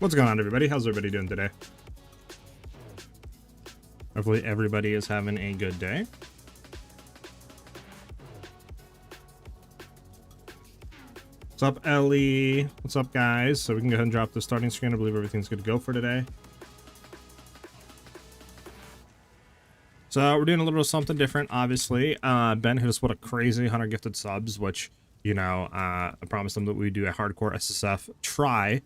What's going on, everybody? How's everybody doing today? Hopefully everybody is having a good day. What's up, Ellie? What's up, guys? So we can go ahead and drop the starting screen. I believe everything's good to go for today. So we're doing a little something different, obviously. Ben hit us with a crazy 100 gifted subs, which, you know, I promised him that we do a hardcore SSF try.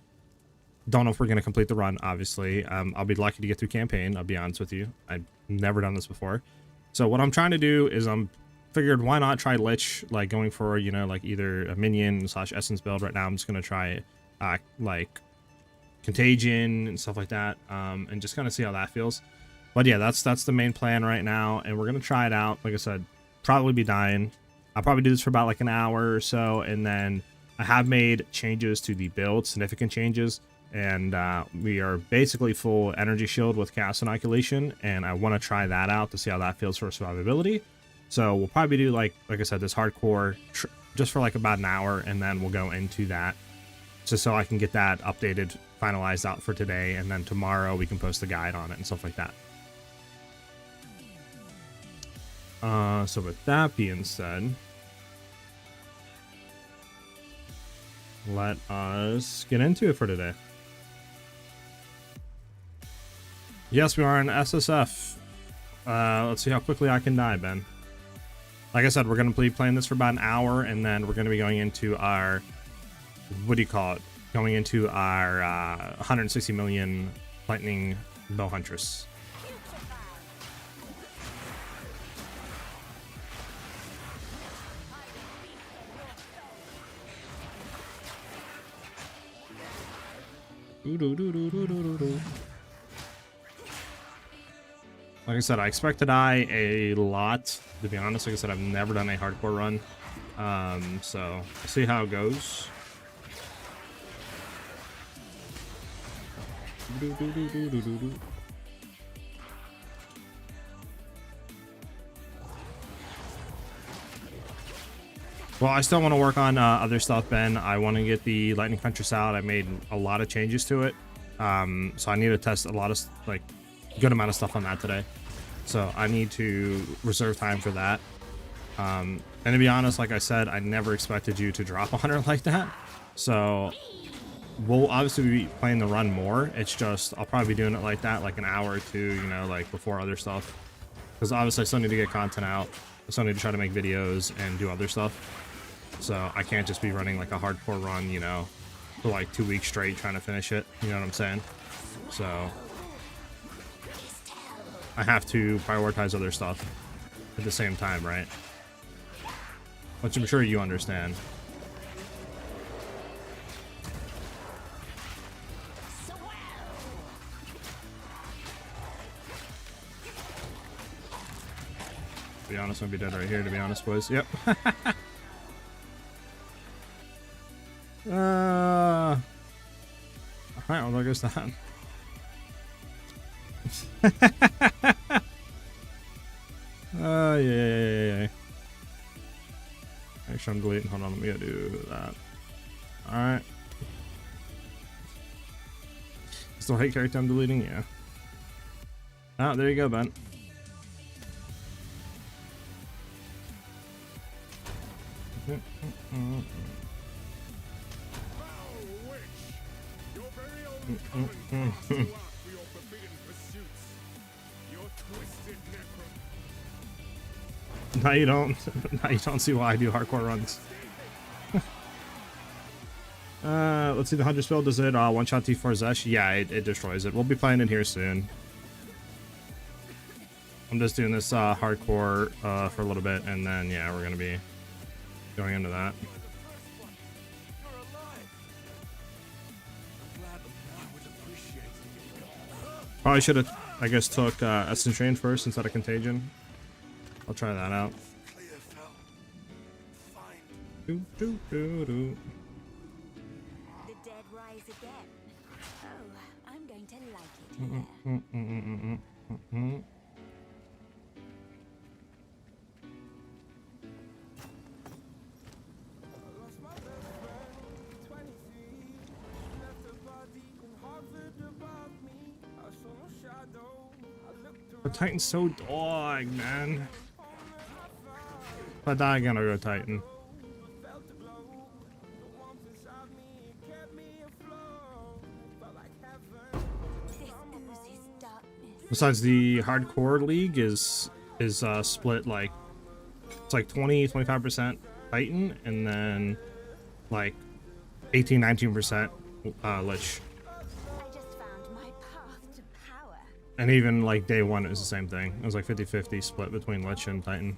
Don't know if we're going to complete the run, obviously. I'll be lucky to get through campaign, I'll be honest with you. I've never done this before. So what I'm trying to do is figured why not try Lich, like going for, you know, like either a minion / essence build. Right now I'm just going to try like Contagion and stuff like that, and just kind of see how that feels. But yeah, that's the main plan right now, and we're going to try it out. Like I said, probably be dying. I'll probably do this for about like an hour or so, and then I have made changes to the build, significant changes. And we are basically full energy shield with cast inoculation, and I want to try that out to see how that feels for survivability. So we'll probably do like I said, this hardcore just for like about an hour, and then we'll go into that just so I can get that updated, finalized out for today, and then tomorrow we can post the guide on it and stuff like that. So with that being said, let us get into it for today. Yes, we are in SSF. Let's see how quickly I can die, Ben. Like I said, we're going to be playing this for about an hour, and then we're going to be going into our, what do you call it? Going into our 160 million lightning bow Huntress. Like I said, I expect to die a lot, to be honest. Like I said, I've never done a hardcore run. So we'll see how it goes. Well, I still want to work on other stuff, Ben. I want to get the lightning Huntress out. I made a lot of changes to it. So I need to test a lot of, like, good amount of stuff on that today. So I need to reserve time for that. And to be honest, like I said, I never expected you to drop 100 like that. So we'll obviously be playing the run more. It's just, I'll probably be doing it like that, like an hour or two, you know, like before other stuff. Because obviously I still need to get content out. I still need to try to make videos and do other stuff. So I can't just be running like a hardcore run, you know, for like 2 weeks straight trying to finish it. You know what I'm saying? So I have to prioritize other stuff at the same time, right? Which I'm sure you understand. To be honest, I'm gonna be dead right here, to be honest, boys. Yep. Alright, well, there goes that. Yeah. Actually, I'm deleting. Hold on, let me go do that. Alright. Still hate character I'm deleting? Yeah. Oh, there you go, Ben. Now you don't. Now you don't see why I do hardcore runs. Let's see the Huntress build. Does it one-shot T4 Zesh? Yeah, it destroys it. We'll be playing it here soon. I'm just doing this hardcore for a little bit, and then yeah, we're gonna be going into that. Probably should have, I guess, took Essence Train first instead of Contagion. I'll try that out. The dead rise again. Oh, I'm going to like it. But Titan's so dog, man. If I die again, I'll go Titan. Besides, the hardcore league is split like, it's like 20-25% Titan, and then like 18-19% Lich. And even like day one it was the same thing. It was like 50-50 split between Lich and Titan.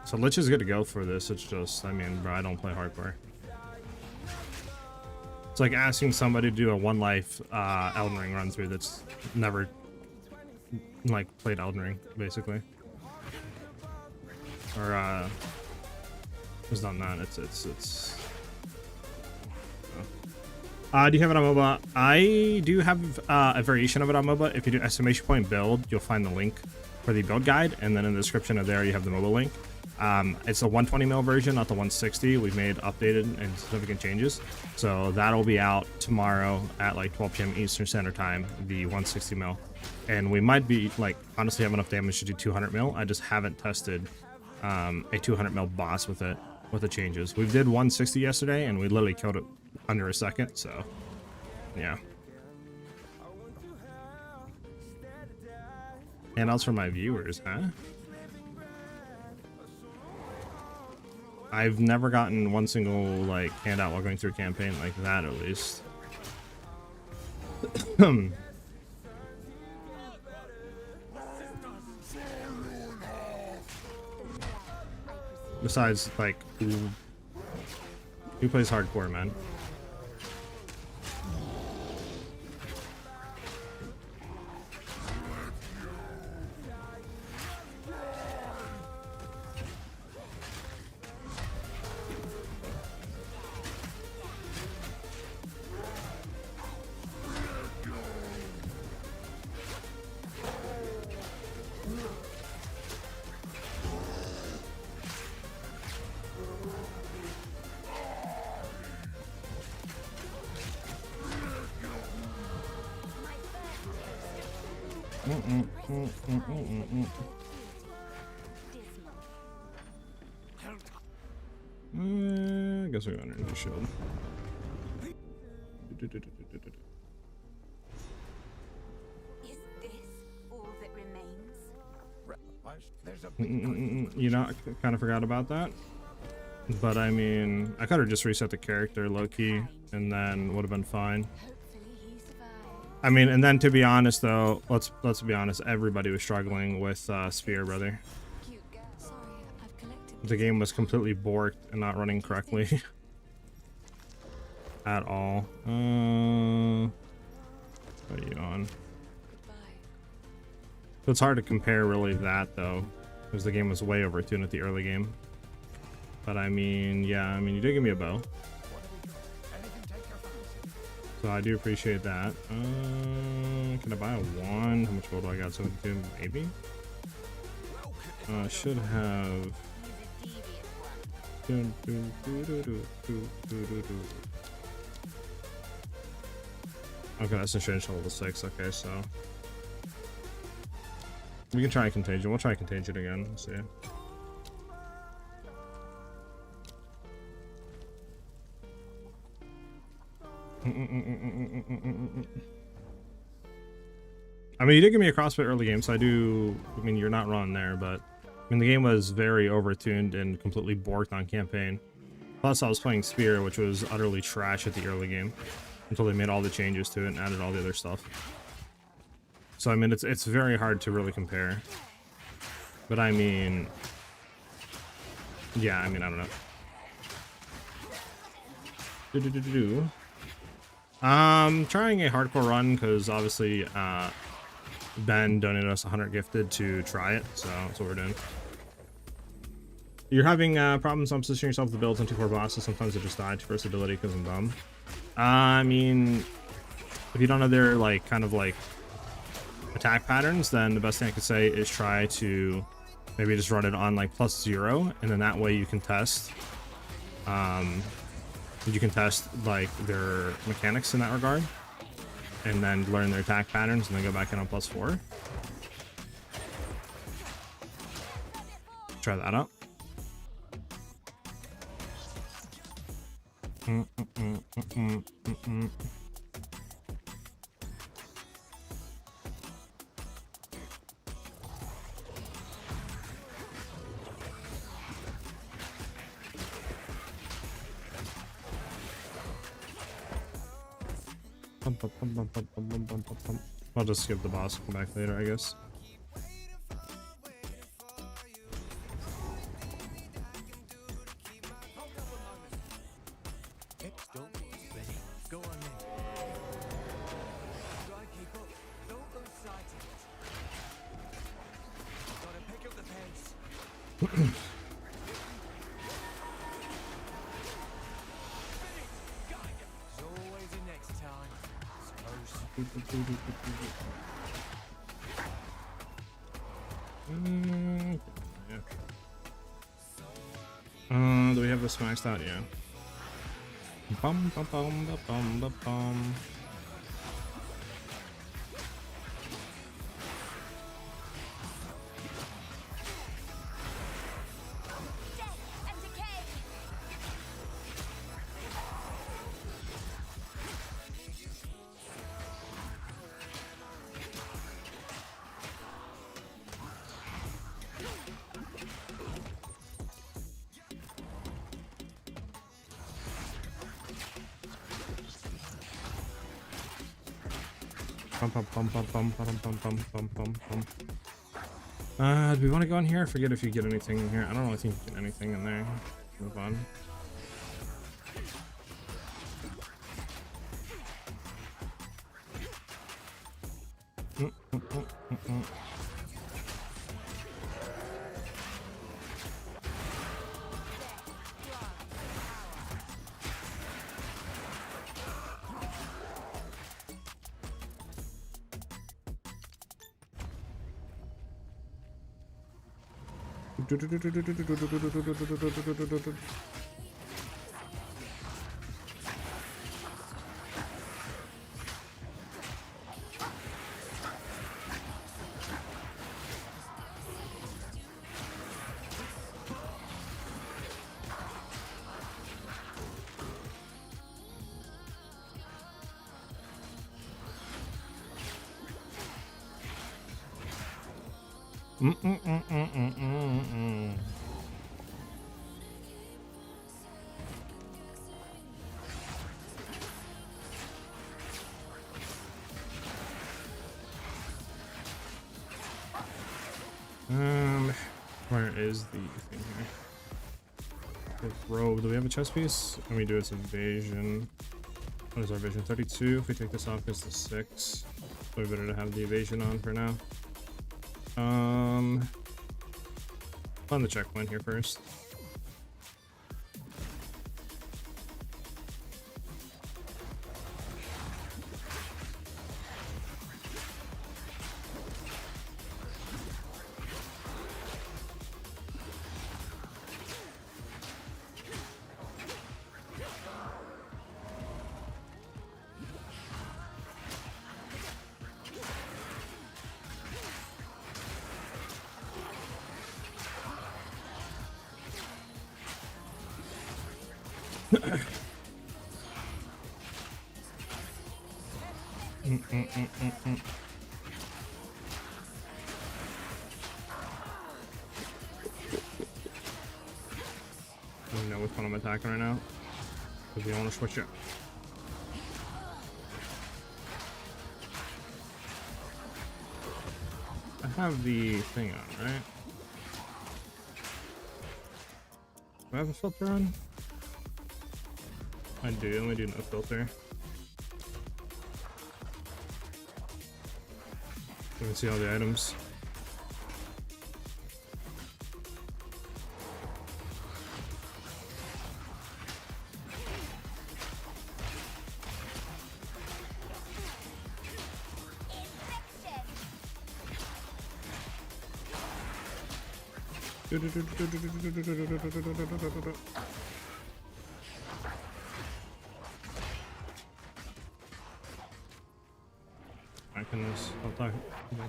So Lich is good to go for this. It's just, I mean, bro, I don't play hardcore. It's like asking somebody to do a one life Elden Ring run through that's never like played Elden Ring, basically. Or has done that. It's do you have it on MOBA? I do have a variation of it on MOBA. If you do exclamation point build, you'll find the link for the build guide, and then in the description of there you have the MOBA link. It's a 120 mil version, not the 160. We've made updated and significant changes, so that'll be out tomorrow at like 12 p.m. Eastern Standard Time, the 160 mil. And we might be like honestly have enough damage to do 200 mil. I just haven't tested a 200 mil boss with it, with the changes. We did 160 yesterday and we literally killed it under a second, so yeah. Handouts for my viewers, huh? I've never gotten one single like handout while going through a campaign like that, at least. Besides, like, who plays hardcore, man? I guess we're gonna enter the shield. Is this all that remains? You know, I kind of forgot about that. But I mean, I could have just reset the character low-key, and then would have been fine. I mean, and then to be honest though, let's be honest, everybody was struggling with Spear, brother. The game was completely borked and not running correctly at all. What are you on? So it's hard to compare really that though, because the game was way overtuned at the early game. But I mean, yeah, I mean, you did give me a bow, so I do appreciate that. Can I buy a wand? How much gold do I got? 72, maybe. Should have. Okay, that's a strange level 6. Okay, so we can try Contagion. We'll try Contagion again. Let's see. I mean, you did give me a crossfit early game, so I mean, you're not wrong there, but I mean, the game was very overtuned and completely borked on campaign. Plus, I was playing Spear, which was utterly trash at the early game, until they made all the changes to it and added all the other stuff. So, I mean, it's very hard to really compare. But, I mean, yeah, I mean, I don't know. Trying a hardcore run, because obviously, Ben donated us 100 gifted to try it, so that's what we're doing. You're having problems on positioning yourself to build into 4 bosses. Sometimes I just die to first ability because I'm dumb. I mean, if you don't know their like kind of like attack patterns, then the best thing I could say is try to maybe just run it on like +0, and then that way you can test like their mechanics in that regard, and then learn their attack patterns, and then go back in on +4. Try that out. I'll just skip the boss, come back later, I guess. Do we have this maxed out? Yeah. Bum bum bum bum bum bum. Do we want to go in here? I forget if you get anything in here. I don't really think you get anything in there. Move on. Where is the thing here? The robe. Do we have a chest piece? Let me do its evasion. What is our evasion? 32. If we take this off, it's the 6. So we better to have the evasion on for now. Find the checkpoint here first. I know which one I'm attacking right now, because we don't want to switch it. I have the thing on, right? Do I have a filter on? I do, let me do no filter. You can see all the items. I can this. I'll talk.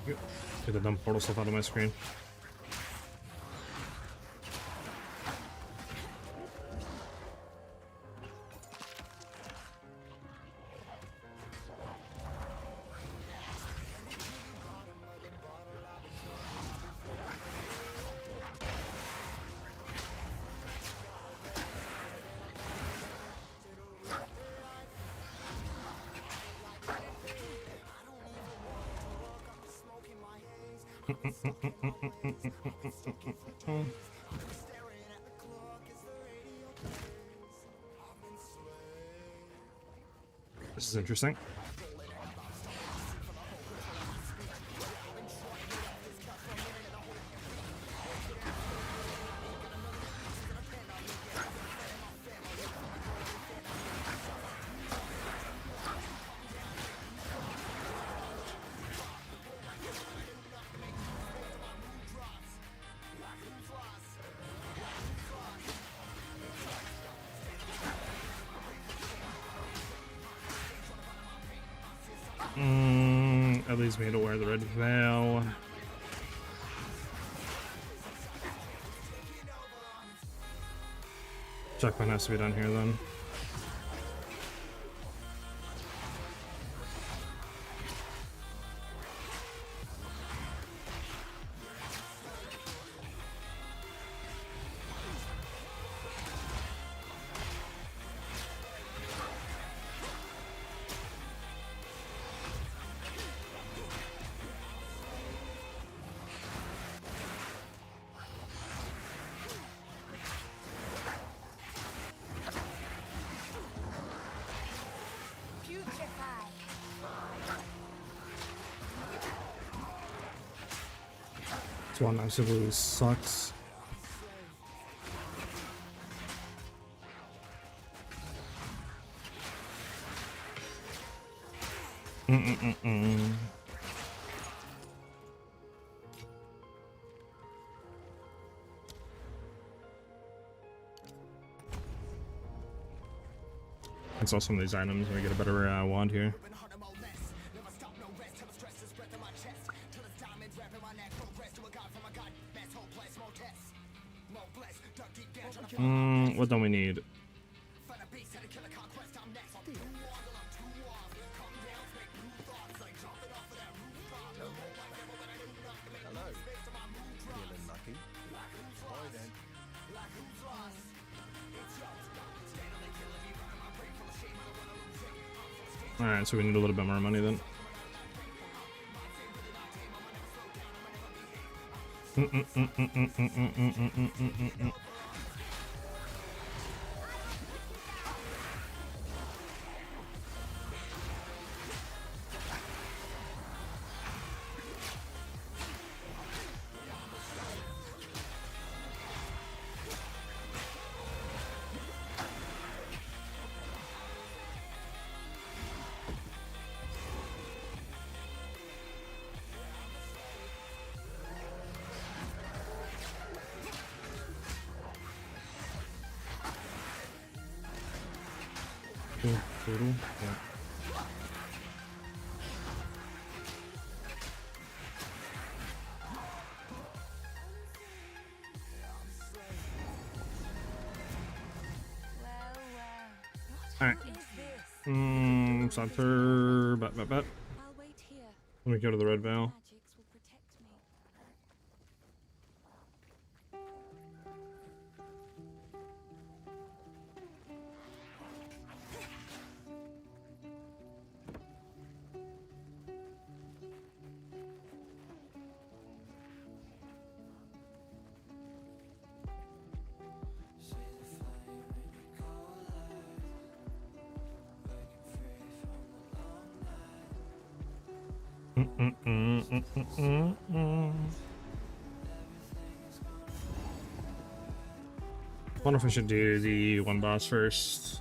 Get the dumb portal stuff out of my screen. This is interesting. That leads me to wear the red veil. Checkpoint has to be done here then. This one absolutely sucks. Let's sell some of these items and we get a better wand here. What don't we need? Alright, so we need a little bit more money then. Yeah. Alright. Center. Bet. I'll wait here. Let me go to the red veil. Magics will protect me. Wonder if I should do the one boss first.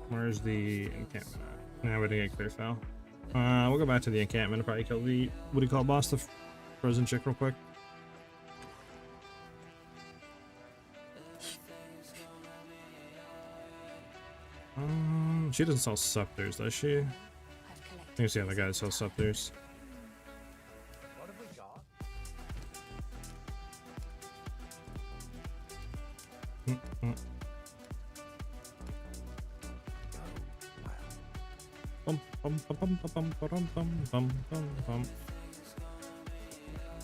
Where's the encampment at? Nah, we didn't get clear foul. We'll go back to the encampment and probably kill the, what do you call it, boss? The frozen chick real quick. She doesn't sell scepters, does she? I think it's the other guy that sells scepters. What have we got?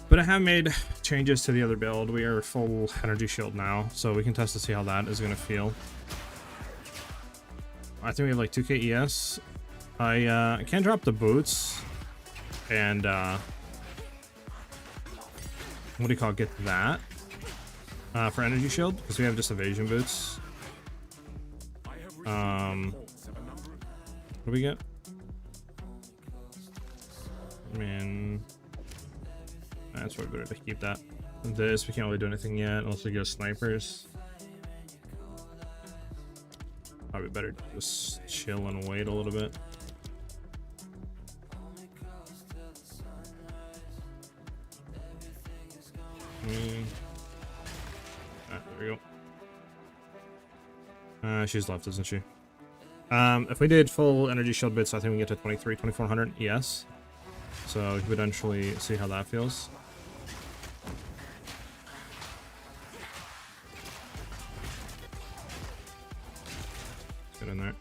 But I have made changes to the other build. We are full energy shield now, so we can test to see how that is going to feel. I think we have like 2k ES I can drop the boots and what do you call it, get that for energy shield because we have just evasion boots. What do we get? I mean, that's probably better to keep that. This we can't really do anything yet unless we go snipers. Probably better to just chill and wait a little bit. There we go. She's left, isn't she? If we did full energy shield bits, I think we get to 2400 ES. So we could eventually see how that feels. Let's get in there.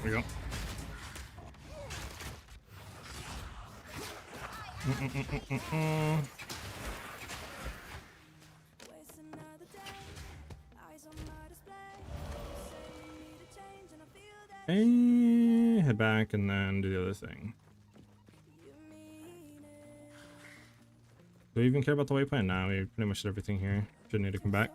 There we go. Hey, head back and then do the other thing. Do we even care about the waypoint? Nah, we pretty much did everything here. Shouldn't need to come back.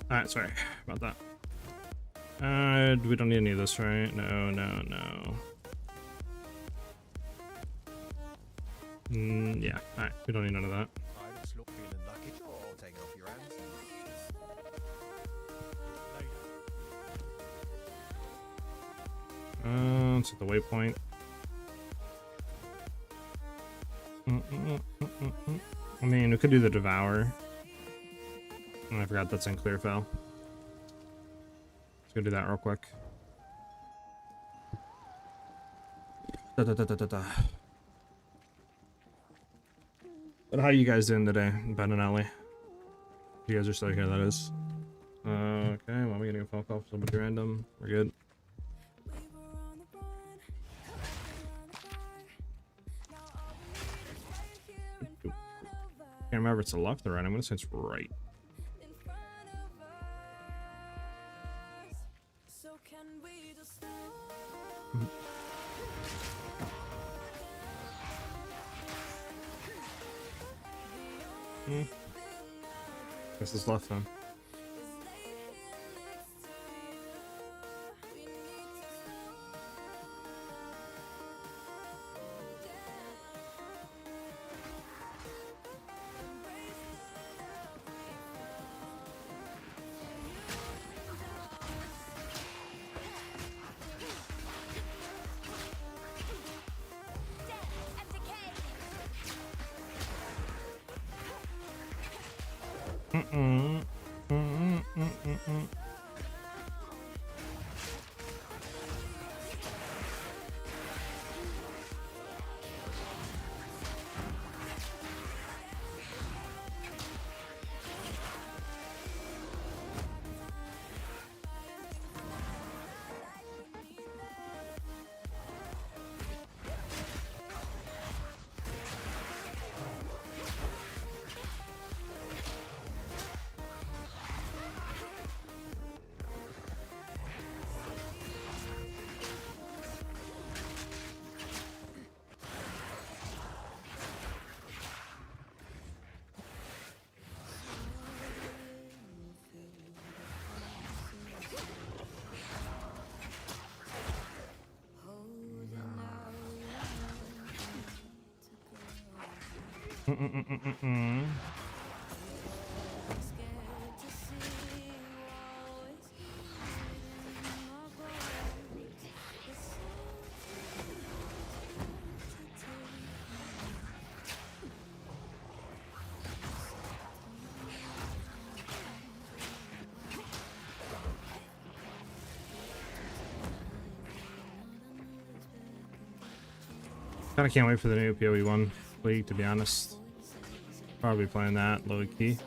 Alright, sorry about that. We don't need any of this, right? No. Yeah, alright, we don't need none of that. Let's hit the waypoint. I mean, we could do the devour. Oh, I forgot that's in clear fell. Let's go do that real quick. But how you guys doing today, Ben and Ellie? You guys are still here, that is. Okay, well, we're getting a phone call for somebody random. We're good. Can't remember if it's a left or right. I'm gonna say it's right. Guess it's left then. Mm-mm-mm-mm-mm-mm. Kinda can't wait for the new POE 1 league, to be honest. Probably playing that low key.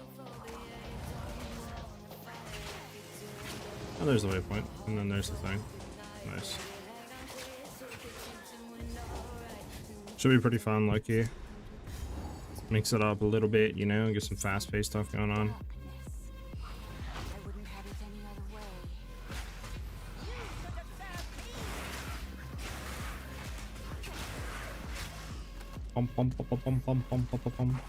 Oh, there's the waypoint, and then there's the thing. Nice. Should be pretty fun, low key. Mix it up a little bit, you know, get some fast-paced stuff going on. I wouldn't have it any other way. Pum pum pum pum pum pum pum pum pum pum.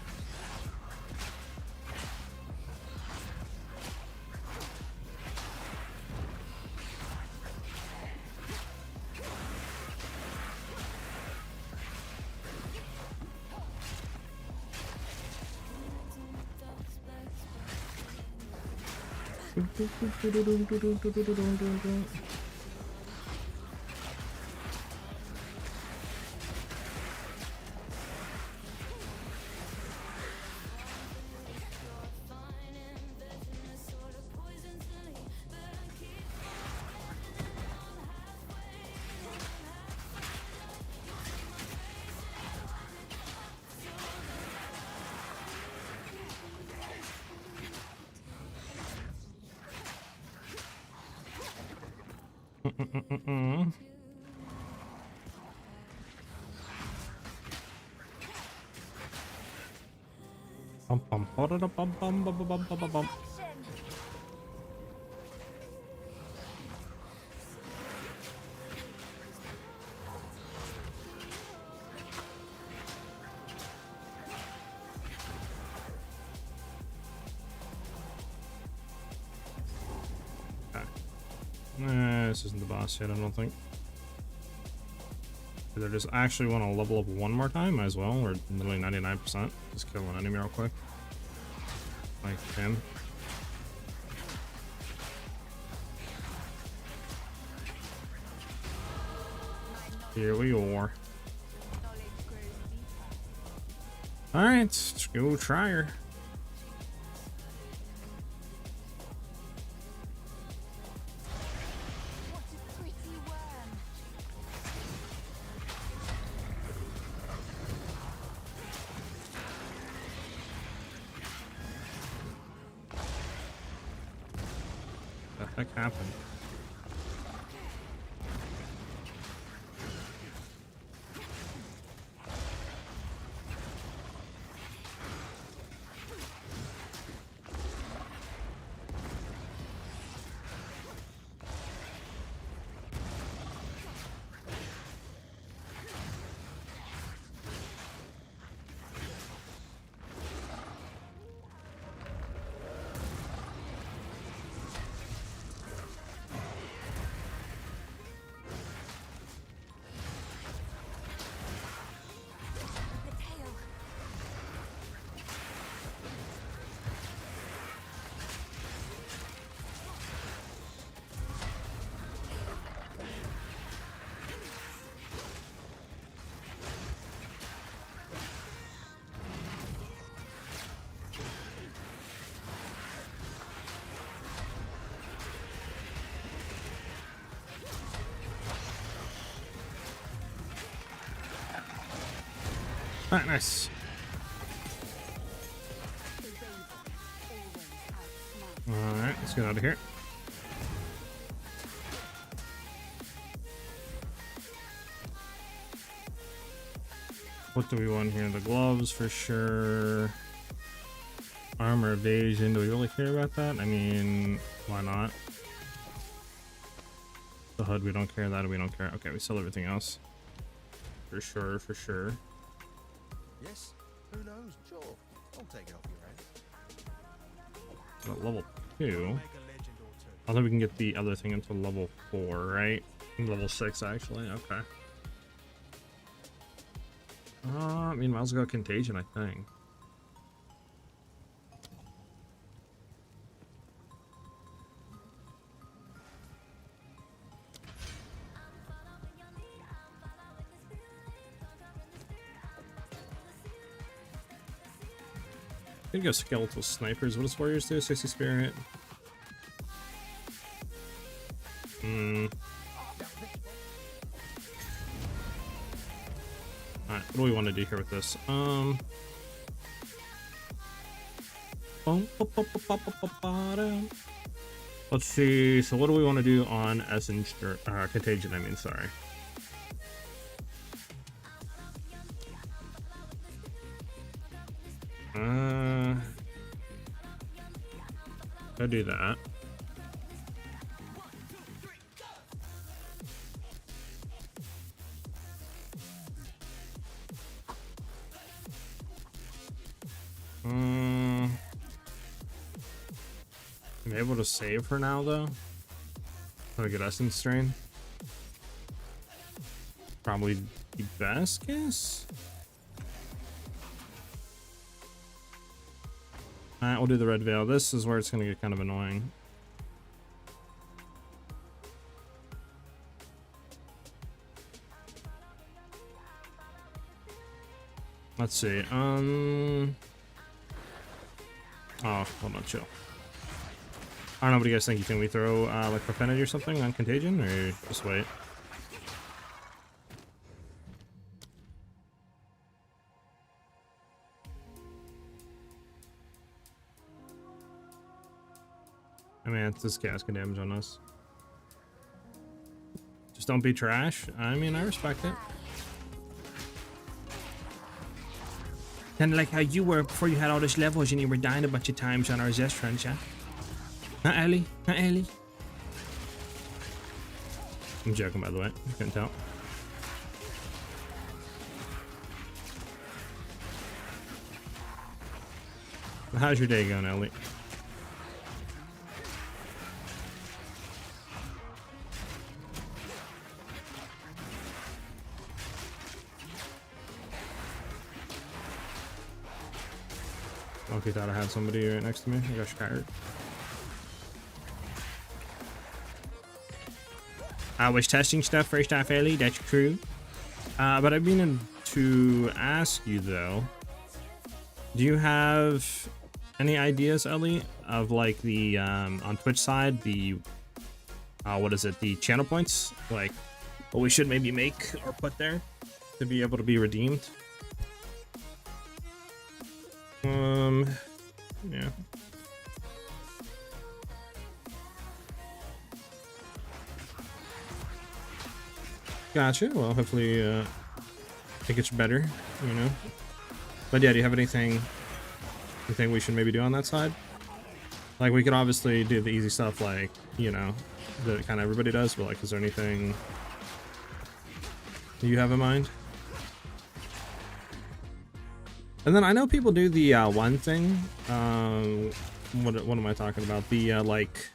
Bum bum bum bum bum bum bum bum bum. This isn't the boss yet, I don't think. Either just actually want to level up one more time, might as well. We're literally 99%. Just kill an enemy real quick. Like him. Here we are. Alright, let's go try her. What a pretty worm. What the heck happened? The tail. Alright, nice. Alright, let's get out of here. What do we want here? The gloves for sure. Armor evasion. Do we really care about that? I mean, why not? The hood, we don't care. That we don't care. Okay, we sell everything else. For sure, for sure. Yes? Who knows? Sure. I'll take it off your head. At level 2. Make a legend or two. I think we can get the other thing into level 4, right? Level 6, actually. Okay. I mean, might as well go Contagion, I think. Gonna go skeletal snipers. What does warriors do? 60 spirit. Alright, what do we want to do here with this? Let's see. So what do we want to do on Essence or Contagion? I mean, sorry. I'll do that. I'm able to save her now though. Let me get Essence Strain. Probably the best guess. Alright, we'll do the red veil. This is where it's gonna get kind of annoying. Let's see. Oh, hold on, chill. I don't know, what do you guys think? Can we throw like Profanity or something on Contagion, or just wait? I mean, it's just casting damage on us. Just don't be trash. I mean, I respect it. Kind of like how you were before you had all those levels and you were dying a bunch of times on our Zest runs, yeah? Huh, Ellie? Huh, Ellie? I'm joking, by the way. You couldn't tell. How's your day going, Ellie? Okay, thought I had somebody right next to me. I got scared. I was testing stuff first off, Ellie. That's true. But I've been to ask you though. Do you have any ideas, Ellie, of like the on Twitch side, the what is it? The channel points, like what we should maybe make or put there to be able to be redeemed? Yeah. Gotcha. Well, hopefully it gets better, you know. But yeah, do you have anything you think we should maybe do on that side? Like, we could obviously do the easy stuff, like, you know, that kind of everybody does, but like, is there anything you have in mind? And then I know people do the one thing. What am I talking about? The like,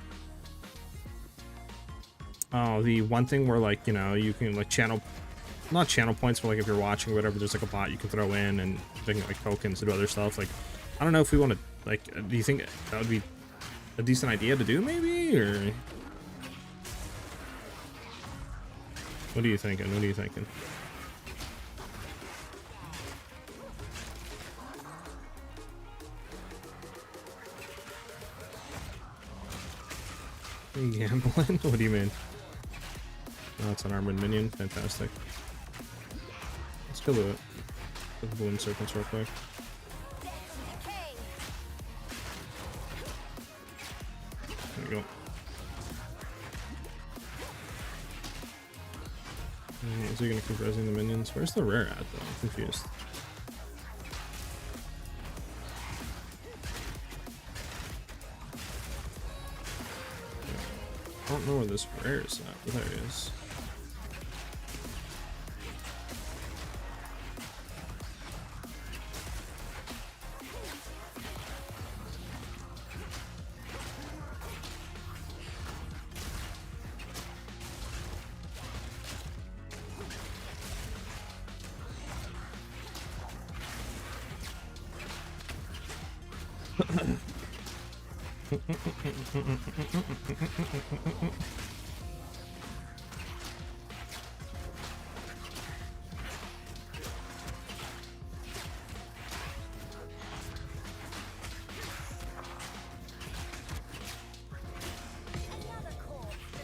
oh, the one thing where, like, you know, you can like channel, not channel points, but like if you're watching or whatever, there's like a bot you can throw in and they can like tokens to do other stuff. Like, I don't know if we want to, like, do you think that would be a decent idea to do, maybe, or what are you thinking? What are you thinking? Gambling? What do you mean? Oh, it's an armored minion. Fantastic. Let's go do it. Put the balloon serpents real quick. There we go. Is he gonna keep resing the minions? Where's the rare at though? I'm confused. I don't know where this rare is at, but there it is.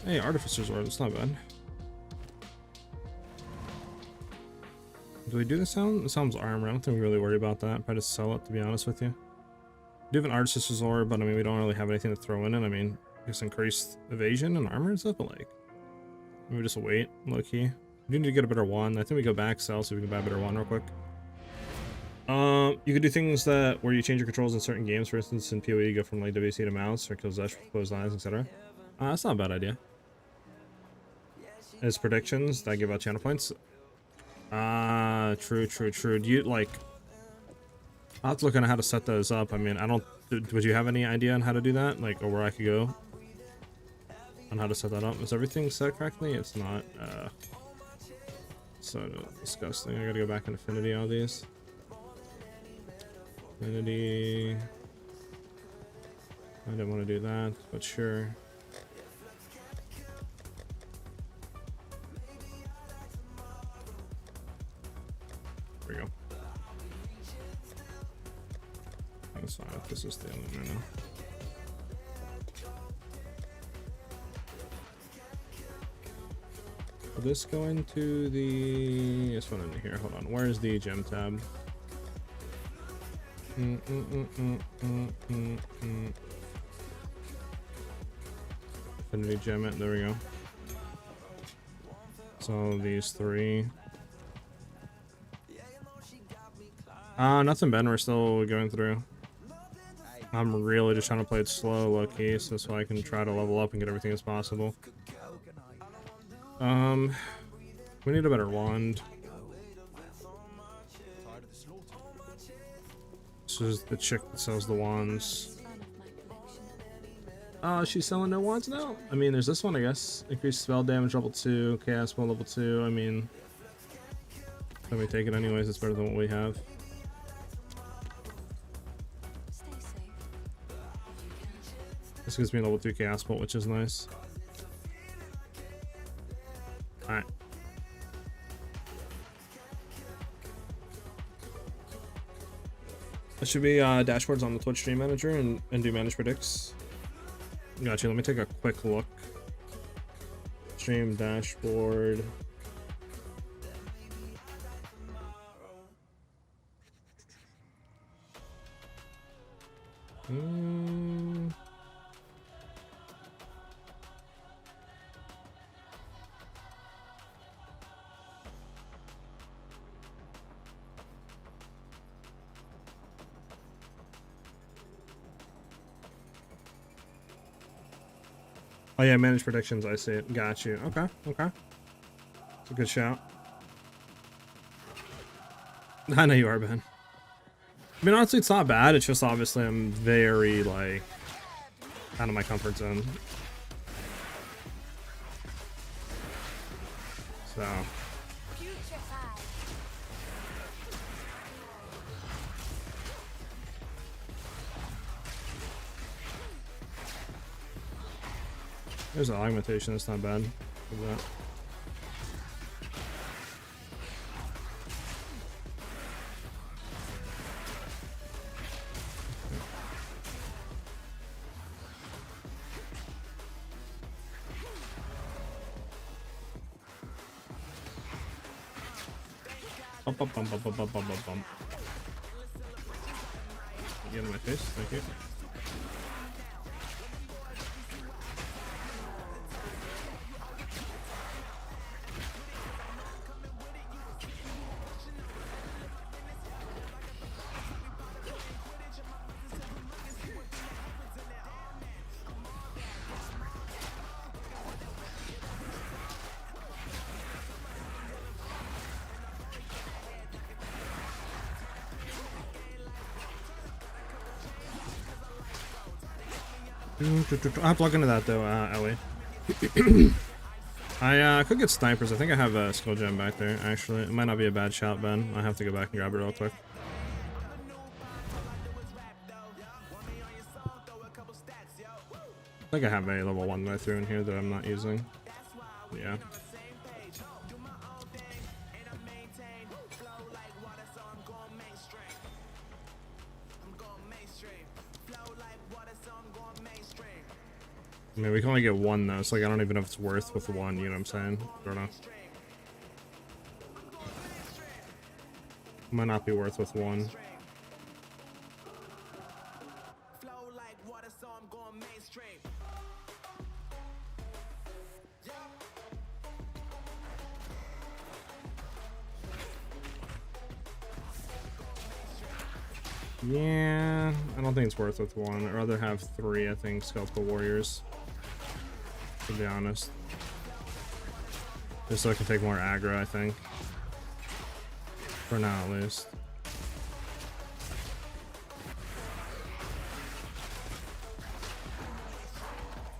Hey, Artificer's Orb, that's not bad. Do we do the sound? The sound's armor. I don't think we really worry about that. Probably just sell it, to be honest with you. We do have an Artificer's Orb, but I mean, we don't really have anything to throw in it. I mean, just increased evasion and armor and stuff, but like, maybe just wait, low key. We need to get a better one. I think we go back, sell, so we can buy a better one real quick. You could do things that where you change your controls in certain games. For instance, in POE, you go from like WC to mouse or kills dash, close lines, etc. That's not a bad idea. As predictions that give out channel points. True. Do you like? I'll have to look on how to set those up. I mean, I don't. Would you have any idea on how to do that? Like, or where I could go on how to set that up? Is everything set correctly? It's not. So disgusting. I gotta go back in Affinity all these. Affinity. I didn't want to do that, but sure. There we go. That's fine. This is the only right now. Will this go into the... This one in here. Hold on. Where's the gem tab? Infinity gem it. There we go. So these three. Nothing, Ben. We're still going through. I'm really just trying to play it slow, low key, so I can try to level up and get everything as possible. We need a better wand. This is the chick that sells the wands. She's selling no wands now? I mean, there's this one, I guess. Increased spell damage level 2, chaos spell level 2. I mean, let me take it anyways. It's better than what we have. This gives me a level 2 chaos bolt, which is nice. Alright. That should be dashboards on the Twitch stream manager and do manage predicts. Gotcha. Let me take a quick look. Stream dashboard. Oh yeah, manage predictions. I see it. Got you. Okay. It's a good shout. I know you are, Ben. I mean, honestly, it's not bad. It's just obviously I'm very like out of my comfort zone. So. There's an augmentation, that's not bad. Look at that. Bump. Get in my face, thank you. I have to look into that though, Ellie. I could get snipers. I think I have a skill gem back there, actually. It might not be a bad shout, Ben. I have to go back and grab it real quick. I think I have a level 1 that I threw in here that I'm not using. Yeah. I mean, we can only get one though, so like I don't even know if it's worth with one, you know what I'm saying? I don't know. Might not be worth with one. Yeah, I don't think it's worth with one. I'd rather have 3, I think, skeletal warriors, to be honest. Just so I can take more aggro, I think. For now, at least.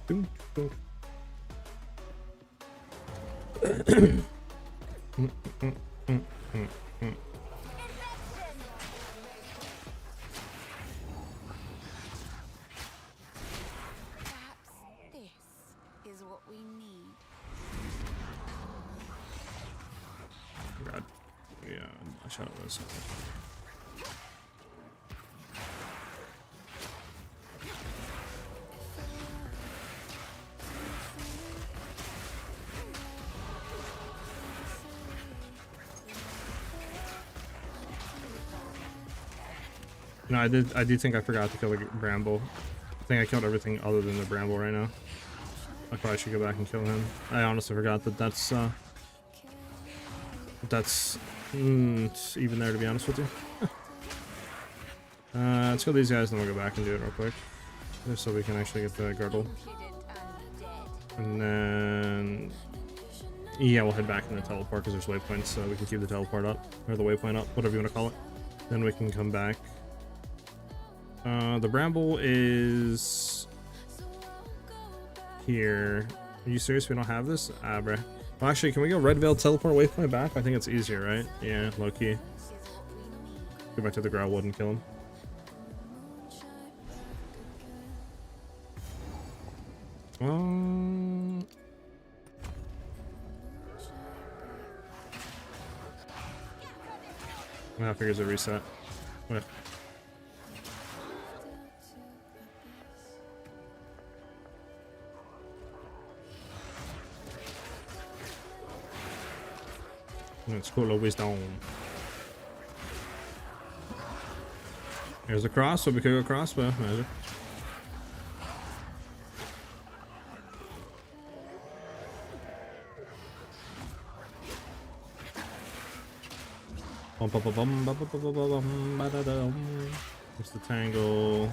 Boom, boom. God. Yeah, I shot this. No, I do think I forgot to kill the bramble. I think I killed everything other than the bramble right now. I probably should go back and kill him. I honestly forgot that that's even there, to be honest with you. Let's kill these guys and then we'll go back and do it real quick. Just so we can actually get the girdle. And then... yeah, we'll head back in the teleport because there's waypoints, so we can keep the teleport up. Or the waypoint up, whatever you want to call it. Then we can come back. The bramble is... here. Are you serious? We don't have this? Ah, bruh. Well, actually, can we go Red Veil teleport waypoint back? I think it's easier, right? Yeah, low key. Go back to the Growlwood and kill him. I figure it's a reset. What? It's cool, always down. There's a cross, so we could go crossbow. Imagine. What's the tangle?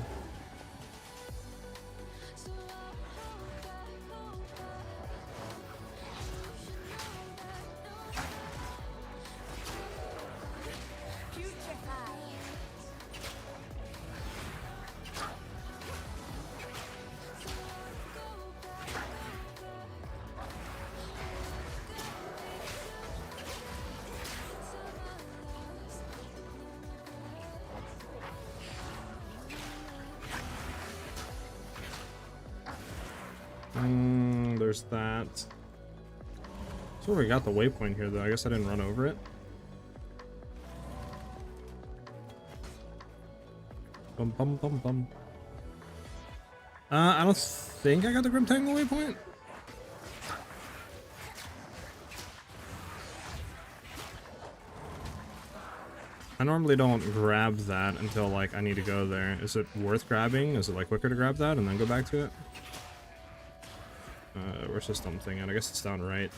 There's that. So we got the waypoint here, though. I guess I didn't run over it. Bum bum bum bum. I don't think I got the Grim Tangle waypoint. I normally don't grab that until like I need to go there. Is it worth grabbing? Is it like quicker to grab that and then go back to it? Where's this dumb thing at? I guess it's down right.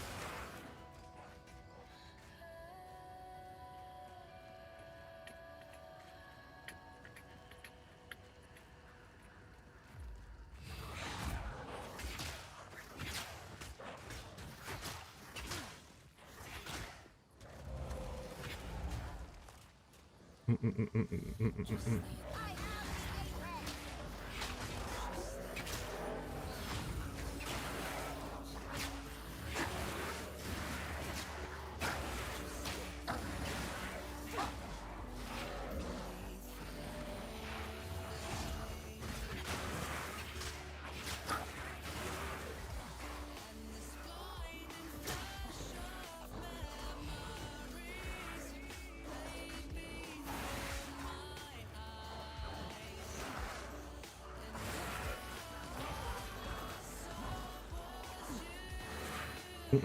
I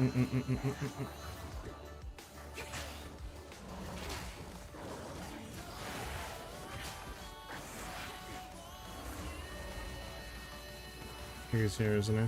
think he's here, isn't he?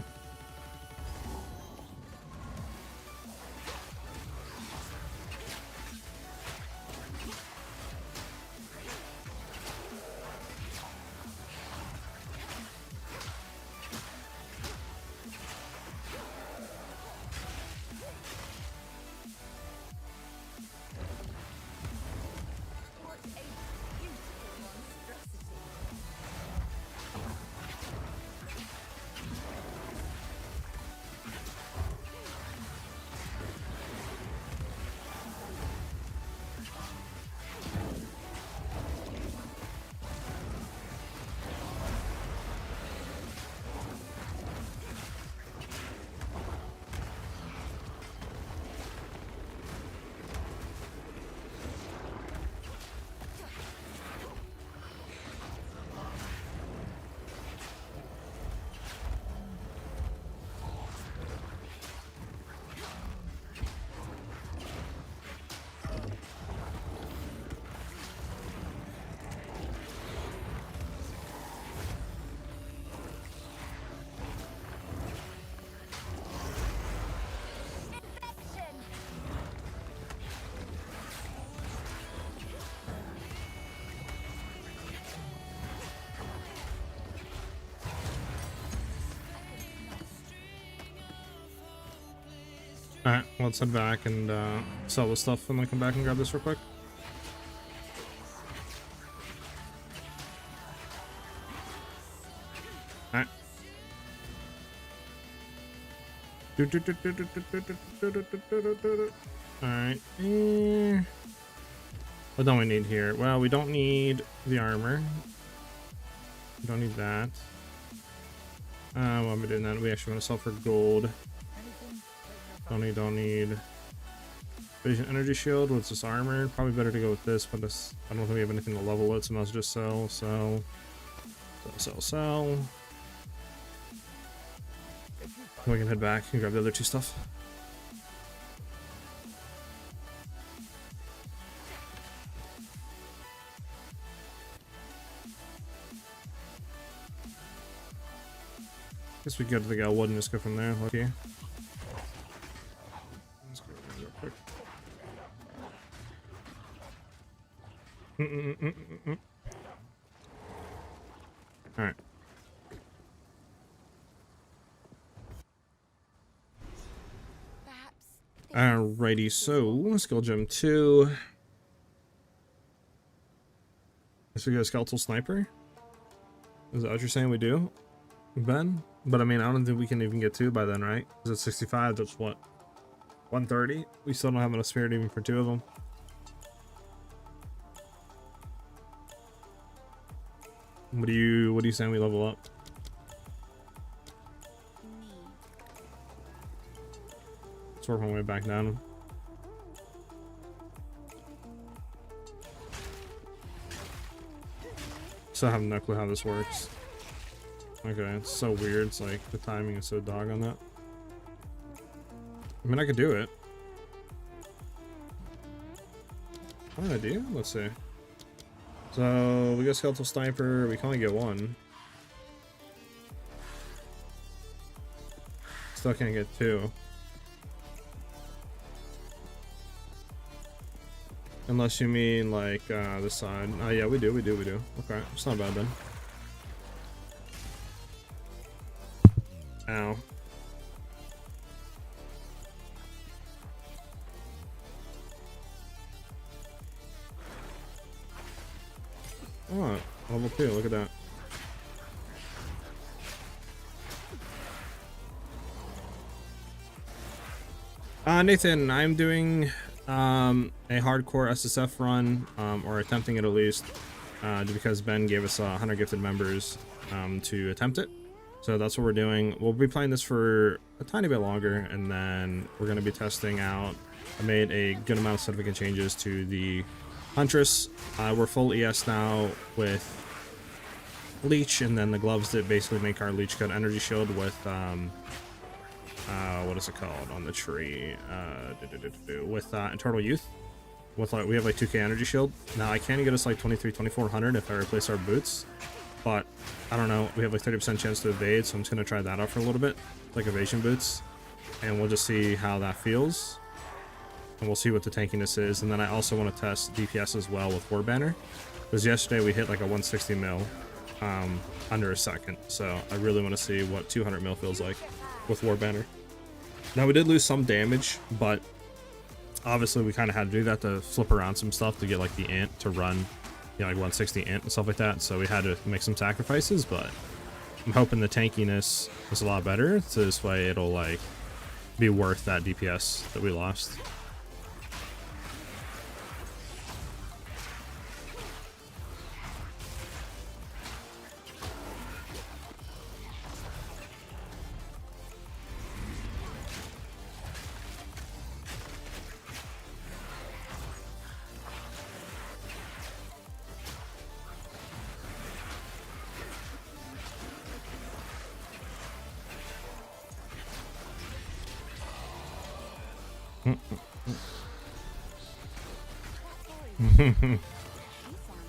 What a beautiful monstrosity. Alright, let's head back and sell this stuff and then come back and grab this real quick. Alright. Alright. What don't we need here? Well, we don't need the armor. We don't need that. Why am I doing that? We actually want to sell for gold. Don't need evasion energy shield. What's this armor? Probably better to go with this, but this, I don't think we have anything to level it, so let's just sell. We can head back and grab the other two stuff. Guess we go to the Galwood and just go from there. Lucky. Let's go real quick. All right. Alrighty, so skill gem 2. Guess we got a skeletal sniper. Is that what you're saying we do, Ben? But I mean, I don't think we can even get 2 by then, right? Is it 65? That's what, 130? We still don't have enough spirit even for 2 of them. What are you saying we level up? Let's work my way back down. Still have no clue how this works. Okay, it's so weird. It's like the timing is so dog on that. I mean, I could do it. What did I do? Let's see. So we got skeletal sniper. We can only get 1. Still can't get 2. Unless you mean like this side. Oh yeah, we do. Okay, it's not bad then. Ow. Oh, level 2, look at that. Nathan, I'm doing a hardcore SSF run, or attempting it at least, because Ben gave us 100 gifted members to attempt it. So that's what we're doing. We'll be playing this for a tiny bit longer, and then we're going to be testing out. I made a good amount of significant changes to the Huntress. We're full ES now with Leech, and then the gloves that basically make our Leech cut energy shield with what is it called on the tree? With Eternal Youth. With like, we have like 2k energy shield. Now I can get us like 2400 if I replace our boots. But I don't know, we have like 30% chance to evade, so I'm just gonna try that out for a little bit. Like evasion boots. And we'll just see how that feels. And we'll see what the tankiness is. And then I also want to test DPS as well with War Banner. Because yesterday we hit like a 160 mil under a second. So I really want to see what 200 mil feels like with War Banner. Now we did lose some damage, but obviously we kind of had to do that to flip around some stuff to get like the ant to run, you know, like 160 ant and stuff like that. So we had to make some sacrifices, but I'm hoping the tankiness is a lot better. So this way it'll like be worth that DPS that we lost.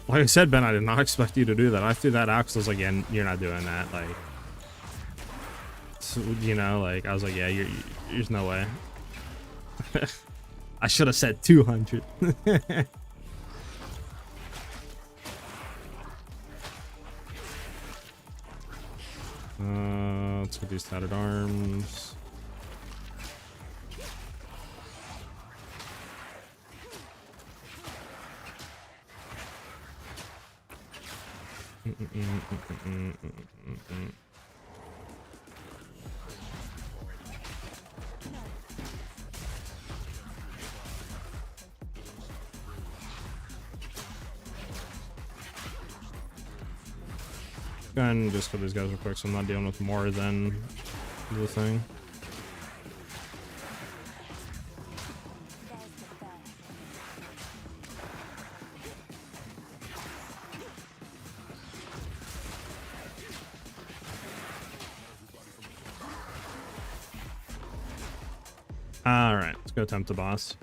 Like I said, Ben, I did not expect you to do that. I threw that out because I was like, yeah, you're not doing that. Like, so, you know, like, I was like, yeah, there's no way. I should have said 200. Let's get these tattered arms. And just kill these guys real quick so I'm not dealing with more than the thing. Alright, let's go attempt the boss.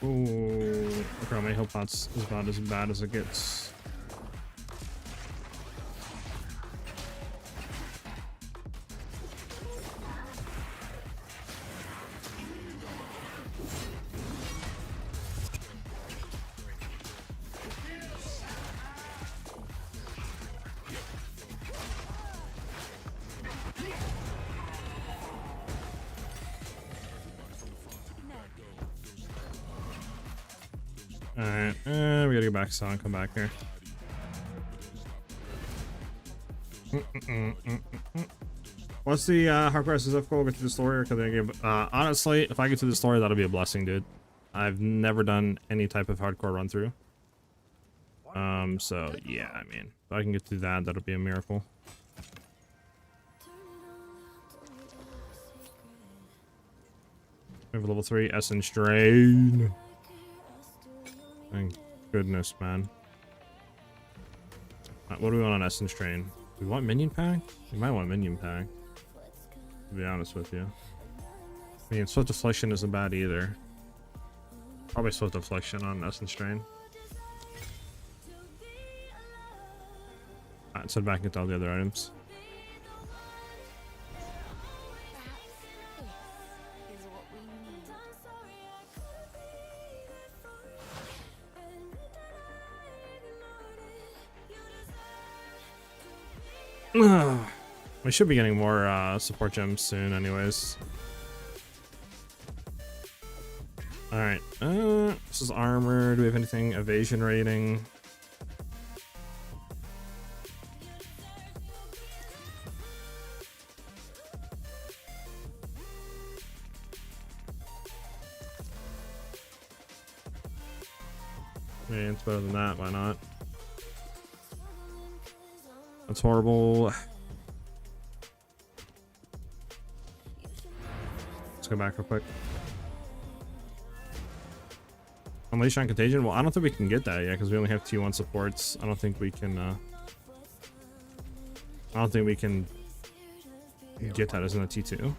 Ooh, okay, I hope that's about as bad as it gets. Alright, we gotta go back so I can come back here. What's the hardcore SSF goal? Get to the story, or can they give? Honestly, if I get to the story, that'll be a blessing, dude. I've never done any type of hardcore run through. So yeah, I mean, if I can get through that, that'll be a miracle. We have a level 3 Essence Drain. Thank goodness, man. What do we want on Essence Drain? We want Minion Pack? We might want Minion Pack, to be honest with you. I mean, Swift Deflection isn't bad either. Probably Swift Deflection on Essence Drain. Alright, let's head back into all the other items. Perhaps this is what we need. We should be getting more support gems soon anyways. Alright, this is armor. Do we have anything? Evasion rating. Yeah, it's better than that, why not? That's horrible. Let's go back real quick. Unleash on Contagion? Well, I don't think we can get that yet because we only have T1 supports. I don't think we can get that as in a T2.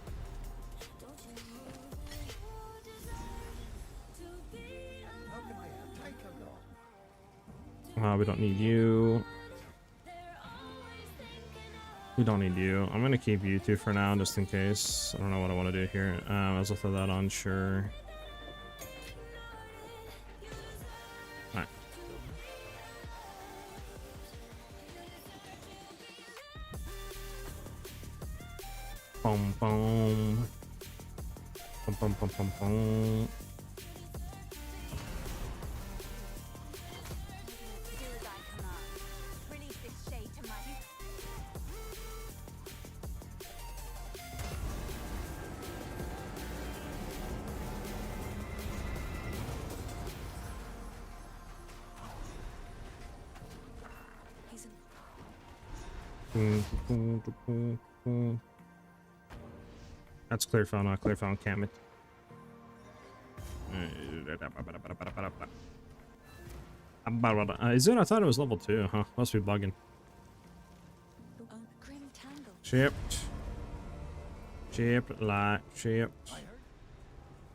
We don't need you. We don't need you. I'm gonna keep you two for now, just in case. I don't know what I want to do here. I'll throw that on, sure. Alright. Boom, boom. Boom, boom, boom, boom, boom. Do as I command. Release this shade to my He's in. That's clear phone, not clear phone, can't it? Is it? I thought it was level 2, huh? Must be bugging. Oh, grim tangle. Shipped. Shipped, like, shipped.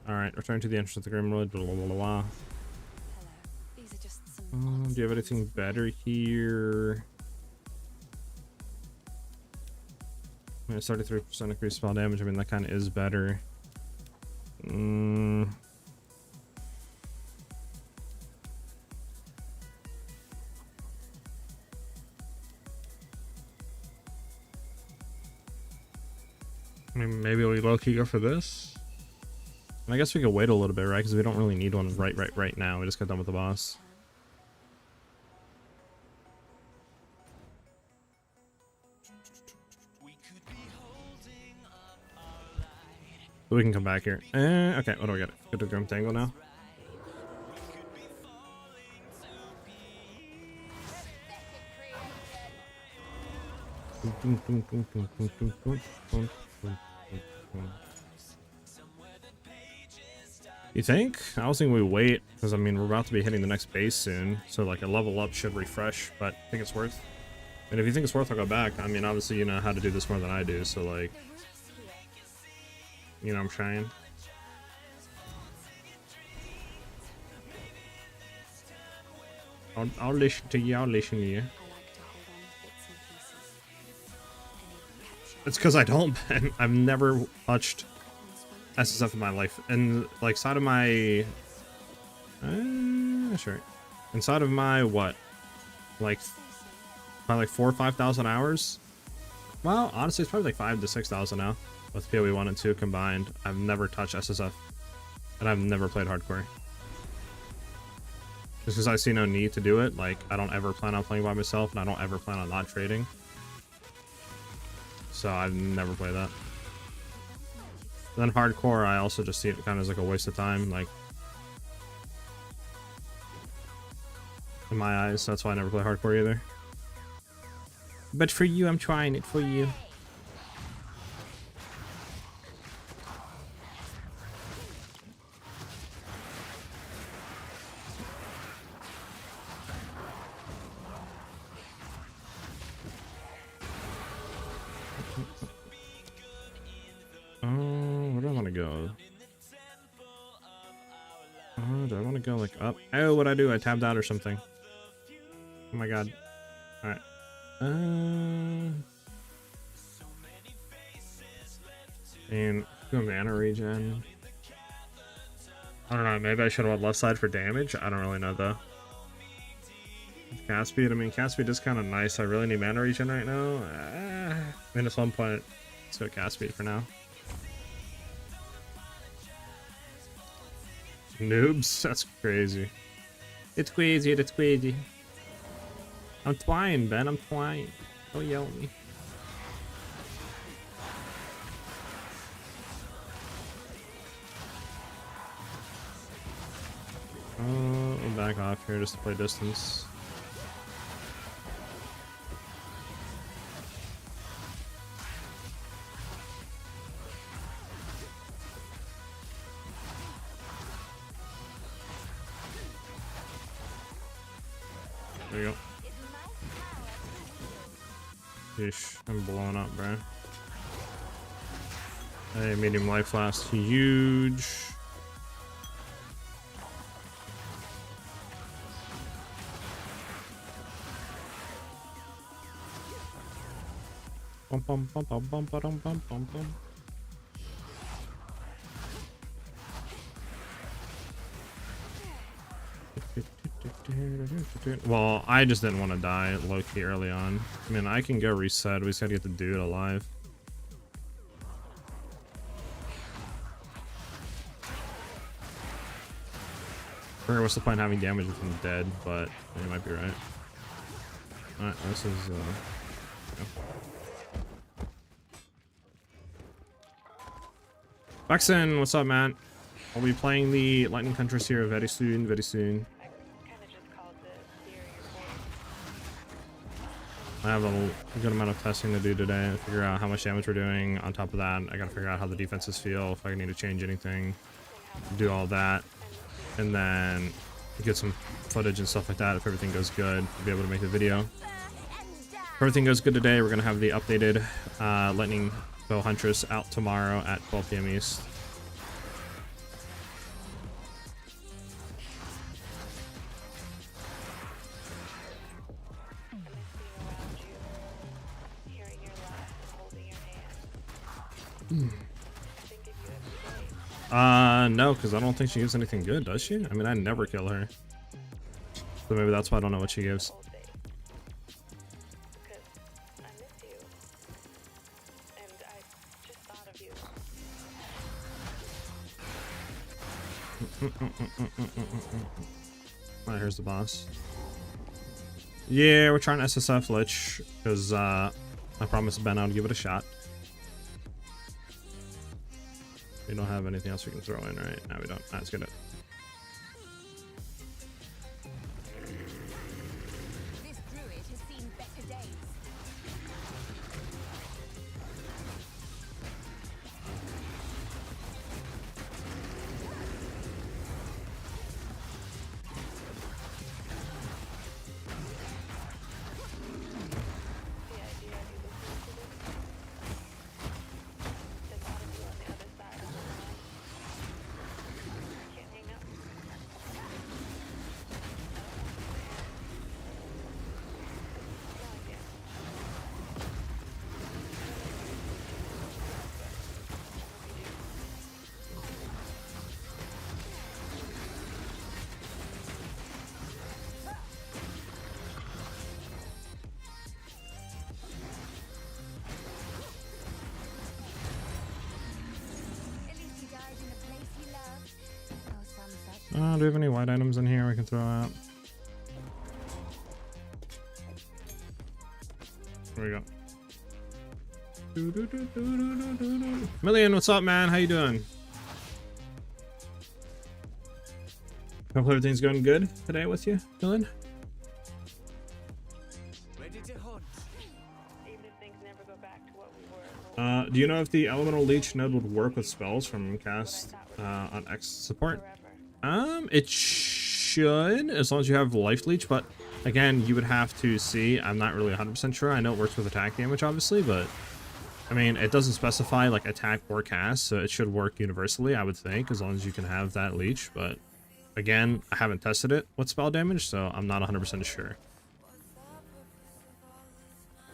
Alright, return to the entrance of the Grimwood. Blah, blah, blah, blah. Hello. These are just some. Do you have anything better here? 33% increased spell damage. I mean, that kind of is better. I mean, maybe we low-key go for this. And I guess we could wait a little bit, right? Because we don't really need one right now. We just got done with the boss. So we can come back here. Okay, what do we got? Go to Grim Tangle now. You think? I was thinking we wait, because I mean we're about to be hitting the next base soon, so like a level up should refresh, but I think it's worth. And if you think it's worth, I'll go back. I mean, obviously you know how to do this more than I do, so like, you know what I'm trying. I'll listen to you. I'll listen to you. I like to hold on to bits and pieces. And even capture. It's because I don't. I've never touched SSF in my life, and like side of my, sure, inside of my what, like, probably like 4,000 or 5,000 hours. Well, honestly, it's probably like 5,000 to 6,000 now with POE 1 and 2 combined. I've never touched SSF, and I've never played hardcore. Just because I see no need to do it. Like, I don't ever plan on playing by myself, and I don't ever plan on not trading. So I've never played that. Then hardcore, I also just see it kind of as like a waste of time, like, in my eyes. So that's why I never play hardcore either. But for you, I'm trying it for you. to go? Do I want to go like up? Oh, what I do? I tabbed out or something. Oh my god. All right. And go mana regen. I don't know. Maybe I should have went left side for damage. I don't really know though. Cast speed. I mean, cast speed is kind of nice. I really need mana regen right now. Minus 1 point. Let's go cast speed for now. Noobs? That's crazy. It's crazy, it's crazy. I'm twine, Ben, I'm twine. Don't yell at me. I'll back off here just to play distance. There you go. Yeesh, I'm blowing up, bro. Hey, medium life last huge. Bum bum bum bum bum bum bum bum bum. Well, I just didn't want to die low-key early on. I mean, I can go reset. We just gotta get the dude alive. What's the point of having damage if I'm dead? But you might be right. Alright, this is Baxen, what's up, man? I'll be playing the Lightning Huntress here very soon, very soon. I have a good amount of testing to do today to figure out how much damage we're doing. On top of that, I gotta figure out how the defenses feel, if I need to change anything, do all that, and then get some footage and stuff like that. If everything goes good, we'll be able to make the video. If everything goes good today, we're gonna have the updated Lightning Bow Huntress out tomorrow at 12 PM East. No, because I don't think she gives anything good, does she? I mean, I never kill her. So maybe that's why I don't know what she gives. Alright, here's the boss. Yeah, we're trying SSF Lich, because I promised Ben I'd give it a shot. We don't have anything else we can throw in, right? No, we don't. Let's get it. This druid has seen better days. Do we have any white items in here we can throw out? There we go. Million, what's up, man? How you doing? Hopefully everything's going good today with you, Million. Ready to hunt. Even if things never go back to what we were. Do you know if the Elemental Leech node would work with spells from cast on X support? It should, as long as you have Life Leech, but again, you would have to see. I'm not really 100% sure. I know it works with attack damage, obviously, but I mean, it doesn't specify like attack or cast, so it should work universally, I would think, as long as you can have that leech. But again, I haven't tested it with spell damage, so I'm not 100% sure.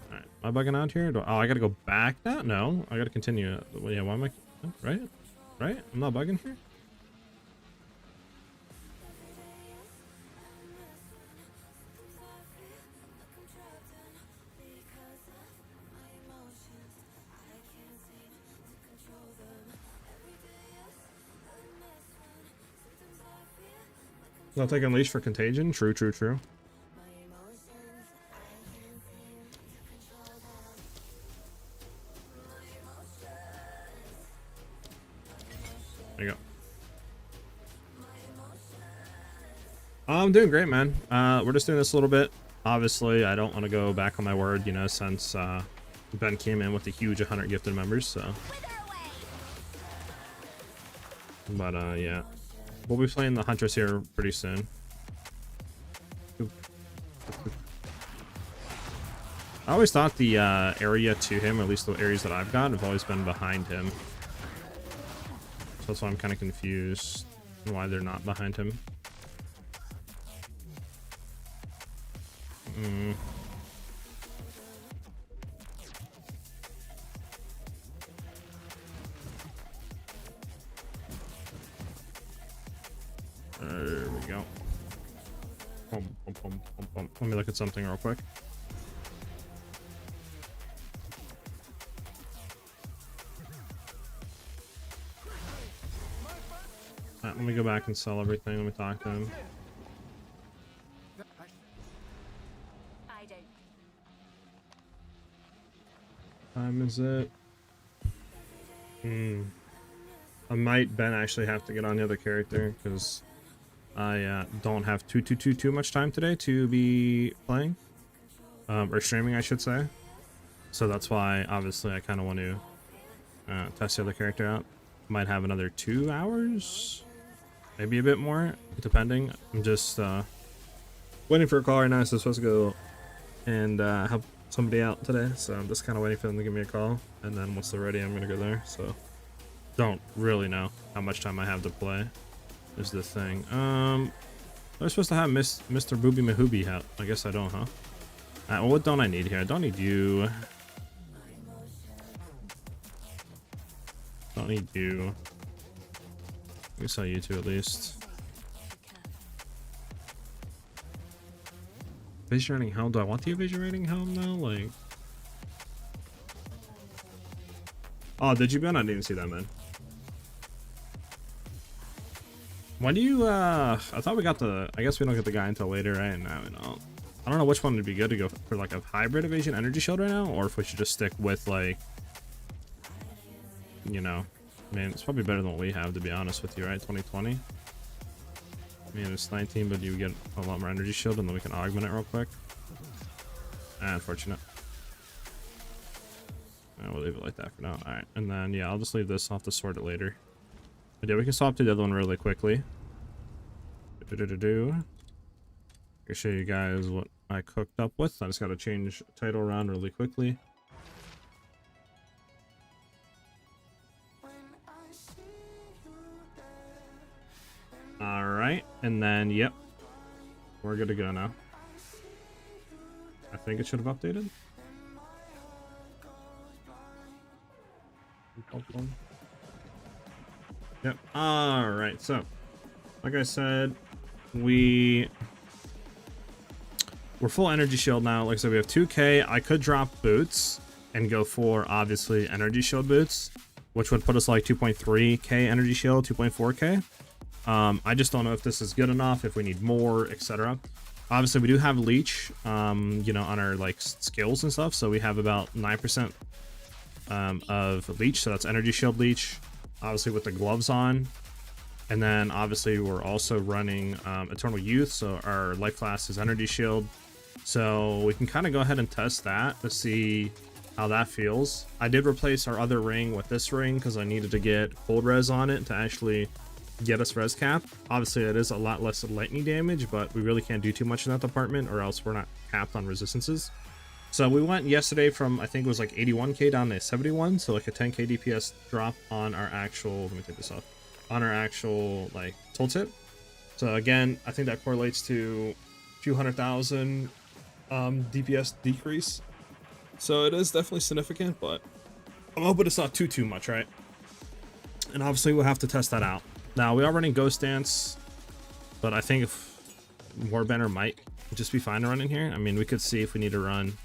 Alright, am I bugging out here? Oh, I gotta go back now? No, I gotta continue. Yeah, why am I... Right? Right? I'm not bugging here? Not taking leash for contagion? True, true, true. There you go. I'm doing great, man. We're just doing this a little bit. Obviously, I don't want to go back on my word, you know, since Ben came in with a huge 100 gifted members, so. But, yeah. We'll be playing the Huntress here pretty soon. I always thought the area to him, or at least the areas that I've got, have always been behind him. So that's why I'm kind of confused why they're not behind him. There we go. Let me look at something real quick. Let me go back and sell everything. Let me talk to him. I don't. Time is it? I might, Ben, actually have to get on the other character because I don't have too much time today to be playing or streaming, I should say. So that's why, obviously, I kind of want to test the other character out. Might have another 2 hours, maybe a bit more, depending. I'm just waiting for a call right now. So I'm supposed to go and help somebody out today. So I'm just kind of waiting for them to give me a call, and then once they're ready, I'm gonna go there. So don't really know how much time I have to play. Is the thing. I'm supposed to have Mr. Booby Mahooby out. I guess I don't, huh? Well, what don't I need here? I don't need you. Don't need you. I guess I'll you two at least. Evasion rating helm. Do I want the evasion rating helm now? Like. Oh, did you, Ben? I didn't even see that, man. When do you, I thought we got the, I guess we don't get the guy until later, right? No, we don't. I don't know which one would be good to go for, like a hybrid evasion energy shield right now, or if we should just stick with, like, you know, I mean, it's probably better than what we have, to be honest with you, right? 2020. I mean, it's 19, but you get a lot more energy shield, and then we can augment it real quick. Unfortunate. We'll leave it like that for now. Alright, and then, yeah, I'll just leave this. I'll have to sort it later. But yeah, we can swap to the other one really quickly. I can show you guys what I cooked up with. I just got to change title around really quickly. Alright, and then, yep. We're good to go now. I think it should have updated. Yep. Alright, so like I said, we're full energy shield now. Like I said, we have 2k. I could drop boots and go for obviously energy shield boots, which would put us like 2.3k energy shield, 2.4k. I just don't know if this is good enough, if we need more, etc. Obviously, we do have leech, you know, on our like skills and stuff. So we have about 9% of leech. So that's energy shield leech, obviously with the gloves on. And then obviously we're also running Eternal Youth. So our life class is energy shield. So we can kind of go ahead and test that to see how that feels. I did replace our other ring with this ring because I needed to get cold res on it to actually get us res cap. Obviously it is a lot less lightning damage, but we really can't do too much in that department or else we're not capped on resistances. So we went yesterday from, I think it was like 81k down to 71, so like a 10k DPS drop on our actual, let me take this off, on our actual like tooltip. So again, I think that correlates to a few 100,000 DPS decrease. So it is definitely significant, but I'm hoping it's not too much, right? And obviously we'll have to test that out. Now we are running Ghost Dance, but I think if Warbender might just be fine to run in here. I mean, we could see if we need to run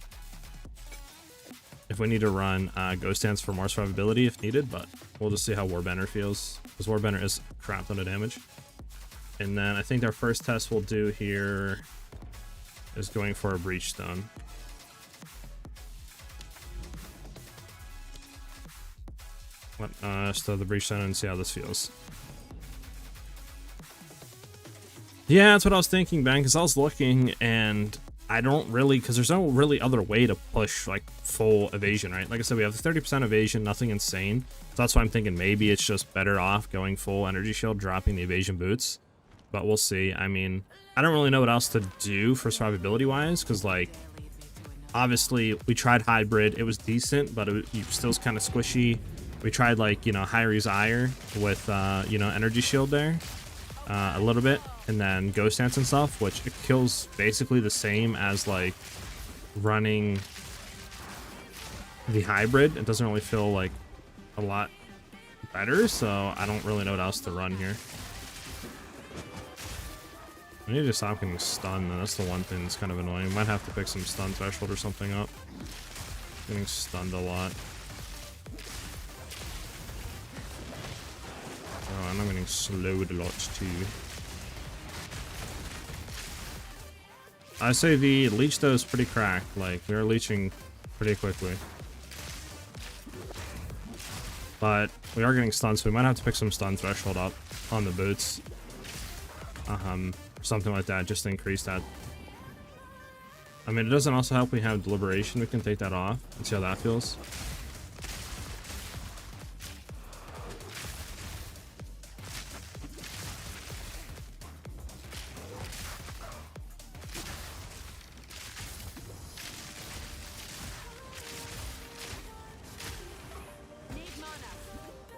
Ghost Dance for more survivability if needed, but we'll just see how Warbender feels, because Warbender is a crap ton of damage. And then I think our first test we'll do here is going for a Breachstone. So the Breachstone and see how this feels. Yeah, that's what I was thinking, Ben, because I was looking and I don't really, because there's no really other way to push like full evasion, right? Like I said, we have the 30% evasion, nothing insane. So that's why I'm thinking maybe it's just better off going full energy shield, dropping the evasion boots. But we'll see. I mean, I don't really know what else to do for survivability wise, because like obviously we tried hybrid, it was decent, but it still kind of squishy. We tried like, you know, Hyri's Ire with you know, energy shield there a little bit, and then Ghost Dance and stuff, which it kills basically the same as like running the hybrid. It doesn't really feel like a lot better, so I don't really know what else to run here. I need to stop getting stunned, though. That's the one thing that's kind of annoying. Might have to pick some stun threshold or something up. Getting stunned a lot. Oh, and I'm getting slowed a lot too. I say the leech though is pretty cracked. Like, we're leeching pretty quickly. But we are getting stunned, so we might have to pick some stun threshold up on the boots. Something like that, just to increase that. I mean, it doesn't also help we have deliberation. We can take that off and see how that feels.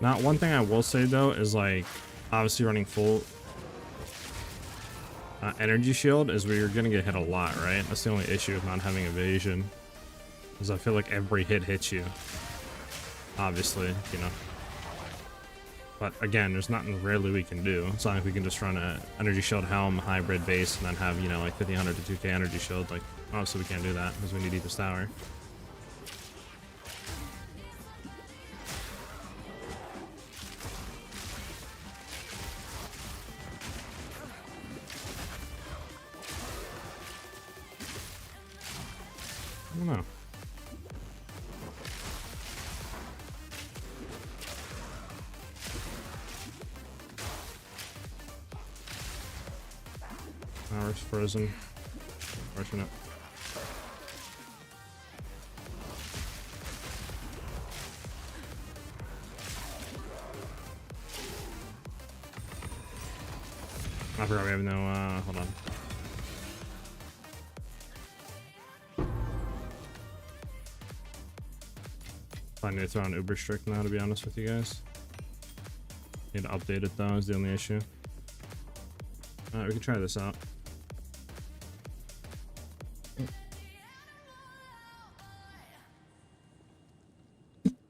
Now, one thing I will say though is like, obviously running full energy shield is where you're gonna get hit a lot, right? That's the only issue with not having evasion, is I feel like every hit hits you, obviously, you know. But again, there's nothing really we can do. It's not like we can just run a energy shield helm hybrid base and then have, you know, like 1500 to 2k energy shield. Like, obviously we can't do that because we need Aegis Tower. I don't know. Power's frozen. Fortunate. I forgot we have no, hold on. I need to throw on Uber Strict now, to be honest with you guys. Need to update it though, is the only issue. Alright, we can try this out.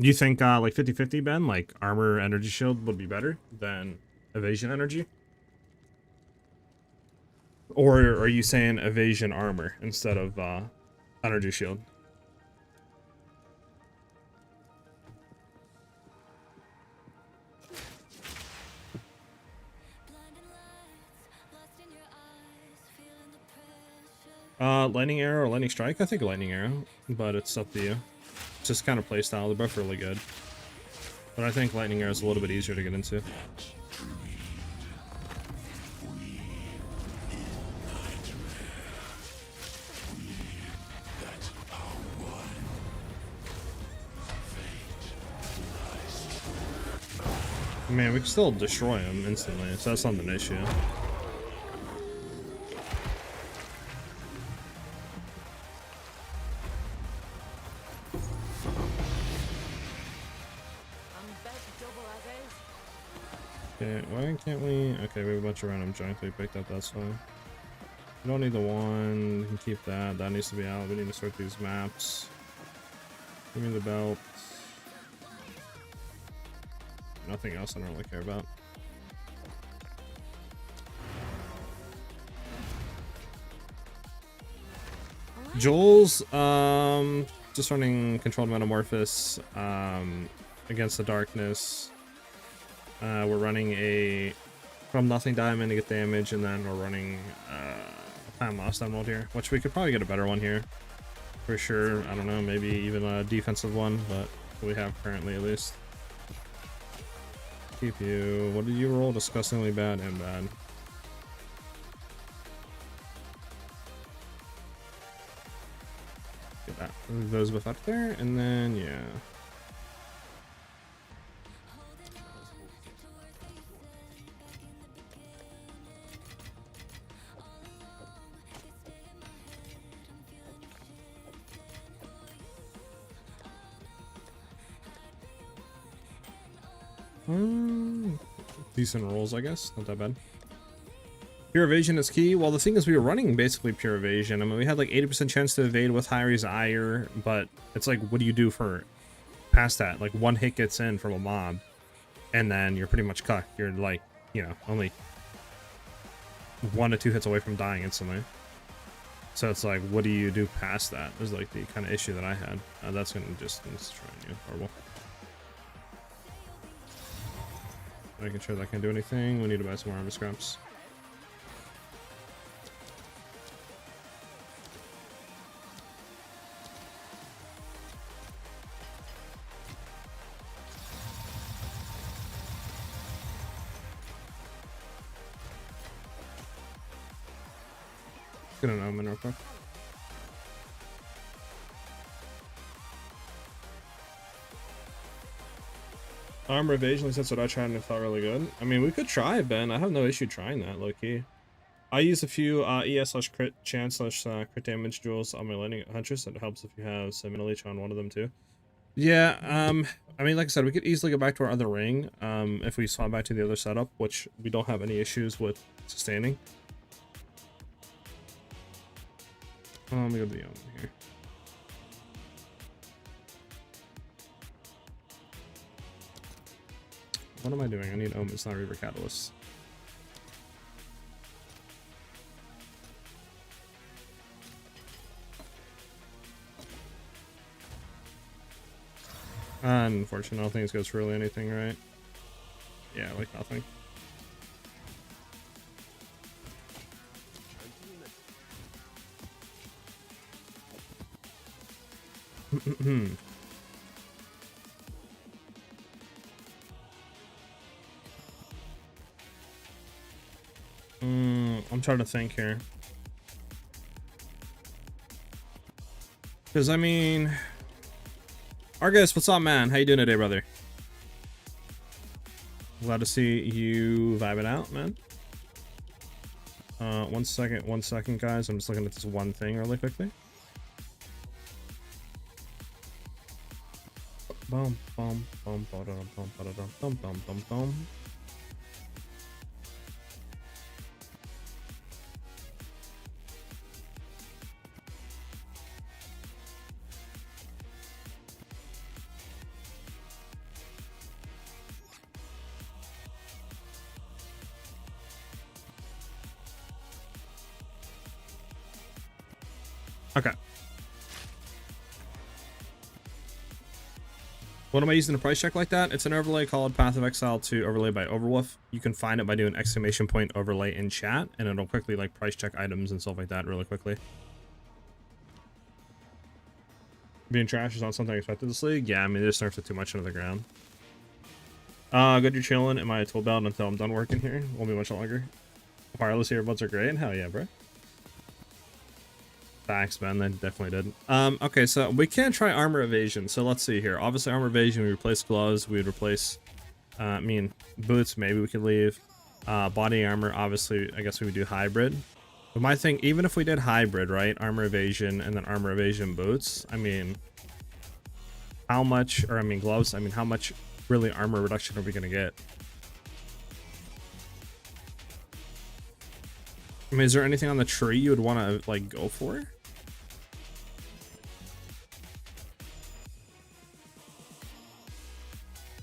Do you think like 50-50, Ben? Like armor energy shield would be better than evasion energy? Or are you saying evasion armor instead of energy shield? Lightning arrow or lightning strike? I think lightning arrow, but it's up to you. It's just kind of playstyle. They're both really good, but I think lightning arrow is a little bit easier to get into. Man, we can still destroy him instantly, so that's not an issue. Okay, why can't we? Okay, we have a bunch of random giants we picked up, that's fine. We don't need the one, we can keep that. That needs to be out. We need to sort these maps. Give me the belt. Nothing else I don't really care about. Joel's just running controlled metamorphosis against the darkness. We're running a from nothing diamond to get damage, and then we're running time lost emerald here, which we could probably get a better one here for sure. I don't know, maybe even a defensive one, but we have currently at least. Keep you. What did you roll? Disgustingly bad and bad. Get that. Those both up there, and then yeah. Decent rolls, I guess. Not that bad. Pure evasion is key. Well, the thing is, we were running basically pure evasion. I mean, we had like 80% chance to evade with Hyri's ire, but it's like, what do you do for past that? Like, one hit gets in from a mob, and then you're pretty much cucked. You're like, you know, only 1 to 2 hits away from dying instantly. So it's like, what do you do past that? Is like the kind of issue that I had. That's gonna just destroy you. Horrible. Making sure that I can't do anything. We need to buy some more armor scraps. Get an omen real quick. Armor evasion, at least that's what I tried and it felt really good. I mean, we could try, Ben. I have no issue trying that, low-key. I use a few ES/crit chance/crit damage jewels on my landing Huntress. It helps if you have Stamina Leech on one of them too. Yeah, I mean, like I said, we could easily go back to our other ring if we swap back to the other setup, which we don't have any issues with sustaining. Let me go to the omen here. What am I doing? I need omens, not Reaver Catalysts. Unfortunately, I don't think this goes for really anything, right? Yeah, like nothing. I'm trying to think here. Because, I mean... Argus, what's up, man? How you doing today, brother? Glad to see you vibing out, man. One second, guys. I'm just looking at this one thing really quickly. Bum, bum, bum, ba-dum, bum, ba-da-dum, bum, bum, bum, bum. Okay. What am I using to price check like that? It's an overlay called Path of Exile to overlay by Overwolf. You can find it by doing ! overlay in chat, and it'll quickly like price check items and stuff like that really quickly. Being trash is not something I expected this league. Yeah, I mean, they just nerfed it too much into the ground. Good, you're chilling in my tool belt until I'm done working here. Won't be much longer. Wireless earbuds are great. Hell yeah, bro. Facts, man. They definitely did. Okay, so we can try armor evasion. So let's see here. Obviously, armor evasion, we replace gloves. We would replace, I mean, boots. Maybe we could leave. Body armor, obviously, I guess we would do hybrid. But my thing, even if we did hybrid, right? Armor evasion and then armor evasion boots. I mean, how much, or I mean, gloves. I mean, how much really armor reduction are we gonna get? I mean, is there anything on the tree you would want to like go for?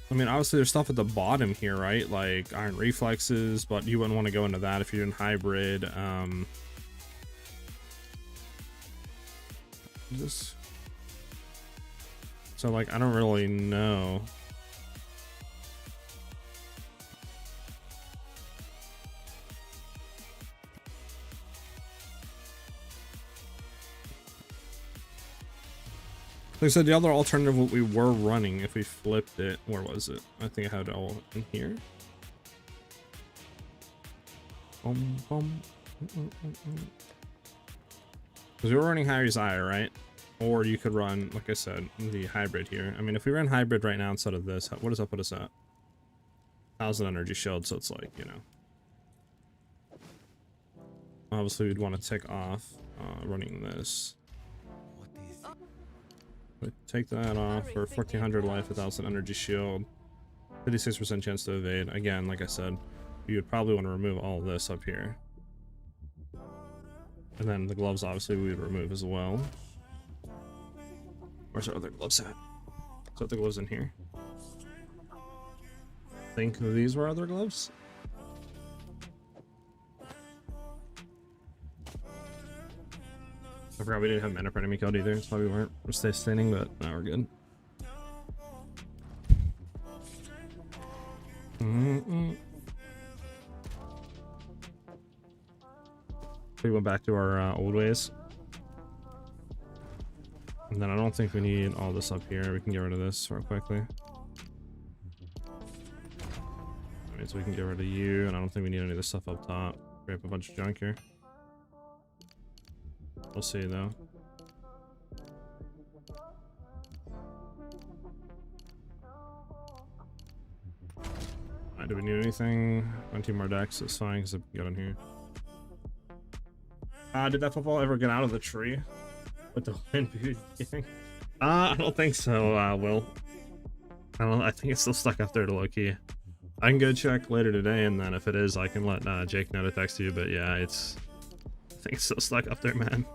I mean, obviously there's stuff at the bottom here, right? Like iron reflexes, but you wouldn't want to go into that if you're in hybrid. This. So like, I don't really know. Like I said, the other alternative, what we were running, if we flipped it, where was it? I think I had it all in here. Because we were running SiahZ, right? Or you could run, like I said, the hybrid here. I mean, if we ran hybrid right now instead of this, what does that put us at? 1,000 energy shield, so it's like, you know. Obviously, we'd want to take off running this. Take that off for 1,400 life, 1,000 energy shield, 56% chance to evade. Again, like I said, you would probably want to remove all of this up here. And then the gloves, obviously, we would remove as well. Where's our other gloves at? Is that the gloves in here? I think these were other gloves. I forgot we didn't have mana for enemy code either. That's why we weren't stay standing, but now we're good. We went back to our old ways. And then I don't think we need all this up here. We can get rid of this real quickly. Alright, so we can get rid of you, and I don't think we need any of this stuff up top. We have a bunch of junk here. We'll see though. Alright, do we need anything? 20 more decks, that's fine because I can get on here. Did that football ever get out of the tree? With the wind boot thing? I don't think so, Will. I think it's still stuck up there to low key. I can go check later today, and then if it is, I can let Jake know to text you, but yeah, I think it's still stuck up there, man.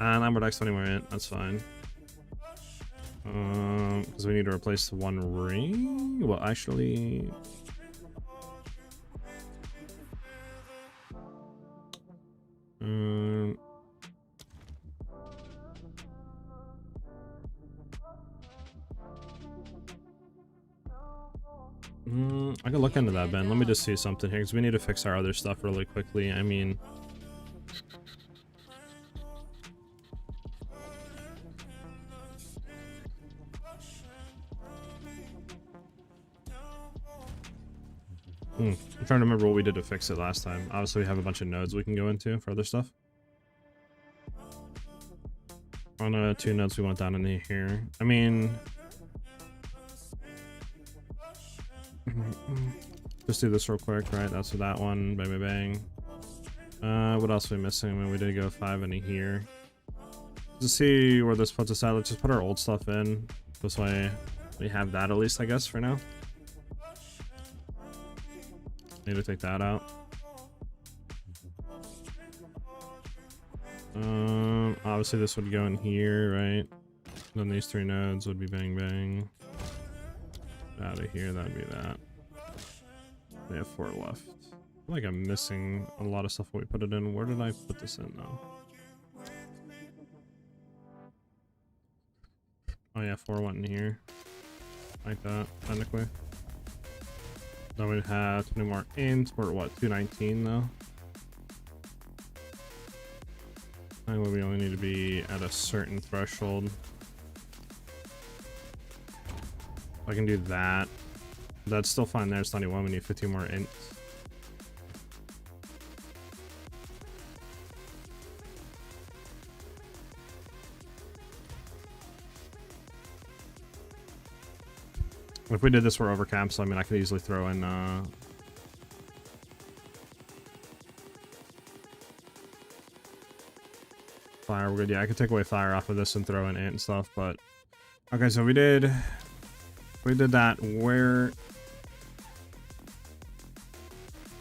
And deck's 20 more in, that's fine. Because we need to replace the one ring. Well, actually, I can look into that, Ben. Let me just see something here, because we need to fix our other stuff really quickly. I mean, I'm trying to remember what we did to fix it last time. Obviously, we have a bunch of nodes we can go into for other stuff. On 2 nodes we went down in here. I mean, just do this real quick, right? That's for that one. Bang, bang, bang. What else are we missing? I mean, we did go 5 into here. To see where this puts us at, let's just put our old stuff in. This way we have that at least, I guess, for now. Need to take that out. Obviously this would go in here, right? Then these 3 nodes would be bang bang. Out of here, that'd be that. We have 4 left. I feel like I'm missing a lot of stuff when we put it in. Where did I put this in though? Oh yeah, 4 went in here. Like that, technically. Then we'd have 20 more ints. We're at what, 219 though? I think we only need to be at a certain threshold. I can do that. That's still fine there. It's 91. We need 15 more ints. If we did this, we're overcapped, so I mean, I could easily throw in fire. We're good. Yeah, I could take away fire off of this and throw in ant and stuff, but okay, so we did We did that where...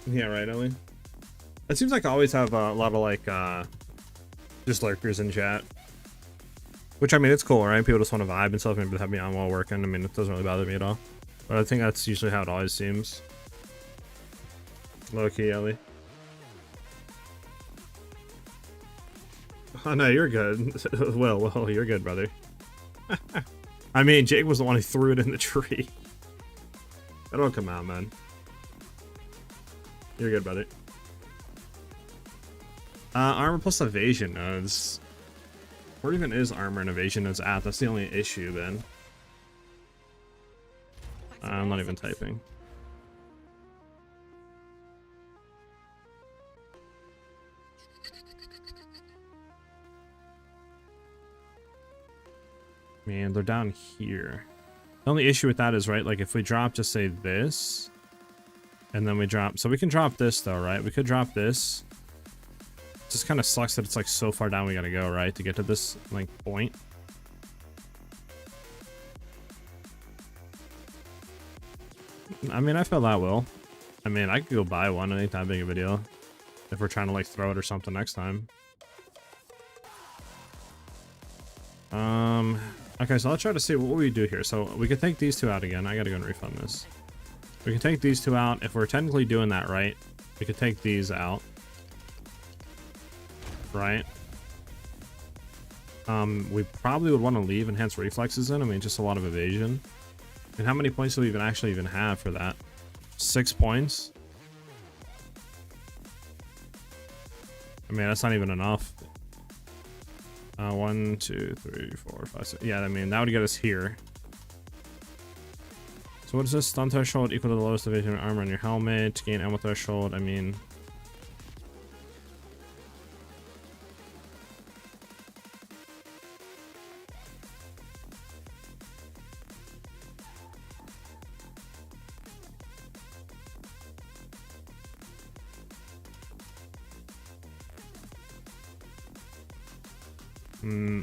Yeah, right, Ellie? It seems like I always have a lot of, like, just lurkers in chat. Which, I mean, it's cool, right? People just want to vibe and stuff, maybe have me on while working. I mean, it doesn't really bother me at all. But I think that's usually how it always seems. Low-key, Ellie. Oh, no, you're good. Well, you're good, brother. I mean, Jake was the one who threw it in the tree. That'll come out, man. You're good, brother. Armor plus evasion nodes. Where even is armor and evasion nodes at? That's the only issue, Ben. I'm not even typing. Man, they're down here. The only issue with that is, right, like if we drop, just say this, and then we drop, so we can drop this though, right? We could drop this. It just kind of sucks that it's like so far down we gotta go, right, to get to this like point. I mean, I feel that will. I mean, I could go buy one. It ain't that big of a deal if we're trying to like throw it or something next time. Okay, so let's try to see what we do here. So we could take these two out again. I gotta go and refund this. We can take these two out. If we're technically doing that right, we could take these out. Right? We probably would want to leave enhanced reflexes in. I mean, just a lot of evasion. And how many points do we even have for that? 6 points? I mean, that's not even enough. 1, 2, 3, 4, 5, 6. Yeah, I mean, that would get us here. So what is this? Stun threshold equal to the lowest evasion armor on your helmet. Gain ammo threshold. I mean...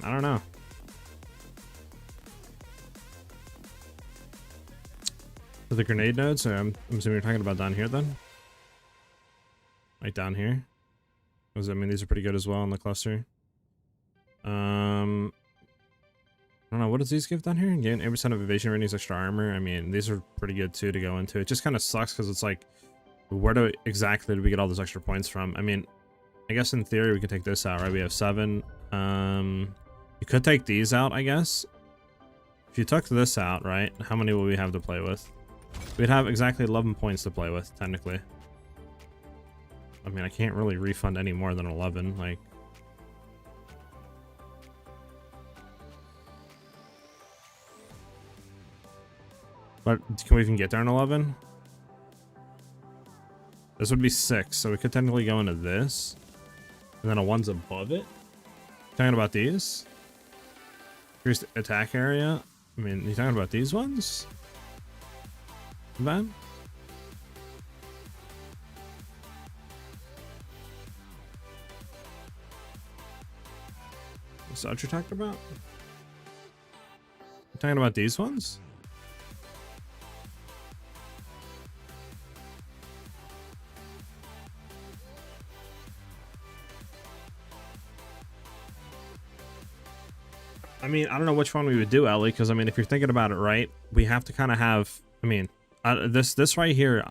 I don't know. For the grenade nodes, I'm assuming you're talking about down here then? Like down here? I mean, these are pretty good as well in the cluster. I don't know, what does these give down here? Gain 8% of evasion ratings, extra armor. I mean, these are pretty good too to go into. It just kind of sucks because it's like, where exactly do we get all those extra points from? I mean, I guess in theory we could take this out, right? We have 7. You could take these out, I guess. If you took this out, right? How many will we have to play with? We'd have exactly 11 points to play with, technically. I mean, I can't really refund any more than 11, like... But can we even get there in 11? This would be 6, so we could technically go into this. And then a 1's above it. Talking about these? Increased attack area. I mean, you talking about these ones? Ben? Is that what you're talking about? You're talking about these ones? I mean, I don't know which one we would do, Ellie, because I mean, if you're thinking about it right, we have to kind of have, I mean, this right here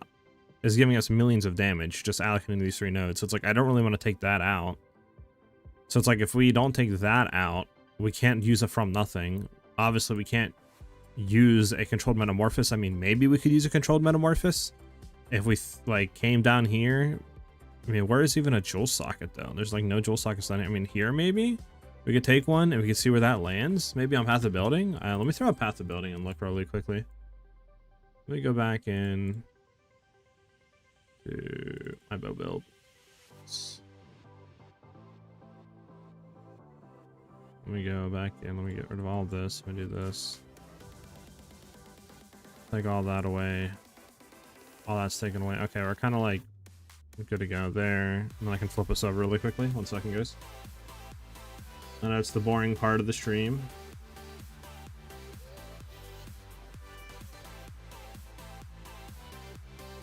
is giving us millions of damage just allocating these 3 nodes. So it's like, I don't really want to take that out. So it's like, if we don't take that out, we can't use a from nothing. Obviously, we can't use a controlled metamorphosis. I mean, maybe we could use a controlled metamorphosis if we like came down here. I mean, where is even a jewel socket though? There's like no jewel sockets down here. I mean, here maybe we could take one and we could see where that lands. Maybe on path of building. Let me throw a path of building and look really quickly. Let me go back in to my bow build. Let me go back in. Let me get rid of all of this. Let me do this. Take all that away. All that's taken away. Okay, we're kind of like good to go there. And then I can flip us over really quickly. 1 second, guys. I know it's the boring part of the stream.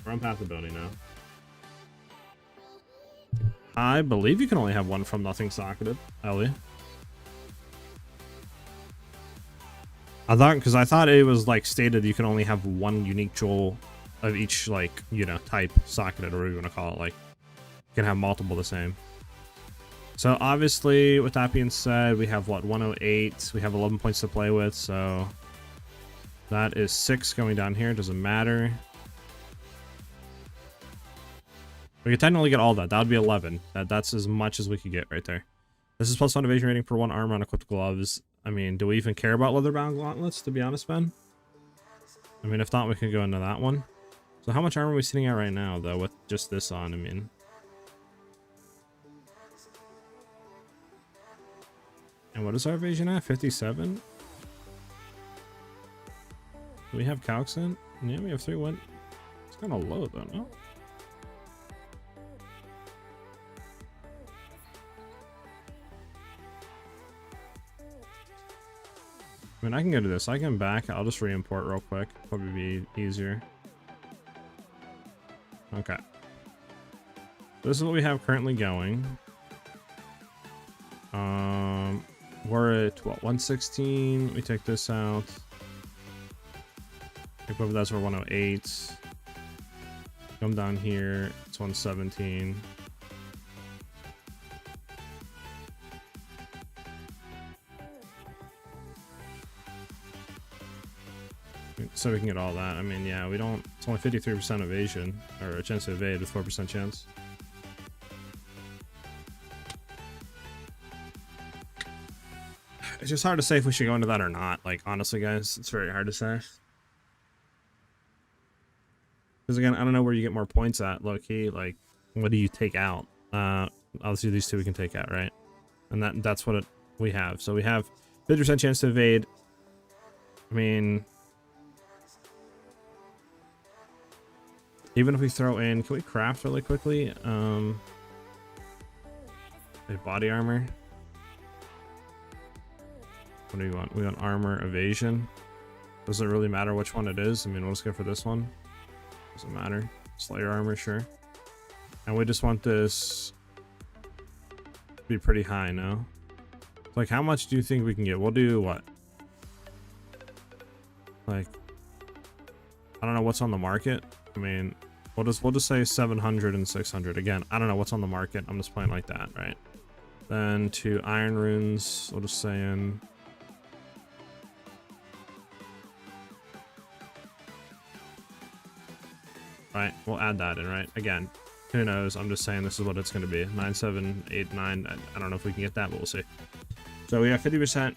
We're on path ability now. I believe you can only have one from nothing socketed, Ellie. I thought it was like stated you can only have one unique jewel of each, like, you know, type socketed, or whatever you want to call it. Like, you can have multiple the same. So obviously, with that being said, we have what, 108. We have 11 points to play with, so that is 6 going down here. Doesn't matter. We could technically get all that. That would be 11. That's as much as we could get right there. This is +1 evasion rating for 1 armor on equipped gloves. I mean, do we even care about leather-bound gauntlets, to be honest, Ben? I mean, if not, we can go into that one. So how much armor are we sitting at right now, though, with just this on? I mean, and what is our evasion at? 57? Do we have calcs in? Yeah, we have 3. What? It's kind of low, though, no? I mean, I can go to this. I can back. I'll just re-import real quick. Probably be easier. Okay. This is what we have currently going. We're at what, 116. We take this out. Equip that's for 108. Come down here. It's 117. So we can get all that. I mean, yeah, we don't. It's only 53% evasion, or a chance to evade with 4% chance. It's just hard to say if we should go into that or not. Like, honestly, guys, it's very hard to say. Because again, I don't know where you get more points at, low key. Like, what do you take out? Obviously, these two we can take out, right? And that's what we have. So we have 50% chance to evade. I mean, even if we throw in, can we craft really quickly? A body armor. What do we want? We want armor, evasion. Does it really matter which one it is? I mean, we'll just go for this one. Doesn't matter. Slayer armor, sure. And we just want this to be pretty high, no? Like, how much do you think we can get? We'll do what? Like, I don't know what's on the market. I mean, we'll just say 700 and 600. Again, I don't know what's on the market. I'm just playing like that, right? Then to iron runes, we'll just say in. Right, we'll add that in, right? Again, who knows? I'm just saying this is what it's going to be. 9, 7, 8, 9. I don't know if we can get that, but we'll see. So we have 50%,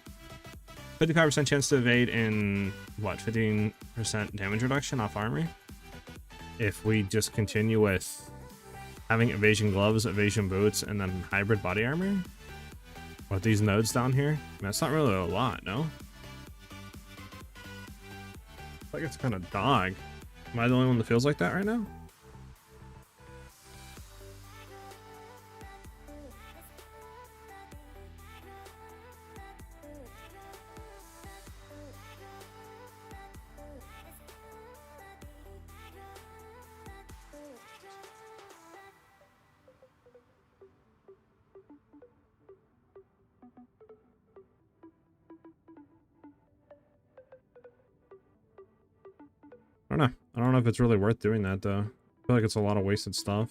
55% chance to evade in what? 15% damage reduction off armor. If we just continue with having evasion gloves, evasion boots, and then hybrid body armor with these nodes down here, that's not really a lot, no? I think it's kind of dog. Am I the only one that feels like that right now? I don't know. I don't know if it's really worth doing that, though. I feel like it's a lot of wasted stuff.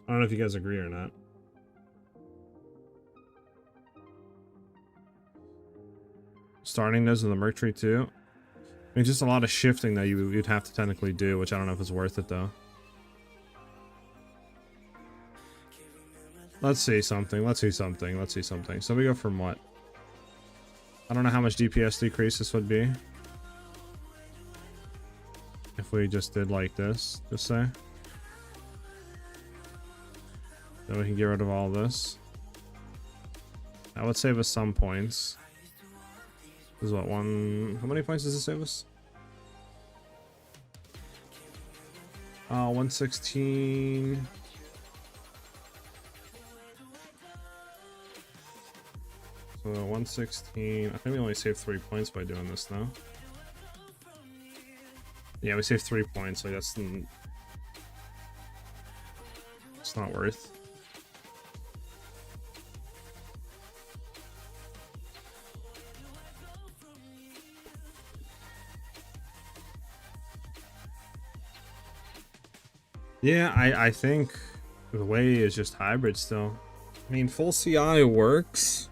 I don't know if you guys agree or not. Starting those in the Merc Tree, too. I mean, just a lot of shifting that you'd have to technically do, which I don't know if it's worth it, though. Let's see something. Let's see something. Let's see something. So we go from what? I don't know how much DPS decrease this would be. If we just did like this, just say. Then we can get rid of all this. That would save us some points. This is what, one... How many points does it save us? 116... So 116. I think we only saved 3 points by doing this though. Yeah, we saved 3 points, so that's it's not worth. Yeah, I think the way is just hybrid still. I mean, full CI works.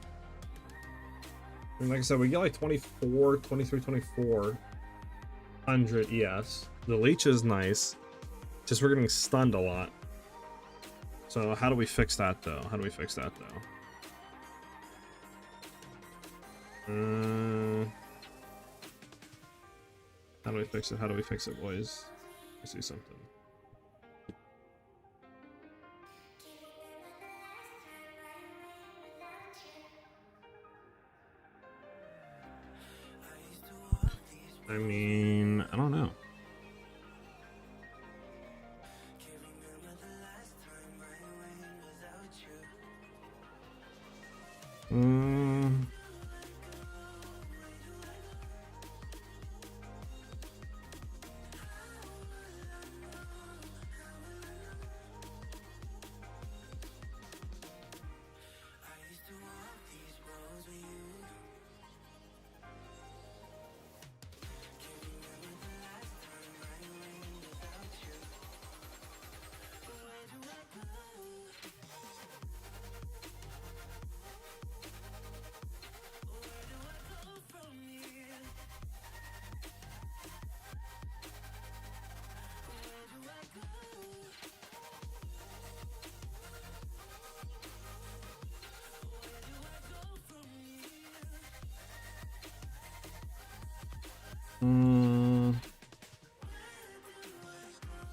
I mean, like I said, we get like 24, 23, 2400 ES. The leech is nice. Just we're getting stunned a lot. So how do we fix that though? How do we fix that though? How do we fix it? How do we fix it, boys? Let's do something. I mean, I don't know.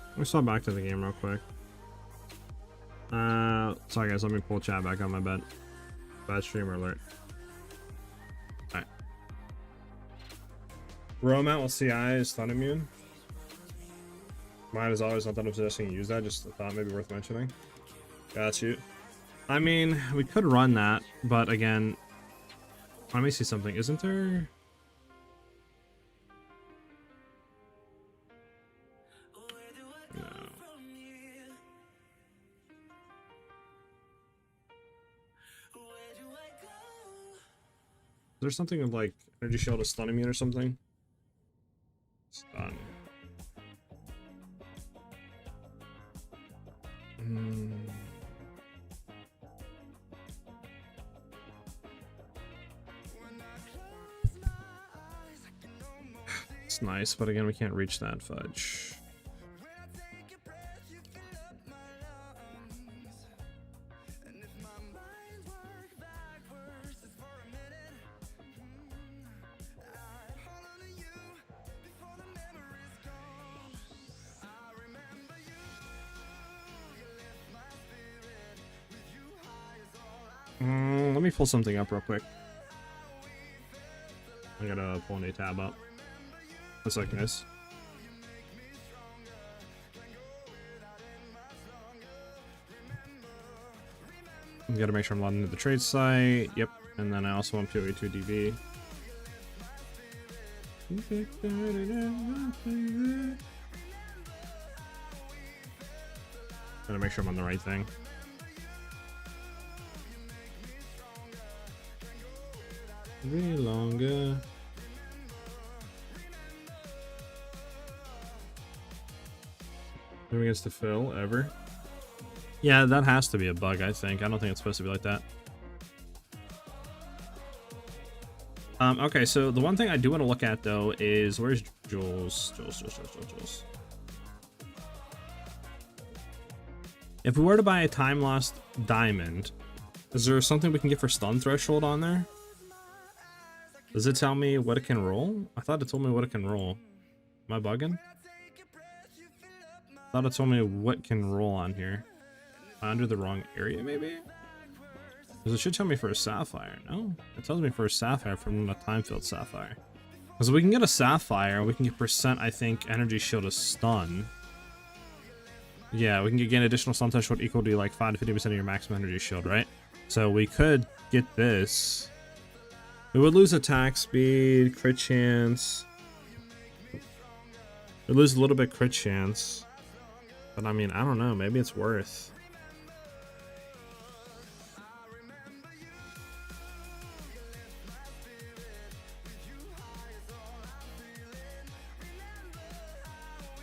Let me swap back to the game real quick. Sorry guys, let me pull chat back on my bed. Bad streamer alert. Alright. Romat will CI is stun immune. Mine is always not that I'm suggesting you use that, just a thought maybe worth mentioning. Got you. I mean, we could run that, but again, let me see something. Isn't there? No. Is there something of like energy shield to stun immune or something? Stun. It's nice, but again, we can't reach that fudge. Let me pull something up real quick. I gotta pull a new tab up. One second, guys. I gotta make sure I'm logged into the trade site. Yep. And then I also want POE 2 DB. Gotta make sure I'm on the right thing. Way longer. Never gets to fill ever. Yeah, that has to be a bug, I think. I don't think it's supposed to be like that. Okay, so the one thing I do want to look at though is where's Jules? Jules. If we were to buy a time lost diamond, is there something we can get for stun threshold on there? Does it tell me what it can roll? I thought it told me what it can roll. Am I bugging? I thought it told me what can roll on here. Am I under the wrong area, maybe? Because it should tell me for a sapphire. No, it tells me for a sapphire from a time-filled sapphire. Because we can get a sapphire, we can get percent, I think, energy shield to stun. Yeah, we can get additional stun threshold equal to like 5 to 50% of your maximum energy shield, right? So we could get this. We would lose attack speed, crit chance. We lose a little bit crit chance. But I mean, I don't know. Maybe it's worth.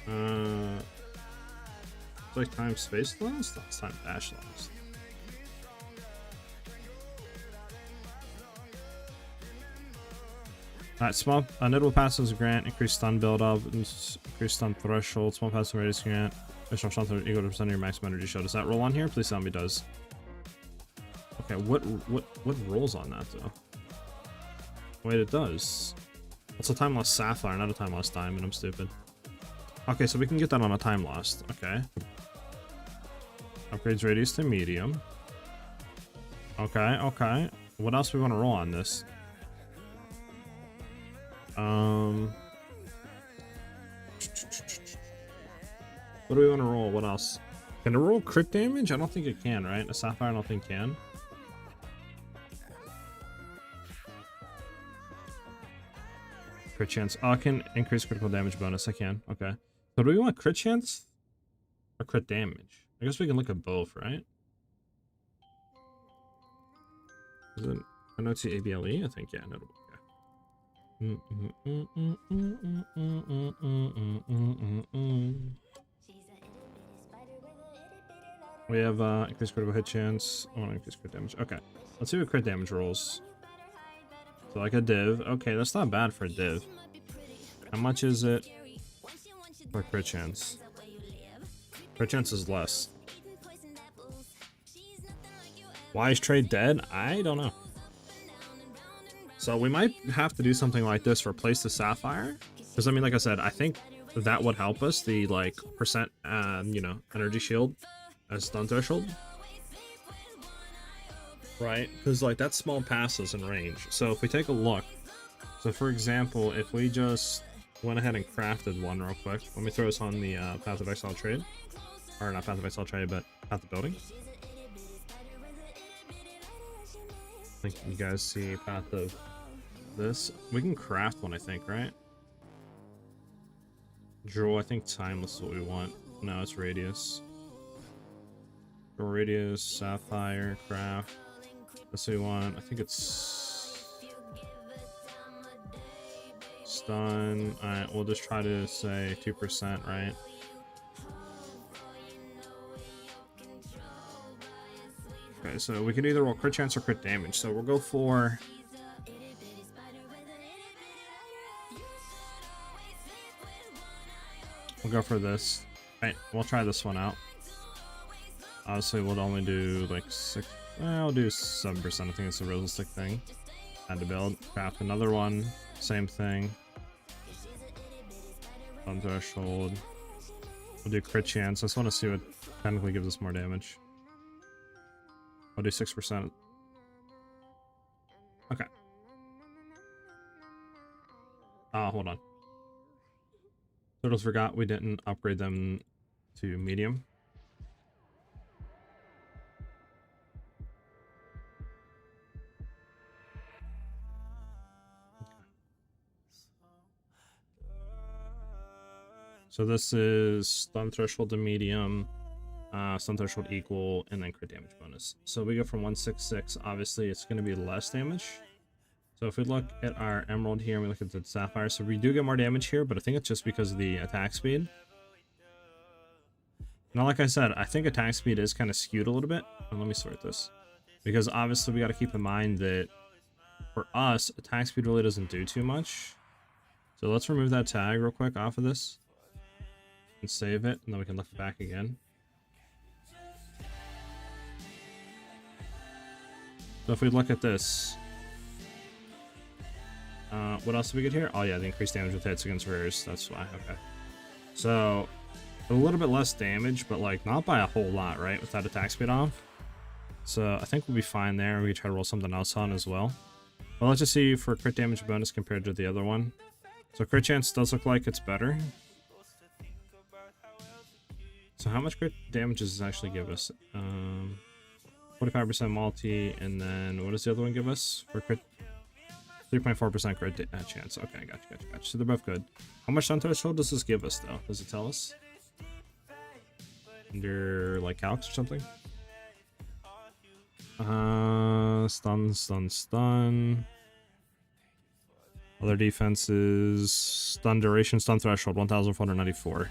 It's like time space lost? That's time dash lost. Alright, small notable passives grant, increased stun build up, increased stun threshold, small passive radius grant, additional stun equal to percent of your maximum energy shield. Does that roll on here? Please tell me it does. Okay, what rolls on that though? Wait, it does. It's a time lost sapphire, not a time lost diamond. I'm stupid. Okay, so we can get that on a time lost. Okay. Upgrades radius to medium. Okay, okay. What else do we want to roll on this? What do we want to roll? What else? Can it roll crit damage? I don't think it can, right? A sapphire I don't think can. Crit chance. Oh, I can increase critical damage bonus. I can. Okay. So do we want crit chance or crit damage? I guess we can look at both, right? Is it NOT ABLE? I think, yeah, notable. We have increased critical hit chance. I want to increase crit damage. Okay, let's see what crit damage rolls. So like a div. Okay, that's not bad for a div. How much is it for crit chance? Crit chance is less. Why is trade dead? I don't know. So we might have to do something like this, replace the sapphire. Because I mean, like I said, I think that would help us, the like percent, you know, energy shield as stun threshold. Right? Because like that's small passes in range. So if we take a look, so for example, if we just went ahead and crafted one real quick, let me throw this on the Path of Exile trade. Or not Path of Exile trade, but Path of Building. I think you guys see Path of this. We can craft one, I think, right? Draw, I think timeless is what we want. No, it's radius. Draw radius, sapphire, craft. That's what we want. I think it's stun. Alright, we'll just try to say 2%, right? Okay, so we can either roll crit chance or crit damage. So we'll go for... We'll go for this. Right, we'll try this one out. Obviously, we'll only do like 6... I'll do 7%. I think it's a realistic thing. Had to build. Craft another one. Same thing. Stun threshold. We'll do crit chance. I just want to see what technically gives us more damage. I'll do 6%. Okay. Hold on. Turtles forgot we didn't upgrade them to medium. So this is stun threshold to medium, stun threshold equal, and then crit damage bonus. So we go from 166. Obviously, it's going to be less damage. So if we look at our emerald here, and we look at the sapphire, so we do get more damage here, but I think it's just because of the attack speed. Now, like I said, I think attack speed is kind of skewed a little bit. And let me sort this, because obviously we got to keep in mind that for us, attack speed really doesn't do too much. So let's remove that tag real quick off of this and save it, and then we can look back again. So if we look at this, what else do we get here? Oh yeah, the increased damage with hits against rares. That's why. Okay. So a little bit less damage, but like not by a whole lot, right? With that attack speed off. So I think we'll be fine there. We can try to roll something else on as well. Well, let's just see for crit damage bonus compared to the other one. So crit chance does look like it's better. So how much crit damage does this actually give us? 45% multi, and then what does the other one give us for crit? 3.4% crit chance. Okay, gotcha. So they're both good. How much stun threshold does this give us, though? Does it tell us? Under, like, calcs or something? Stun. Other defenses. Stun duration, stun threshold, 1,494.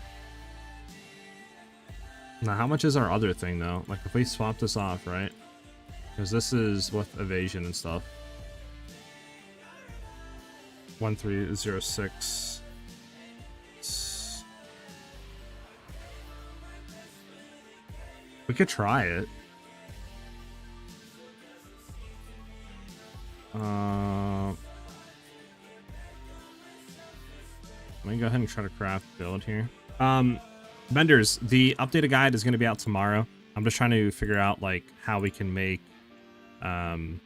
Now, how much is our other thing, though? Like, if we swap this off, right? Because this is with evasion and stuff. 1306. We could try it. Let me go ahead and try to craft build here. Vendors, the updated guide is going to be out tomorrow. I'm just trying to figure out like how we can make the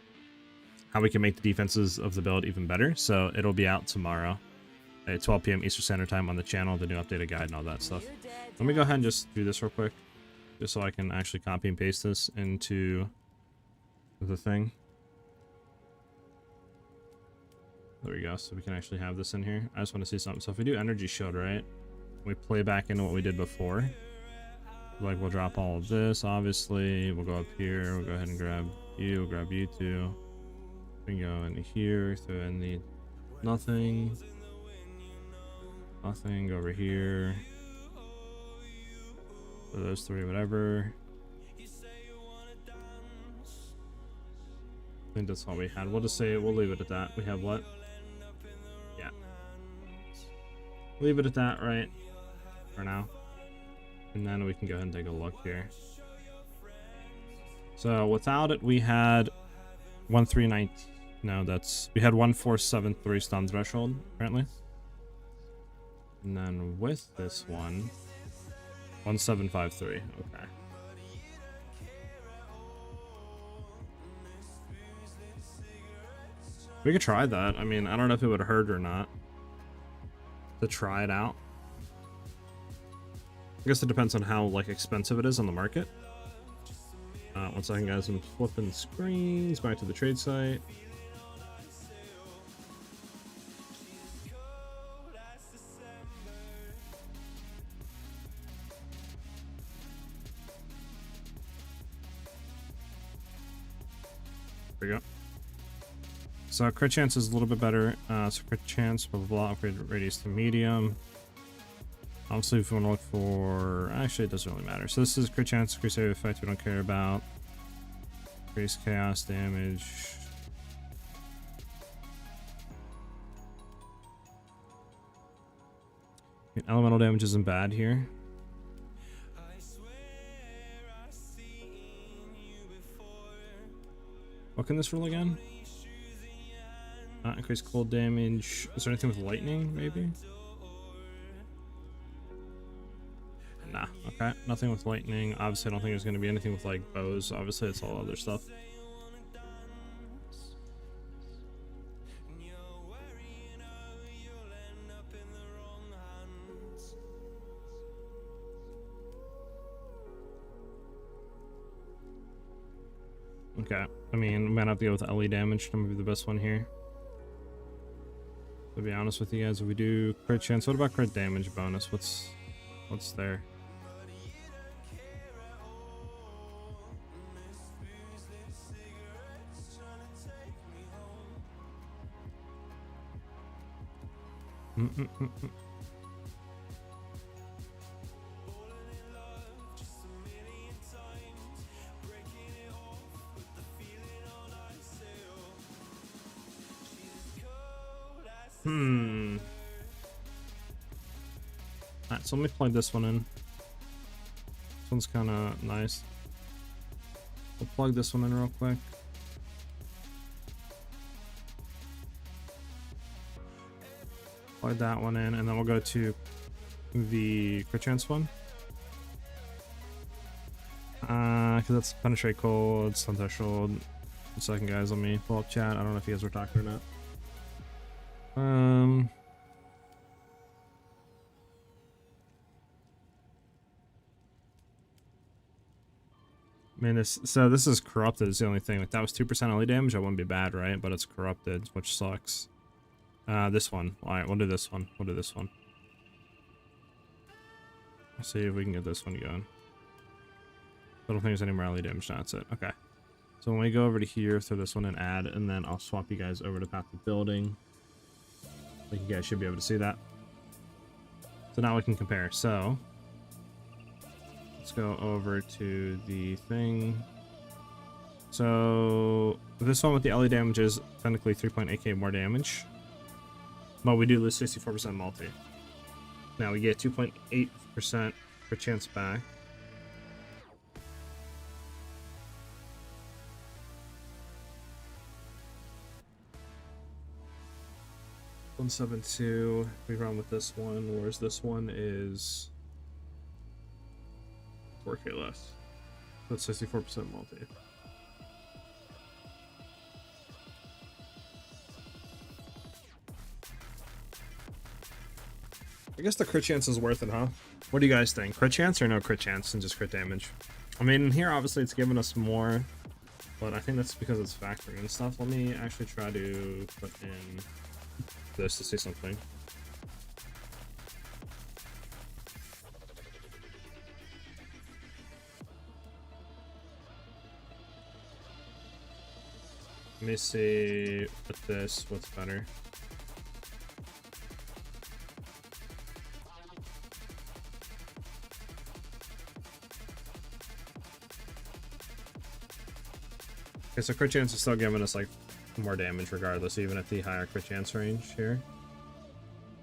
defenses of the build even better. So it'll be out tomorrow at 12 p.m. Eastern Standard Time on the channel, the new updated guide and all that stuff. Let me go ahead and just do this real quick, just so I can actually copy and paste this into the thing. There we go, so we can actually have this in here. I just want to see something. So if we do energy shield, right, we play back into what we did before. Like, we'll drop all of this, obviously. We'll go up here, we'll go ahead and grab you two. We can go in here, throw in the nothing, go over here. So those three, whatever. I think that's all we had. We'll just say, we'll leave it at that. We have what? Yeah. Leave it at that, right? For now. And then we can go ahead and take a look here. So without it, we had 1319. No, we had 1473 stun threshold, apparently. And then with this one, 1753. Okay. We could try that. I mean, I don't know if it would hurt or not to try it out. I guess it depends on how like expensive it is on the market. 1 second, guys. I'm flipping screens back to the trade site. There we go. So crit chance is a little bit better. So crit chance, blah blah blah. Upgrade radius to medium. Obviously, if you want to look for, actually, it doesn't really matter. So this is crit chance, increase area effect. We don't care about. Increase chaos damage. Elemental damage isn't bad here. What can this roll again? Increase cold damage. Is there anything with lightning, maybe? Nah, okay. Nothing with lightning. Obviously, I don't think there's going to be anything with, like, bows. Obviously, it's all other stuff. Okay. I mean, we might have to go with LE damage to be the best one here. To be honest with you guys, if we do crit chance, what about crit damage bonus? What's there? Alright, so let me plug this one in. This one's kind of nice. We'll plug this one in real quick. Plug that one in, and then we'll go to the crit chance one. Because that's penetrate cold, stun threshold. 1 second, guys. Let me pull up chat. I don't know if you guys were talking or not. I mean, so this is corrupted is the only thing. Like, that was 2% LE damage, that wouldn't be bad, right? But it's corrupted, which sucks. This one. Alright, we'll do this one. We'll do this one. Let's see if we can get this one going. I don't think there's any more LE damage. No, that's it. Okay. So when we go over to here, throw this one and add, and then I'll swap you guys over to Path of Building. Like, you guys should be able to see that. So now we can compare. So let's go over to the thing. So this one with the LE damage is technically 3.8k more damage, but we do lose 64% multi. Now we get 2.8% per chance back. $172. We run with this one, whereas this one is 4k less. That's 64% multi. I guess the crit chance is worth it, huh? What do you guys think? Crit chance or no crit chance and just crit damage? I mean, here obviously it's giving us more, but I think that's because it's factoring and stuff. Let me actually try to put in this to see something. Let me see with this what's better. Okay, so crit chance is still giving us like more damage regardless, even at the higher crit chance range here.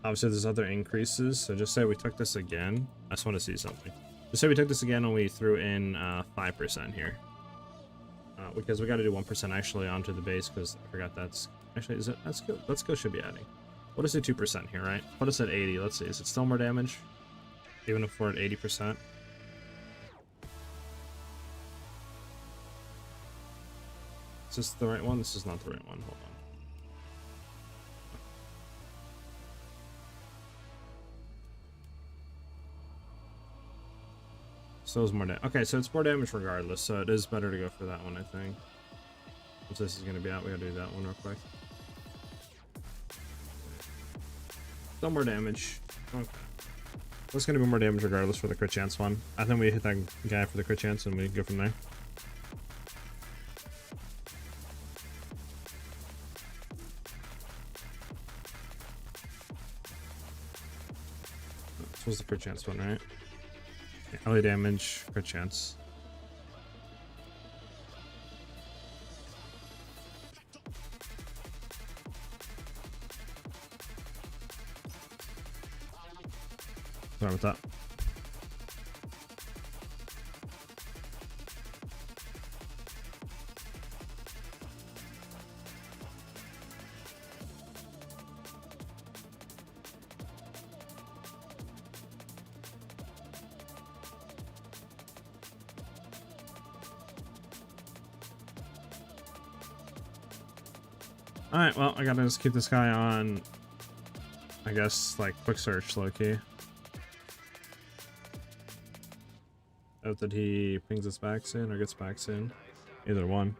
Obviously there's other increases, so just say we took this again. I just want to see something. Just say we took this again and we threw in 5% here. Because we got to do 1% actually onto the base, because I forgot that's actually, is it? That's good. Let's go, should be adding. What is it? 2% here, right? Put us at 80. Let's see, is it still more damage? Even if we're at 80%? Is this the right one? This is not the right one. Hold on. So it's more damage. Okay, so it's more damage regardless, so it is better to go for that one, I think. If this is going to be out, we gotta do that one real quick. Still more damage. Okay. That's going to be more damage regardless for the crit chance one. I think we hit that guy for the crit chance and we go from there. This was the crit chance one, right? LA damage, crit chance. Sorry about that. Alright, well, I gotta just keep this guy on, I guess, like, quick search, low-key. Hope that he pings us back soon, or gets back soon. Either one.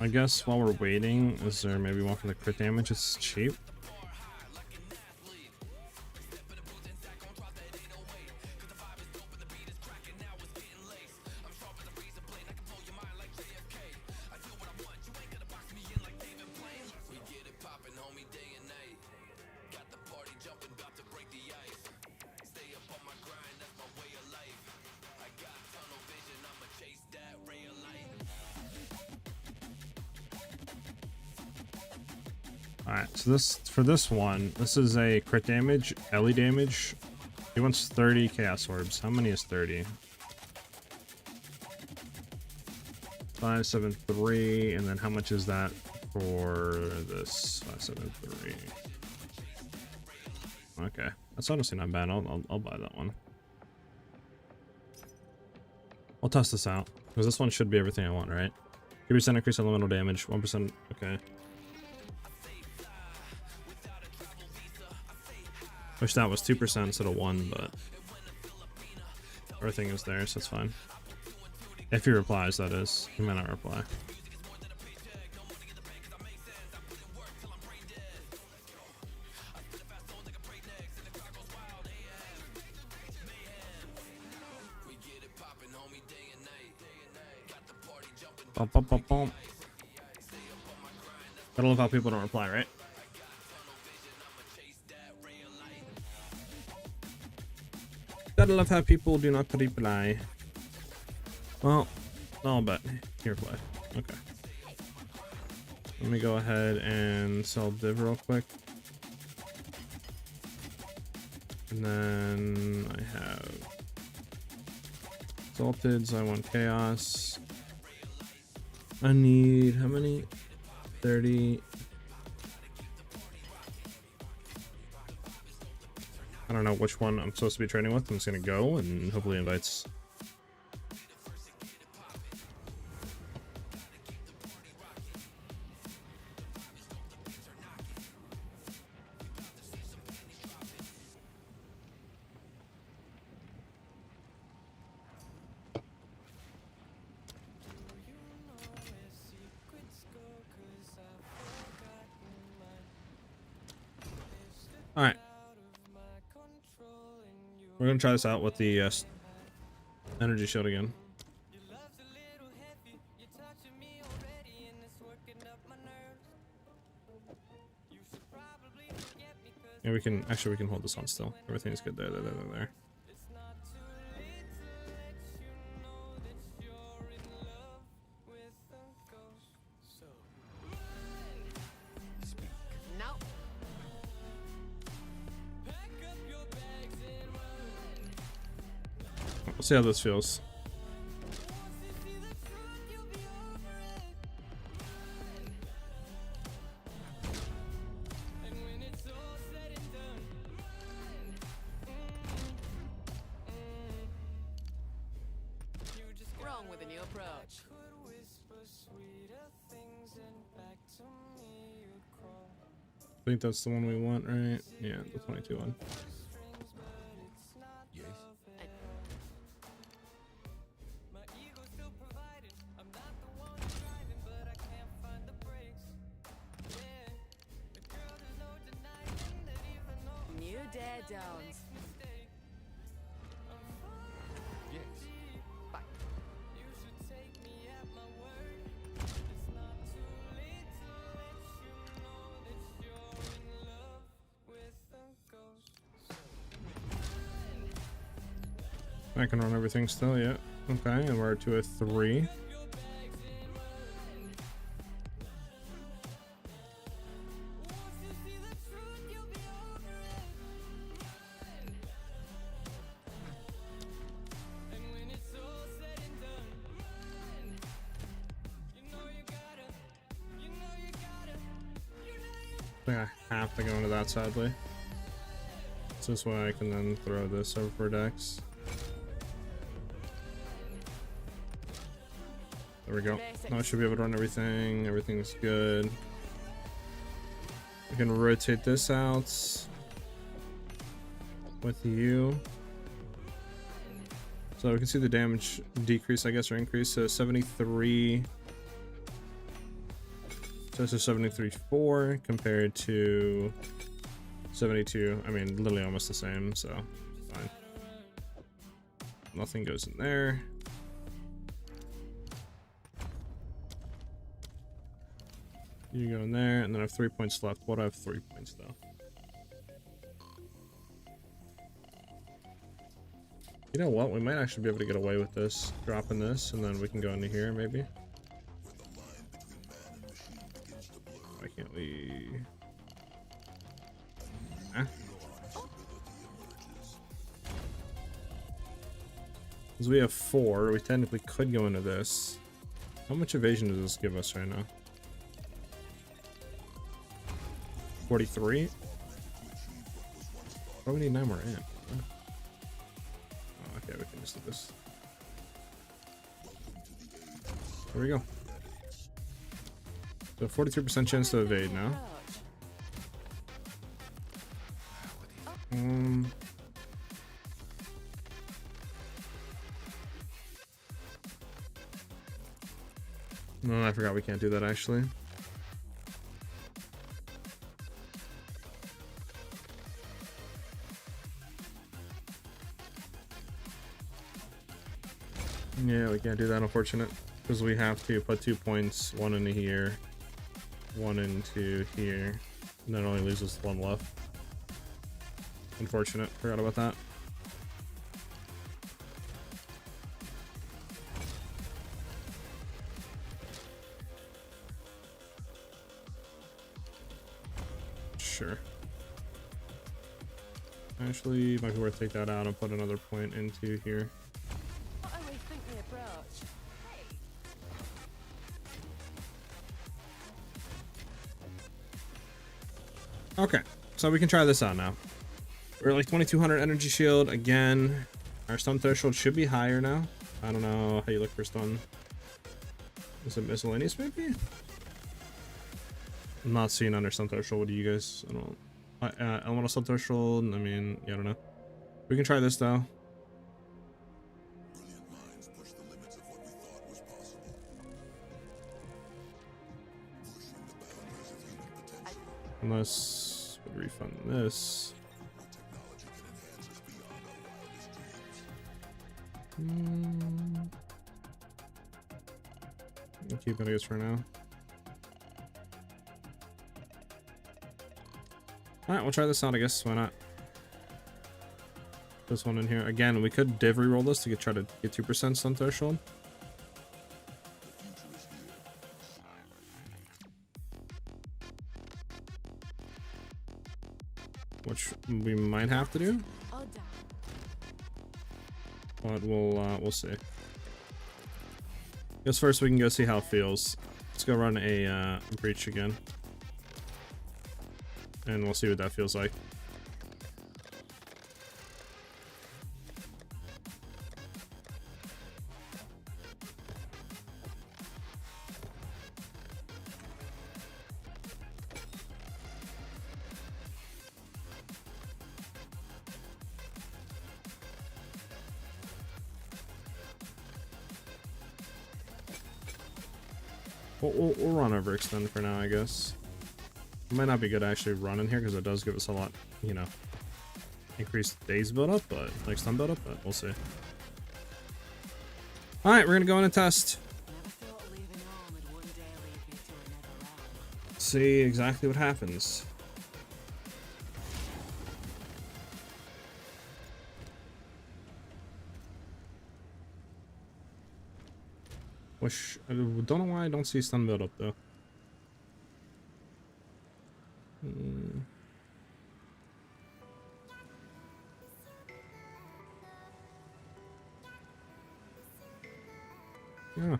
I guess while we're waiting, is there maybe one for the crit damage? It's cheap. Alright, so this, for this one, this is a crit damage, LE damage. He wants 30 chaos orbs. How many is 30? 573, and then how much is that for this? 573. Okay, that's honestly not bad. I'll buy that one. We'll test this out. Because this one should be everything I want, right? 3% increase elemental damage, 1%. Okay. Wish that was 2% instead of 1, but everything is there, so it's fine. If he replies, that is. He might not reply. Bum, bum, bum, bum. Gotta love how people don't reply, right? Gotta love how people do not reply. Well, no, but he replied. Okay. Let me go ahead and sell div real quick. And then I have exalteds. I want chaos. I need how many? 30. I don't know which one I'm supposed to be training with. I'm just gonna go and hopefully invites. All right. We're gonna try this out with the energy shield again. And we can actually hold this on still. Everything's good there. No. We'll see how this feels. Wrong with a new approach. I think that's the one we want, right? Yeah, the 22 one. Yes. New dead downs. Yes. Bye. I can run everything still, yeah. Okay, and we're to a 3. I think I have to go into that, sadly. So this way I can then throw this over for Dex. There we go. Now I should be able to run everything. Everything's good. We can rotate this out with you. So we can see the damage decrease, I guess, or increase. So 73. So this is 73.4 compared to 72. I mean, literally almost the same, so fine. Nothing goes in there. You go in there, and then I have 3 points left. What do I have 3 points though? You know what? We might actually be able to get away with this, dropping this, and then we can go into here maybe. Why can't we? Ah. Because we have 4, we technically could go into this. How much evasion does this give us right now? 43? Oh, we need 9 more amp. Oh, okay, we can just do this. There we go. So 43% chance to evade now. No, I forgot we can't do that actually. Yeah, we can't do that, unfortunate, because we have to put 2 points, one into here, one into here, and that only leaves us one left. Unfortunate, forgot about that. Sure. Actually, might be worth take that out and put another point into here. What do we think the approach? Okay, so we can try this out now. We're at like 2200 energy shield again. Our stun threshold should be higher now. I don't know how you look for stun. Is it miscellaneous maybe? I'm not seeing under stun threshold. What do you guys? I don't. Elemental stun threshold. I mean, yeah, I don't know. We can try this though. Brilliant minds push the limits of what we thought was possible. Pushing the boundaries of human potential. Unless we refund this. What technology can enhance us beyond our wildest dreams? I'll keep it, I guess, for now. Alright, we'll try this out, I guess. Why not? This one in here. Again, we could div reroll this to try to get 2% stun threshold. Which we might have to do. But we'll see. Guess first we can go see how it feels. Let's go run a breach again. And we'll see what that feels like. We'll run overextend for now, I guess. It might not be good to actually run in here because it does give us a lot, you know, increased days build up, but like stun build up, but we'll see. Alright, we're gonna go in and test. See exactly what happens. Wish I don't know why I don't see stun build up though. Yeah.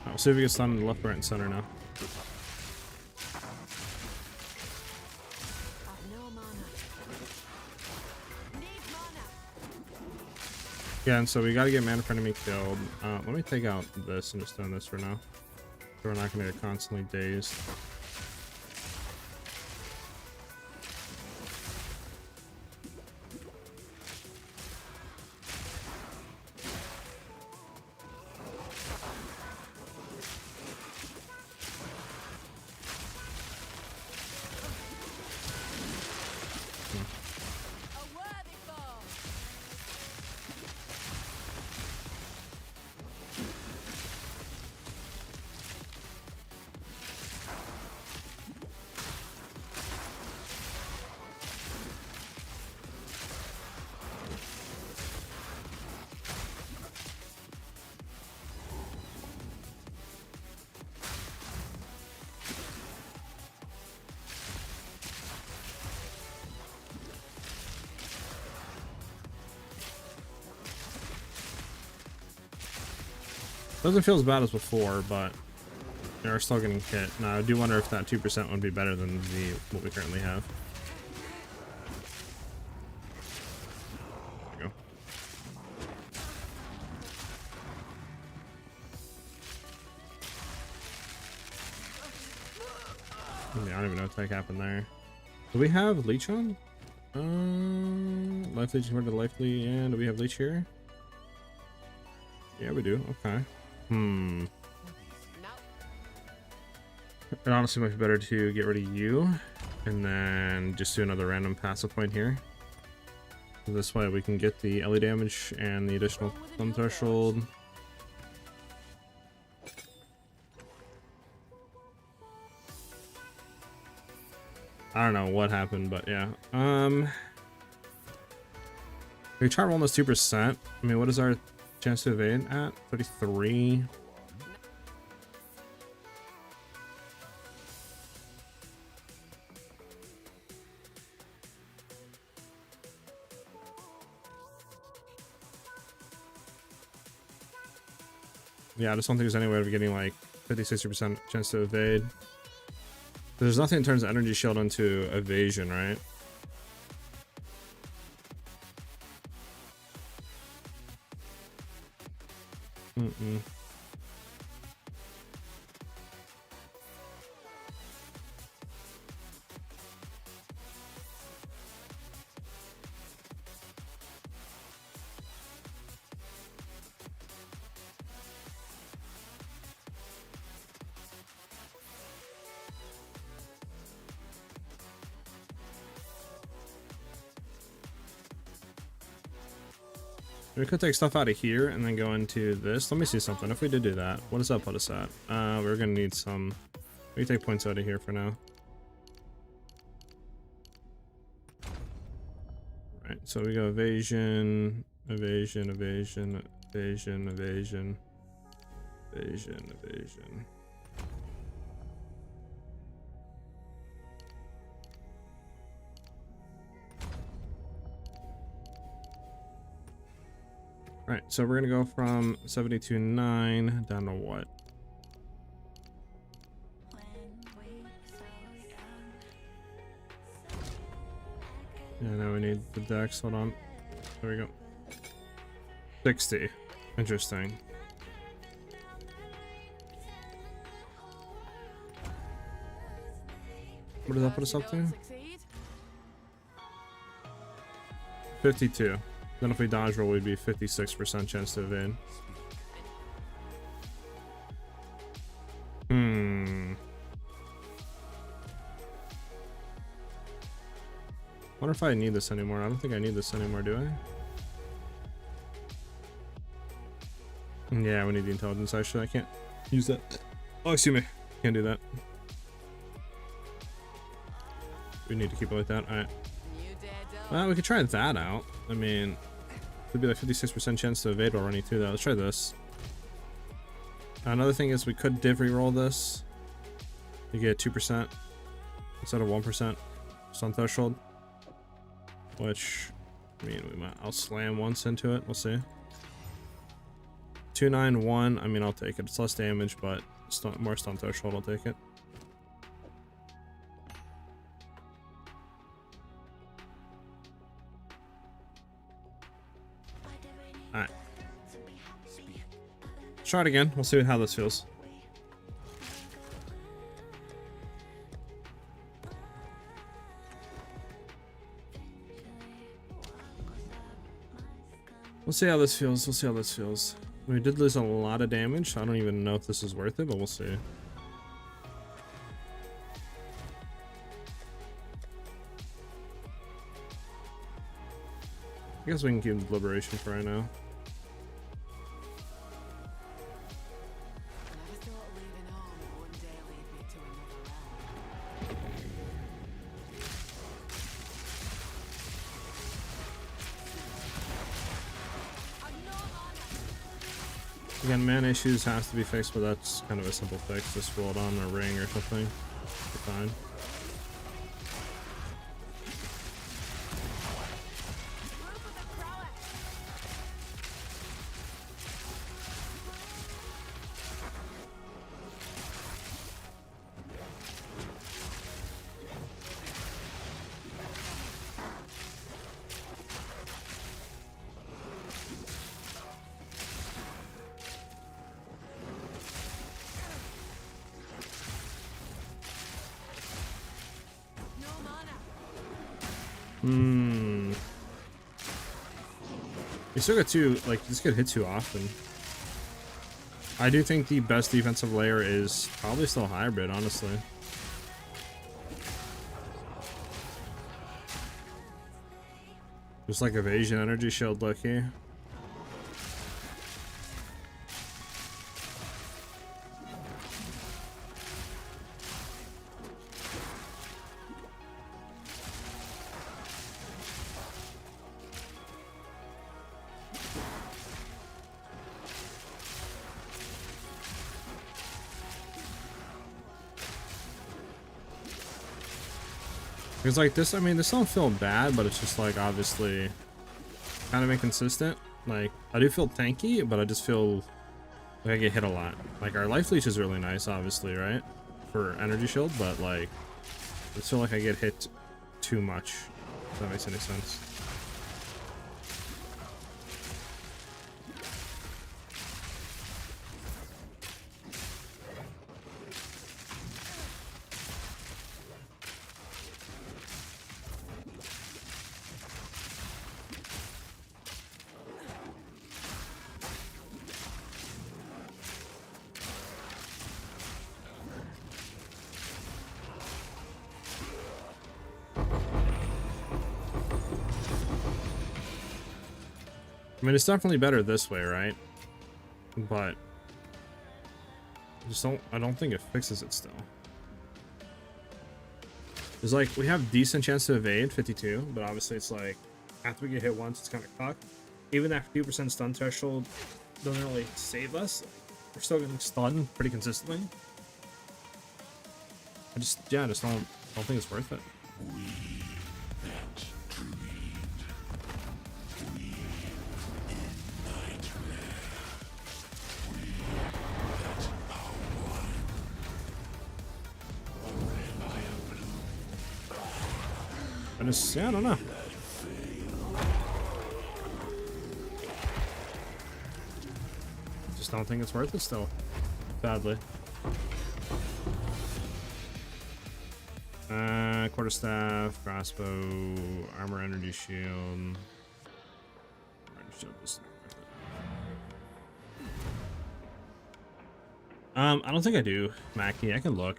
I'll see if we get stunned in the left, right, and center now. Yeah, and so we gotta get mana for enemy killed. Let me take out this and just stun this for now. So we're not gonna get constantly dazed. Doesn't feel as bad as before, but they're still getting hit. Now I do wonder if that 2% would be better than what we currently have. There we go. I don't even know what the heck happened there. Do we have leech on? Life leech converted to life leech, and do we have leech here? Yeah, we do. Okay. It honestly might be better to get rid of you and then just do another random passive point here. This way we can get the LE damage and the additional stun threshold. I don't know what happened, but yeah. We try rolling this 2%. I mean, what is our chance to evade at? 33. Yeah, I just don't think there's any way of getting like 50-60% chance to evade. There's nothing in terms of energy shield into evasion, right? We could take stuff out of here and then go into this. Let me see something. If we did do that, what does that put us at? We're gonna need some. We take points out of here for now. Right, so we go evasion, evasion, evasion, evasion, evasion, evasion, evasion. Right, so we're gonna go from 72.9 down to what? Yeah, now we need the dex. Hold on. There we go. 60. Interesting. What does that put us up to? 52. Then if we dodge roll, we'd be 56% chance to evade. Wonder if I need this anymore. I don't think I need this anymore, do I? Yeah, we need the intelligence actually. I can't use that. Oh, excuse me. Can't do that. We need to keep it like that. Alright. Well, we could try that out. I mean, it'd be like 56% chance to evade while running through that. Let's try this. Another thing is we could div re-roll this. You get 2% instead of 1% stun threshold. Which, I mean, I'll slam once into it. We'll see. 291. I mean, I'll take it. It's less damage, but more stun threshold. I'll take it. Alright. Let's try it again. We'll see how this feels. We'll see how this feels. We'll see how this feels. We did lose a lot of damage, so I don't even know if this is worth it, but we'll see. I guess we can keep Liberation for right now. Again, man issues has to be fixed, but that's kind of a simple fix. Just roll it on a ring or something. You're fine. Hmm. You still get too, like, just get hit too often. I do think the best defensive layer is probably still hybrid, honestly. Just like evasion, energy shield, lucky. Because like this, I mean, this don't feel bad, but it's just like obviously kind of inconsistent. Like I do feel tanky, but I just feel like I get hit a lot. Like our life leech is really nice, obviously, right? For energy shield, but like I just feel like I get hit too much. If that makes any sense. I mean, it's definitely better this way, right? But I don't think it fixes it still. It's like, we have decent chance to evade, 52, but obviously it's like, after we get hit once, it's kind of cucked. Even that 50% stun threshold doesn't really save us. We're still getting stunned pretty consistently. I just don't think it's worth it. Yeah, I don't know. Just don't think it's worth it still. Sadly. Quarterstaff, crossbow, armor, energy shield. Energy shield is not worth it. I don't think I do, Mackie. I can look.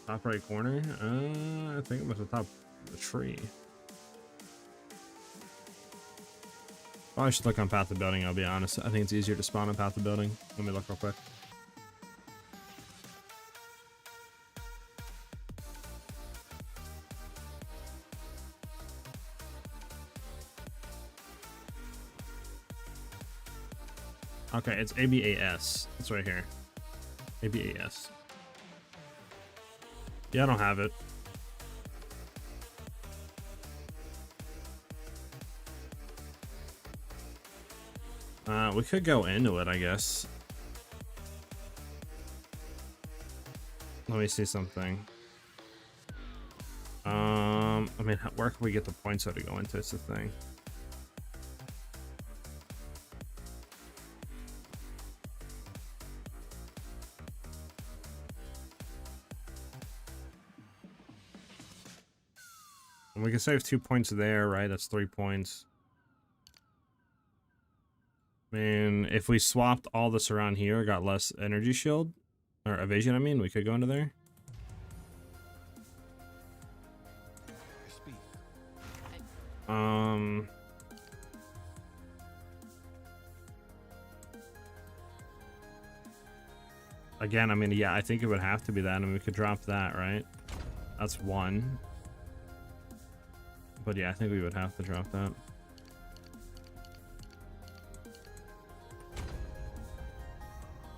Top right corner? I think it was the top of the tree. Oh, I should look on Path of Building, I'll be honest. I think it's easier to spawn on Path of Building. Let me look real quick. Okay, it's ABAS. It's right here. ABAS. Yeah, I don't have it. We could go into it, I guess. Let me see something. I mean, where can we get the points to go into? It's the thing. We can save 2 points there, right? That's 3 points. I mean, if we swapped all this around here, got less energy shield, or evasion, I mean, we could go into there. Again, I mean, yeah, I think it would have to be that. I mean, we could drop that, right? That's one. But yeah, I think we would have to drop that.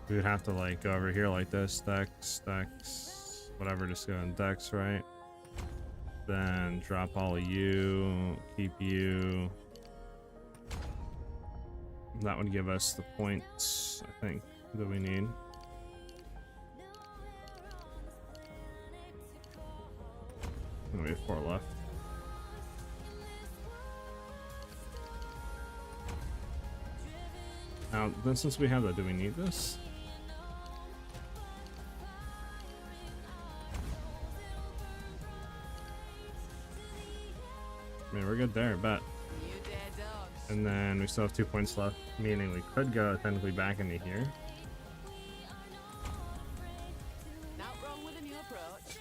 We would have to like go over here like this, stacks, whatever, just go in decks, right? Then drop all of you, keep you. That would give us the points, I think, that we need. And we have 4 left. Now, then since we have that, do we need this? I mean, we're good there, bet. And then we still have 2 points left, meaning we could go technically back into here. Not wrong with a new approach.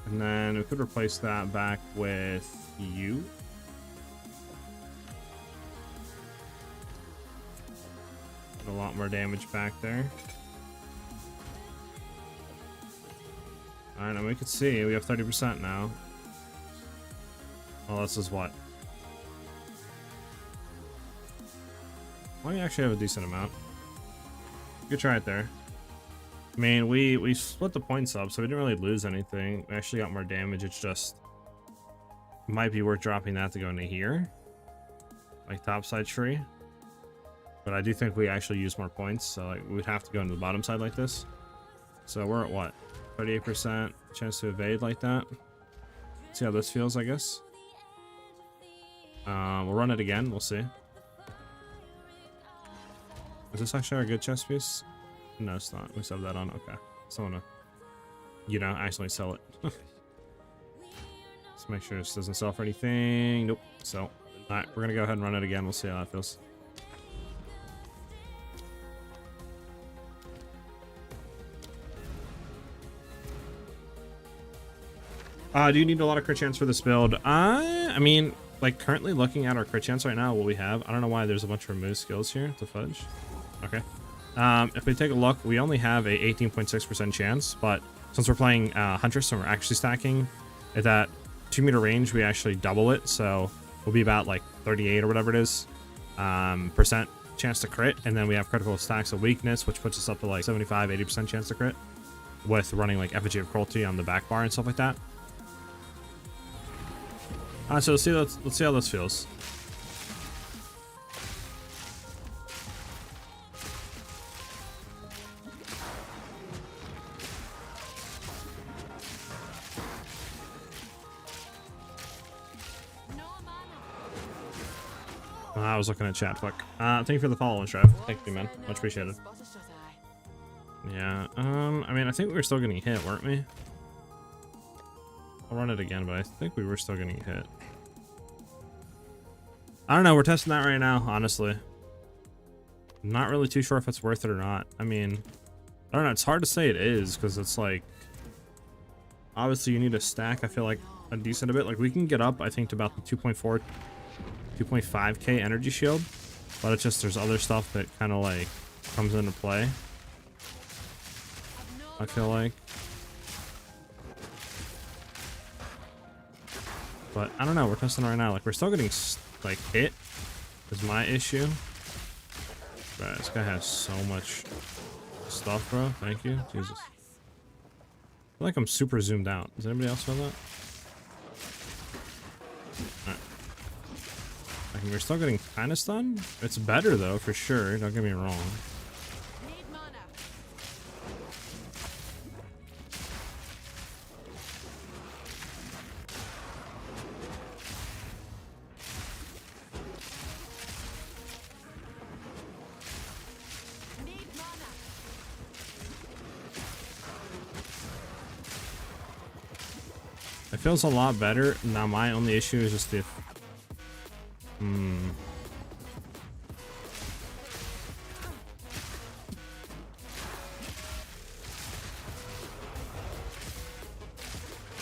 And then we could replace that back with you. Get a lot more damage back there. Alright, and we can see we have 30% now. Well, this is what? Well, we actually have a decent amount. You could try it there. I mean, we split the points up, so we didn't really lose anything. We actually got more damage. It's just might be worth dropping that to go into here, like topside tree. But I do think we actually use more points, so like we'd have to go into the bottom side like this. So we're at what? 38% chance to evade like that. See how this feels, I guess. We'll run it again. We'll see. Is this actually our good chest piece? No, it's not. We subbed that on. Okay. Someone to, you know, actually sell it. Let's make sure this doesn't sell for anything. Nope. So, alright, we're gonna go ahead and run it again. We'll see how that feels. Do you need a lot of crit chance for this build? I mean, like currently looking at our crit chance right now, what we have, I don't know why there's a bunch of remove skills here to fudge. Okay. If we take a look, we only have a 18.6% chance, but since we're playing Huntress and we're actually stacking at that 2-meter range, we actually double it. So we'll be about like 38 or whatever it is percent chance to crit, and then we have critical stacks of weakness, which puts us up to like 75-80% chance to crit with running like effigy of cruelty on the back bar and stuff like that. So let's see how this feels. I was looking at chat. Fuck. Thank you for the follow, Shrev. Thank you, man. Much appreciated. Yeah. I mean, I think we were still getting hit, weren't we? I'll run it again, but I think we were still getting hit. I don't know. We're testing that right now, honestly. I'm not really too sure if it's worth it or not. I mean, I don't know. It's hard to say it is, because it's like, obviously you need to stack, I feel like, a decent bit. Like, we can get up, I think, to about the 2.4, 2.5k energy shield, but it's just there's other stuff that kind of like comes into play, I feel like. But I don't know, we're testing right now. Like, we're still getting like hit is my issue. But this guy has so much stuff, bro. Thank you. Jesus. I feel like I'm super zoomed out. Does anybody else feel that? Alright. Like, we're still getting kind of stunned. It's better though, for sure. Don't get me wrong. It feels a lot better. Now my only issue is just the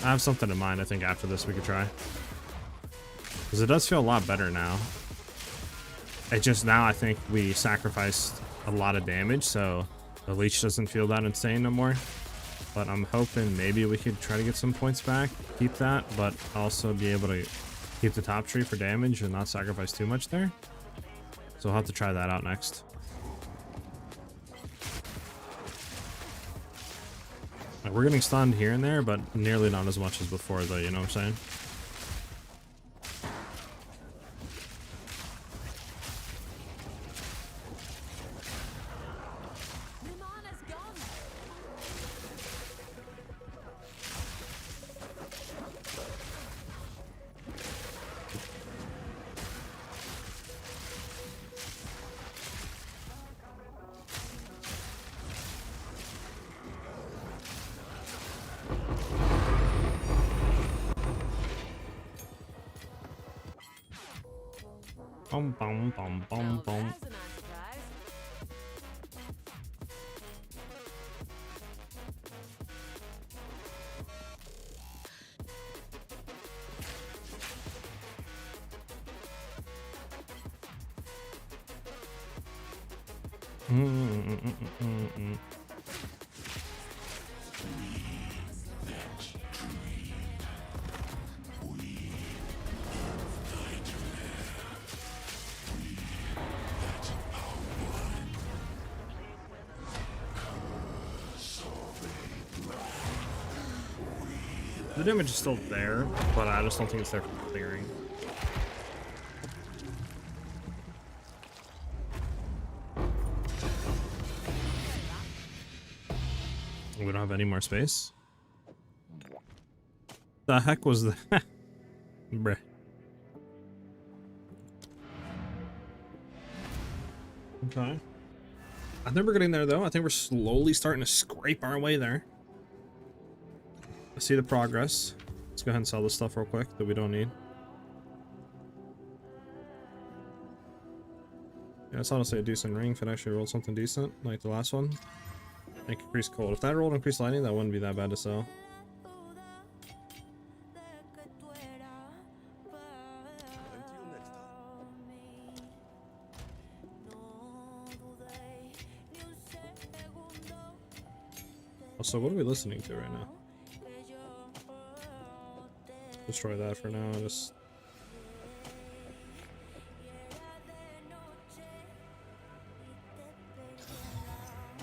I have something in mind. I think after this we could try, because it does feel a lot better now. It just, now I think we sacrificed a lot of damage, so the leech doesn't feel that insane no more. But I'm hoping maybe we could try to get some points back, keep that, but also be able to keep the top tree for damage and not sacrifice too much there. So we'll have to try that out next. Like, we're getting stunned here and there, but nearly not as much as before though, you know what I'm saying? Bum bum bum bum Now bum. there's a nice surprise. The damage is still there, but I just don't think it's there for clearing. We don't have any more space. The heck was that? Bruh. Okay. I think we're getting there though. I think we're slowly starting to scrape our way there. I see the progress. Let's go ahead and sell this stuff real quick that we don't need. Yeah, it's honestly a decent ring. If it actually rolled something decent, like the last one. Make increase cold. If that rolled increased lightning, that wouldn't be that bad to sell. Until next time. Also, what are we listening to right now? Destroy that for now. Just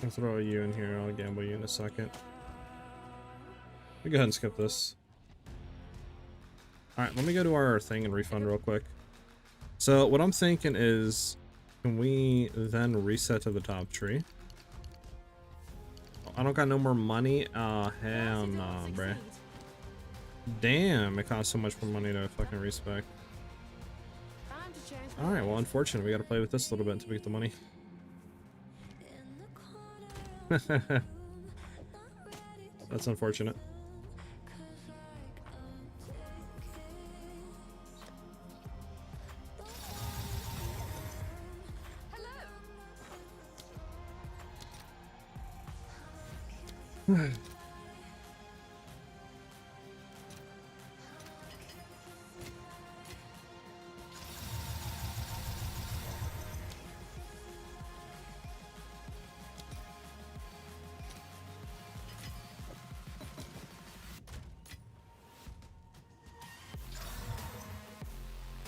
I'll throw you in here. I'll gamble you in a second. Let me go ahead and skip this. Alright, let me go to our thing and refund real quick. So what I'm thinking is, can we then reset to the top tree? I don't got no more money. Oh, hell no, bruh. Damn, it costs so much more money to fucking respec. Time to change my Alright, well, unfortunate. We gotta play with this a little bit until we get the money. That's unfortunate.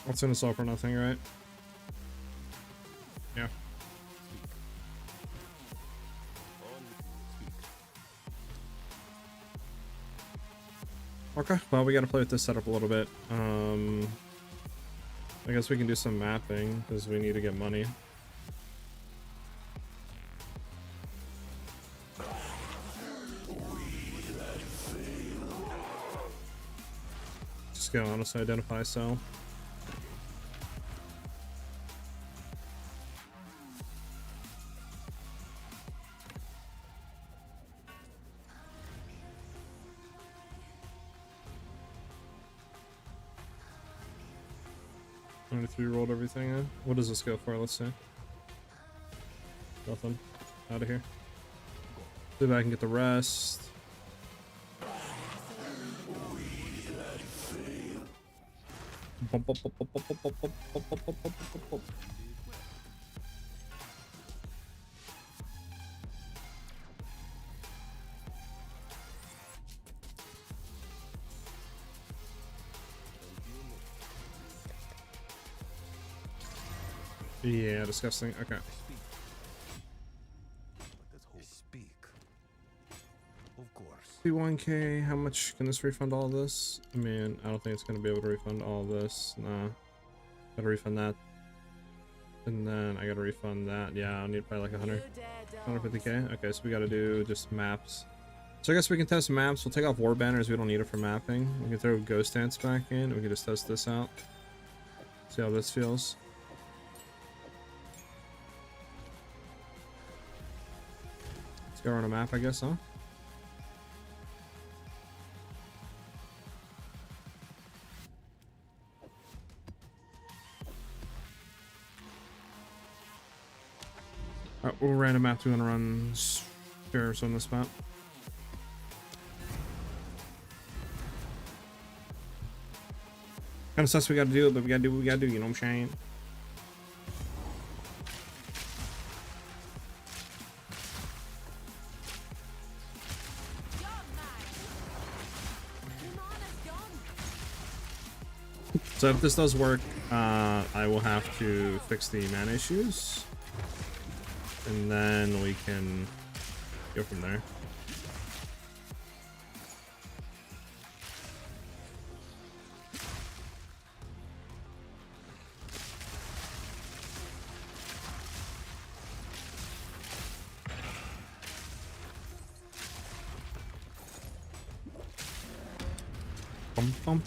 What's in a sell for nothing, right? Yeah. Okay, well, we gotta play with this setup a little bit. I guess we can do some mapping because we need to get money. Just go honestly identify sell. If you rolled everything in. What does this go for? Let's see. Nothing. Out of here. See if I can get the rest. Yeah, disgusting. Okay. Speak. Of course. 1K. How much can this refund all this? I mean, I don't think it's gonna be able to refund all this. Nah. Gotta refund that. And then I gotta refund that. Yeah, I'll need probably like 150K. Okay, so we gotta do just maps. So I guess we can test maps. We'll take off war banners. We don't need it for mapping. We can throw ghost dance back in. We can just test this out. See how this feels. Let's go on a map, I guess, huh? What random map do we want to run? Spirits on the spot. Kind of sucks we gotta do it, but we gotta do what we gotta do, you know what I'm saying? So if this does work, I will have to fix the mana issues, and then we can go from there. Bum, bum,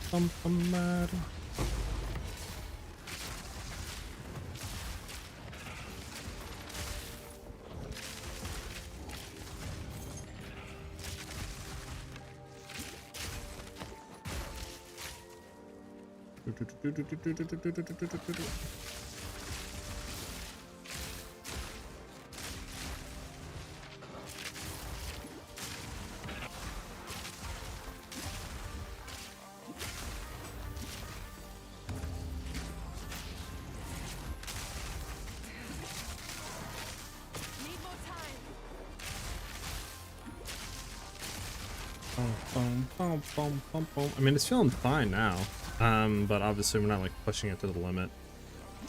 bum, bum, I mean, it's feeling fine now, but obviously we're not like pushing it to the limit.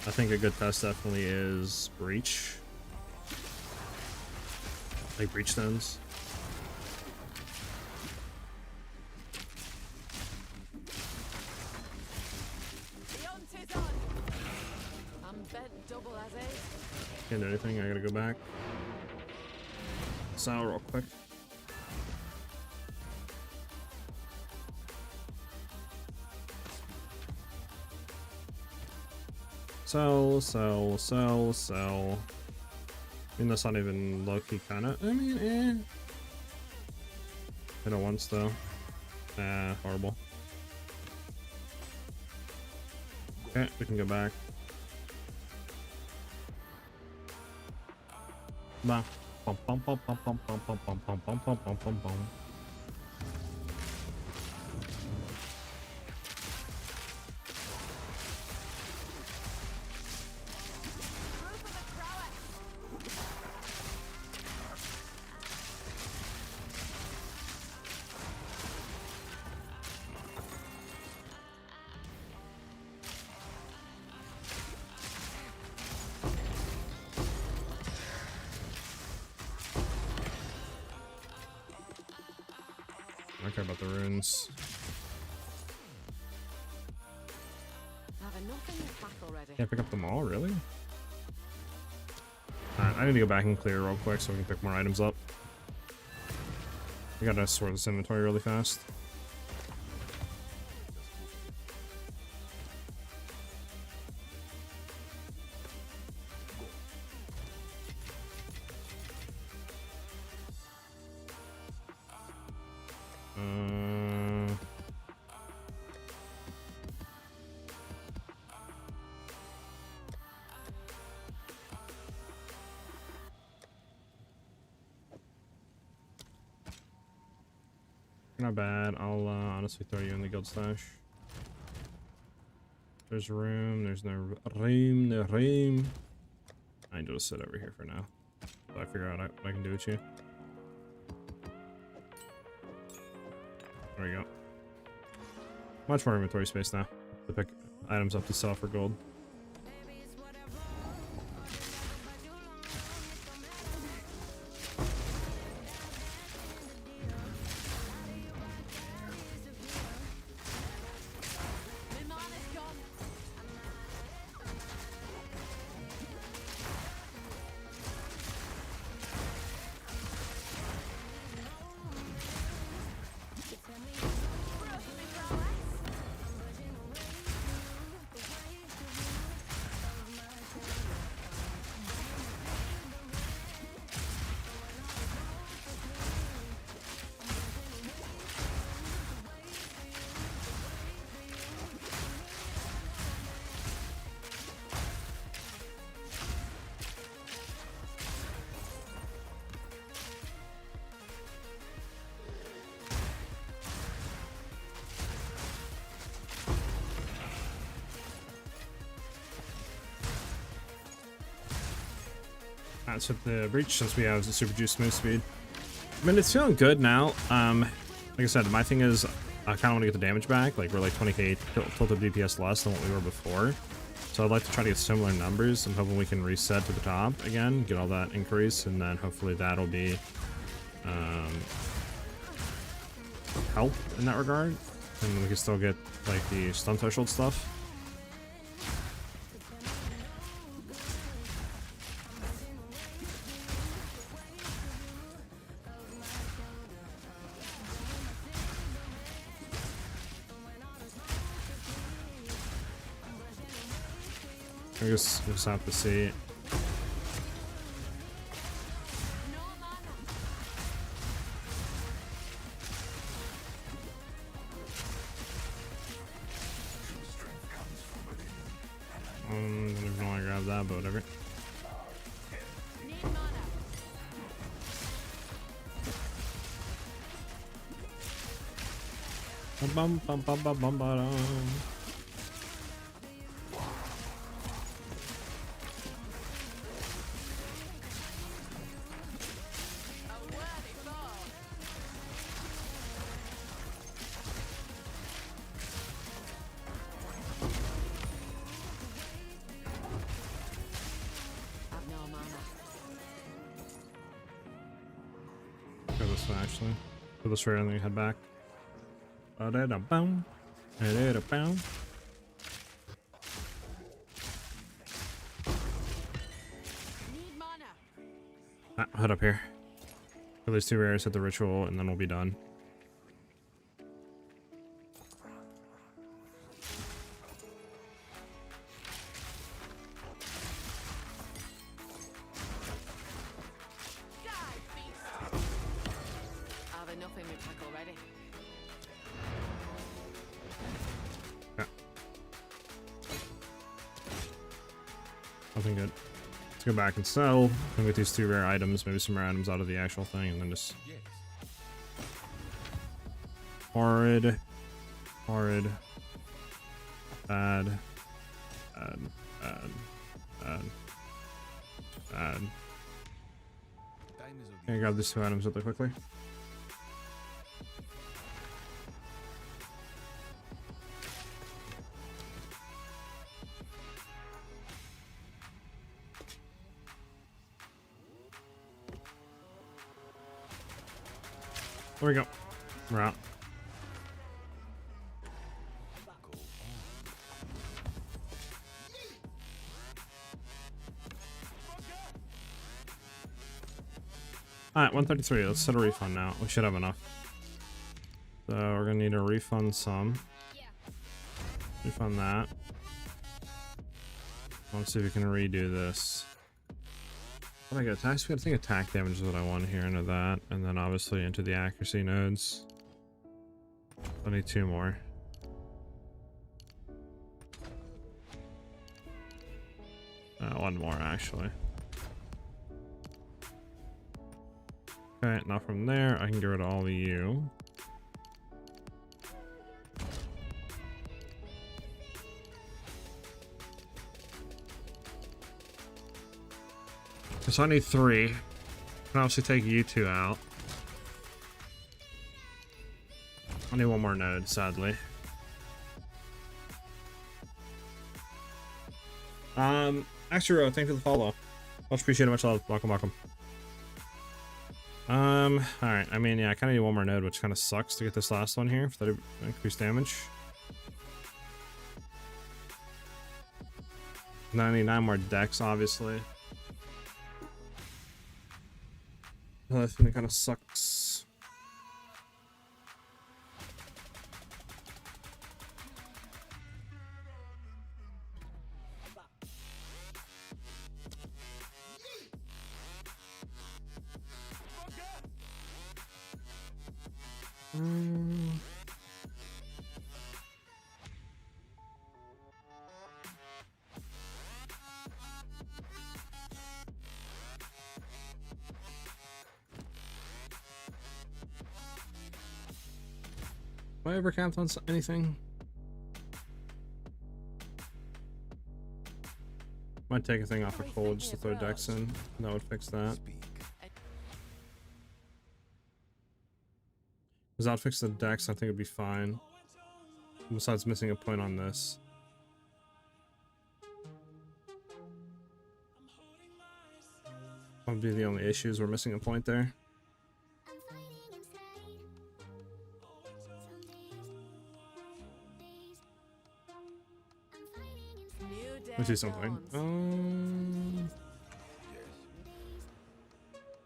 I think a good test definitely is breach, like breachstones. The hunt is on. I'm bent double as a. Can't do anything. I gotta go back. So real quick. Sell. I mean, that's not even low-key kinda. I mean, Hit it once though. Horrible. Okay, we can go back. Bah. Bum, bum, bum, bum, bum, bum, bum, bum, bum, bum, bum, bum, bum, bum. I don't care about the runes. Have enough in the pack already. Can't pick up them all, really? Alright, I need to go back and clear real quick so we can pick more items up. We gotta sort this inventory really fast. Not bad. I'll honestly throw you in the guild stash. There's room. There's no room. No room. I need to just sit over here for now. So I figure out what I can do with you. There we go. Much more inventory space now to pick items up to sell for gold. Let's hit the breach since we have the super juice move speed. I mean, it's feeling good now. Like I said, my thing is I kind of want to get the damage back. Like we're like 20k tilted DPS less than what we were before. So I'd like to try to get similar numbers. I'm hoping we can reset to the top again, get all that increase, and then hopefully that'll be help in that regard. And we can still get like the stun threshold stuff. I guess we'll just have to see. I don't even want to grab that, but whatever. Bum bum bum bum bum bum. Go this way actually. Go this way and then head back. Ba-da-da-bum. Da-da-da-bum. Head up here. Kill these 2 rares, hit the ritual, and then we'll be done. Nothing good. Let's go back and sell. And get these 2 rare items, maybe some rare items out of the actual thing, and then just horrid, horrid, bad, bad, bad, bad, bad. Can I grab these 2 items really quickly? There we go. We're out. Alright, 133. Let's set a refund now. We should have enough. So we're gonna need to refund some. Refund that. Let's see if we can redo this. What I get attack speed? I think attack damage is what I want here into that, and then obviously into the accuracy nodes. I need 2 more. One more actually. Okay, now from there I can get rid of all of you. So I need 3. I can obviously take you 2 out. I need 1 more node, sadly. Actually, thank you for the follow. Much appreciated, much love. Welcome, welcome. Alright, I mean, yeah, I kind of need 1 more node, which kind of sucks to get this last one here for that increased damage. 99 more decks, obviously. I think it kind of sucks. Have I ever camped on anything? Might take a thing off of cold just to throw Dex in. That would fix that. Because that would fix the Dex, I think it'd be fine. Besides missing a point on this. That would be the only issues. We're missing a point there. Let me see something.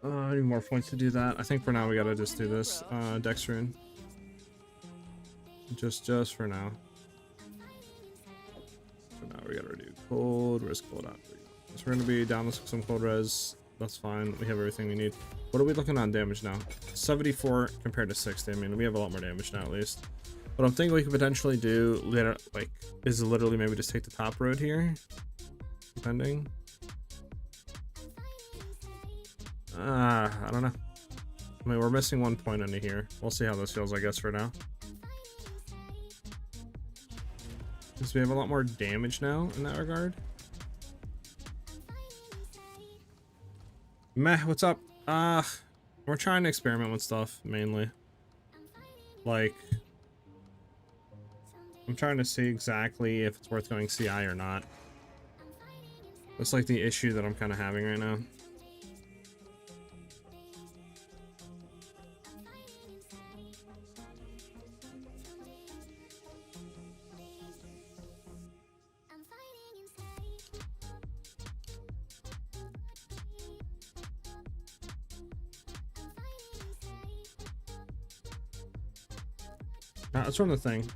I need more points to do that. I think for now we gotta just do this Dex rune. Just for now. For now we gotta do cold, res cold out. So we're gonna be down with some cold res. That's fine. We have everything we need. What are we looking on damage now? 74 compared to 60. I mean, we have a lot more damage now at least. What I'm thinking we could potentially do later, like, is literally maybe just take the top road here, depending. I don't know. I mean, we're missing 1 point into here. We'll see how this feels, I guess, for now. Because we have a lot more damage now in that regard. Meh, what's up? We're trying to experiment with stuff, mainly. Like, I'm trying to see exactly if it's worth going CI or not. That's like the issue that I'm kind of having right now. Let's run the thing.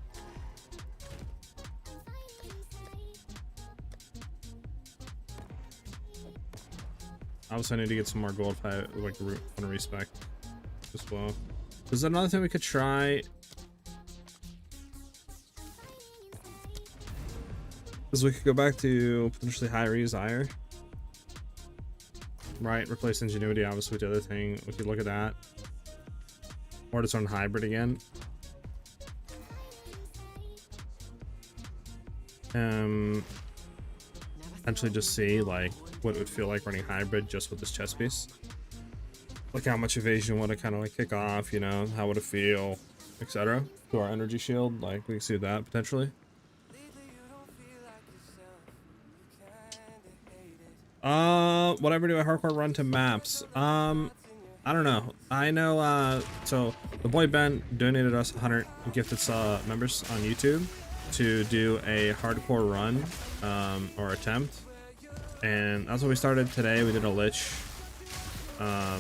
Obviously, I need to get some more gold if I like want to respec as well. There's another thing we could try. Is we could go back to potentially high resire. Right, replace ingenuity obviously with the other thing. We could look at that. Or just run hybrid again. Actually just see like what it would feel like running hybrid just with this chest piece. Like how much evasion would it kind of like kick off, you know, how would it feel, etc. To our energy shield, like we can see that potentially. Whatever do a hardcore run to maps? I don't know. I know so the boy Ben donated us 100 gifted members on YouTube to do a hardcore run or attempt, and that's what we started today. We did a lich. I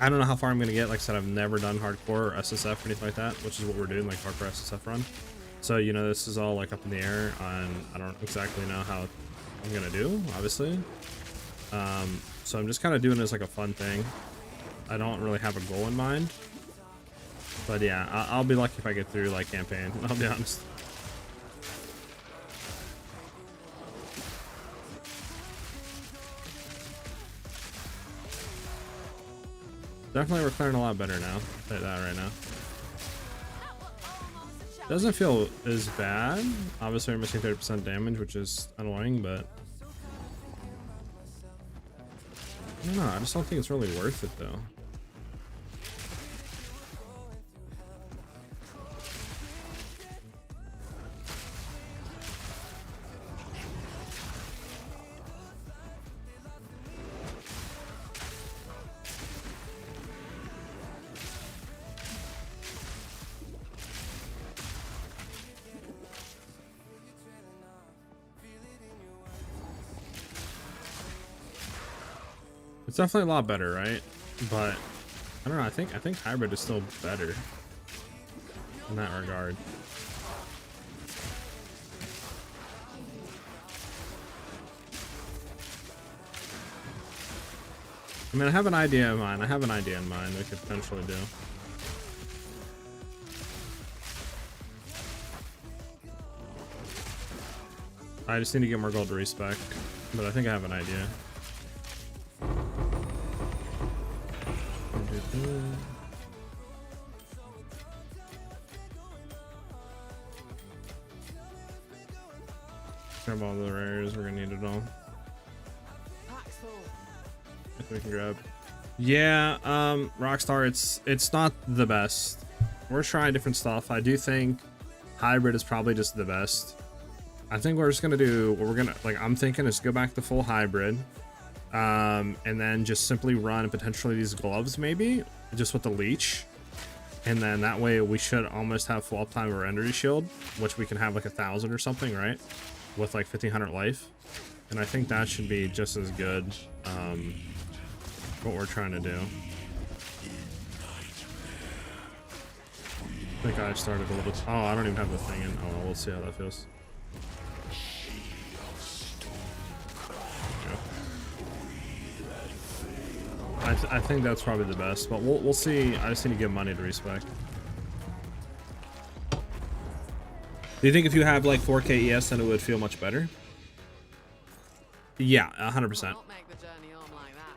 don't know how far I'm gonna get. Like I said, I've never done hardcore or SSF or anything like that, which is what we're doing, like hardcore SSF run. So you know, this is all like up in the air, and I don't exactly know how I'm gonna do, obviously. So I'm just kind of doing this like a fun thing. I don't really have a goal in mind. But yeah, I'll be lucky if I get through like campaign, I'll be honest. Definitely we're clearing a lot better now. I'll tell you that right now. Doesn't feel as bad. Obviously we're missing 30% damage, which is annoying, but I don't know, I just don't think it's really worth it though. It's definitely a lot better, right? But I don't know, I think hybrid is still better in that regard. I mean, I have an idea in mind. We could potentially do. I just need to get more gold to respec, but I think I have an idea. Grab all the rares. We're gonna need it all. Pack's full. If we can grab. Yeah, Rockstar, it's not the best. We're trying different stuff. I do think hybrid is probably just the best. I think we're just gonna do what we're gonna like. I'm thinking is go back to full hybrid, and then just simply run potentially these gloves maybe just with the leech, and then that way we should almost have full uptime of our energy shield, which we can have like 1,000 or something, right? With like 1,500 life, and I think that should be just as good. What we're trying to do. I think I started a little. Oh, I don't even have the thing in. Oh, well, we'll see how that feels. I think that's probably the best, but we'll see. I just need to give money to respec. Do you think if you have like 4K ES, then it would feel much better? Yeah, 100%. Not make the journey home like that.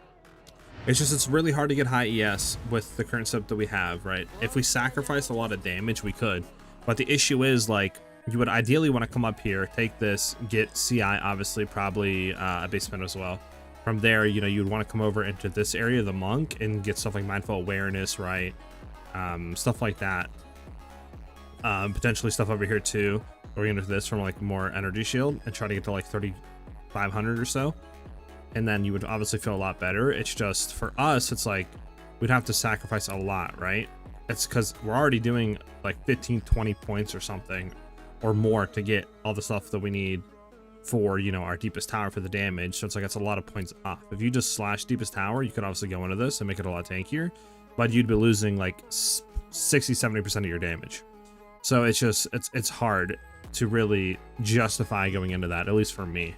It's just it's really hard to get high ES with the current setup that we have, right? If we sacrifice a lot of damage, we could, but the issue is like you would ideally want to come up here, take this, get CI, obviously, probably a base spin as well. From there, you know, you'd want to come over into this area, the monk, and get stuff like mindful awareness, right? Stuff like that. Potentially stuff over here too. Going into this from like more energy shield and try to get to like 3,500 or so. And then you would obviously feel a lot better. It's just for us, it's like we'd have to sacrifice a lot, right? It's because we're already doing like 15, 20 points or something or more to get all the stuff that we need for, you know, our deepest tower for the damage. So it's like it's a lot of points off. If you just slash deepest tower, you could obviously go into this and make it a lot tankier, but you'd be losing like 60-70% of your damage. So it's just it's hard to really justify going into that, at least for me.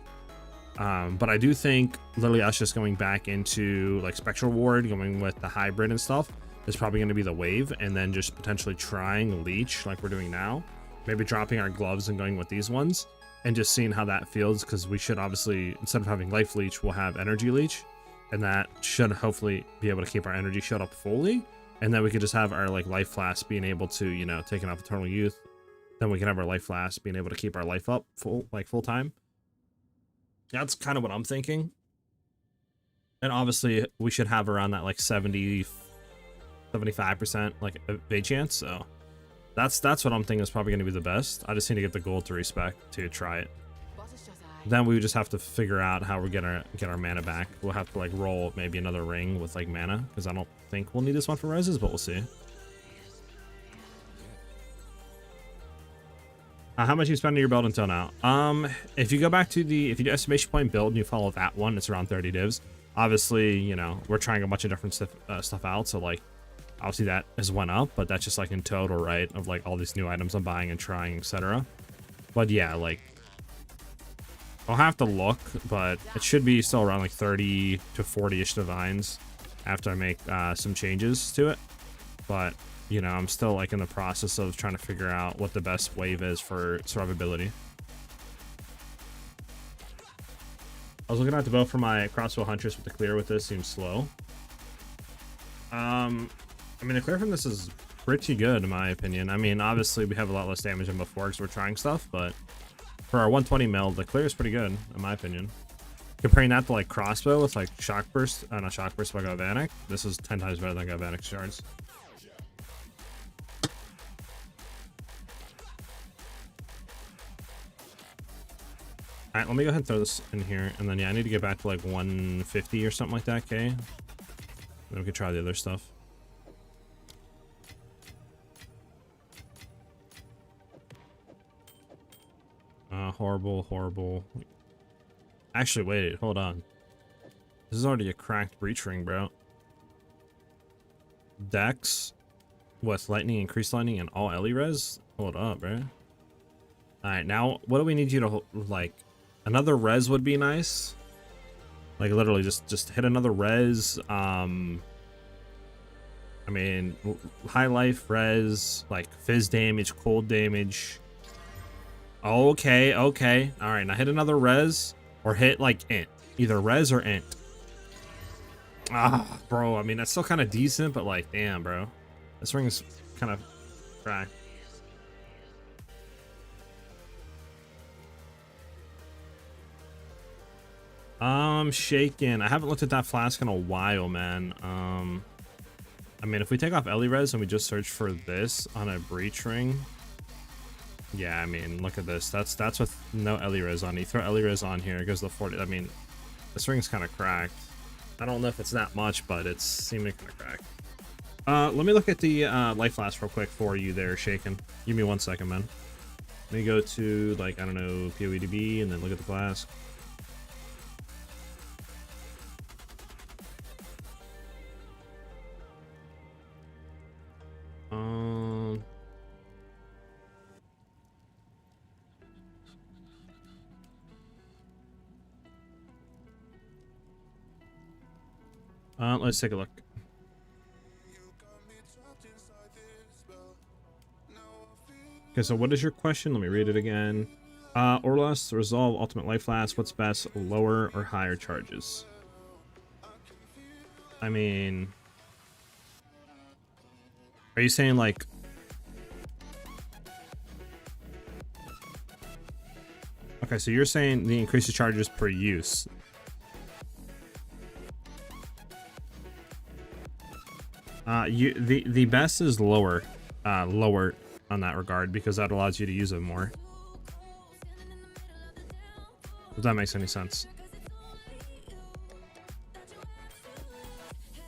But I do think literally us just going back into like Spectral Ward, going with the hybrid and stuff is probably going to be the wave, and then just potentially trying Leech like we're doing now, maybe dropping our gloves and going with these ones and just seeing how that feels, because we should obviously, instead of having life leech, we'll have energy leech, and that should hopefully be able to keep our energy shield up fully, and then we could just have our like life flask being able to, you know, taking off Eternal Youth. Then we can have our life flask being able to keep our life up full time. That's kind of what I'm thinking. And obviously we should have around that like 75% like evade chance. So that's what I'm thinking is probably going to be the best. I just need to get the gold to respec to try it. Then we would just have to figure out how we're gonna get our mana back. We'll have to like roll maybe another ring with like mana, because I don't think we'll need this one for reses, but we'll see. How much you spend on your build until now? If you go back to if you do estimation point build and you follow that one, it's around 30 divs. Obviously, you know, we're trying a bunch of different stuff out, so like obviously that has went up, but that's just like in total, right, of like all these new items I'm buying and trying, etc. But yeah, like I'll have to look, but it should be still around like 30 to 40-ish divines after I make some changes to it. But you know, I'm still like in the process of trying to figure out what the best wave is for survivability. I was looking at the bow for my crossbow Huntress with the clear with this. Seems slow. I mean, the clear from this is pretty good in my opinion. I mean, obviously we have a lot less damage than before because we're trying stuff, but for our 120 mil, the clear is pretty good in my opinion. Comparing that to like crossbow with like shock burst, not shock burst by Galvanic, this is 10 times better than Galvanic shards. Alright, let me go ahead and throw this in here, and then yeah, I need to get back to like 150 or something like that, okay? Then we can try the other stuff. Horrible. Actually, wait, hold on. This is already a cracked breach ring, bro. Dex with lightning, increased lightning, and all Ellie res? Hold up, bro. Alright, now what do we need you to like? Another res would be nice. Like literally just hit another res. I mean, high life res, like fizz damage, cold damage. Okay. All right, now hit another res or hit like int. Either res or int. Ah, bro, I mean, that's still kind of decent, but like, damn, bro. This ring is kind of cracked. Shaken. I haven't looked at that flask in a while, man. I mean, if we take off Elirez and we just search for this on a breach ring, yeah, I mean, look at this. That's with no Elirez on. You throw Elirez on here, it goes to 40. I mean, this ring's kind of cracked. I don't know if it's that much, but it's seeming kind of cracked. Let me look at the life flask real quick for you there, Shaken. Give me 1 second, man. Let me go to, like, I don't know, POE and then look at the flask. Let's take a look. Okay, so what is your question? Let me read it again. Orlas, resolve ultimate life flask. What's best, lower or higher charges? I mean, are you saying like? Okay, so you're saying the increases charges per use. The best is lower, lower on that regard, because that allows you to use it more. If that makes any sense.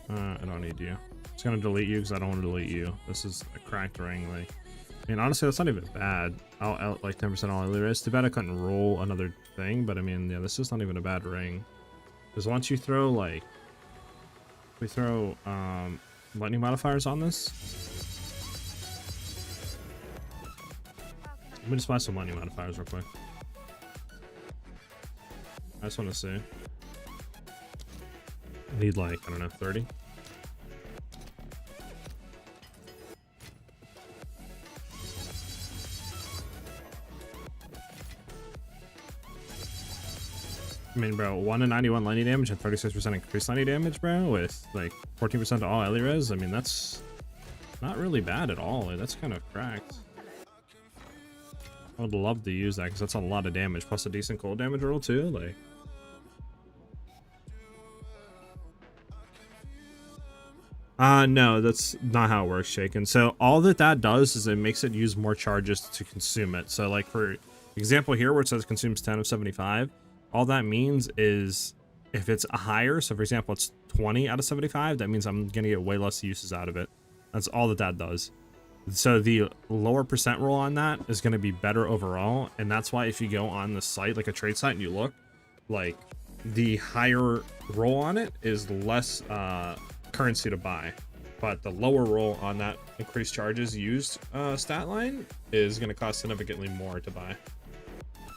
I don't need you. It's gonna delete you because I don't want to delete you. This is a cracked ring. Like, I mean, honestly, that's not even bad. I'll out like 10% all there is. Too bad I couldn't roll another thing, but I mean, yeah, this is not even a bad ring. Because once you throw like, we throw lightning modifiers on this. Let me just buy some lightning modifiers real quick. I just want to see. I need like, I don't know, 30. I mean, bro, 1 in 91 lightning damage and 36% increased lightning damage, bro, with like 14% to all Elirez. I mean, that's not really bad at all. Like, that's kind of cracked. I would love to use that because that's a lot of damage, plus a decent cold damage roll too. Like, no, that's not how it works, Shaken. So all that does is it makes it use more charges to consume it. So like for example here where it says consumes 10 of 75, all that means is if it's higher, so for example it's 20 out of 75, that means I'm gonna get way less uses out of it. That's all that does. So the lower percent roll on that is going to be better overall, and that's why if you go on the site, like a trade site, and you look, like the higher roll on it is less currency to buy, but the lower roll on that increased charges used stat line is going to cost significantly more to buy,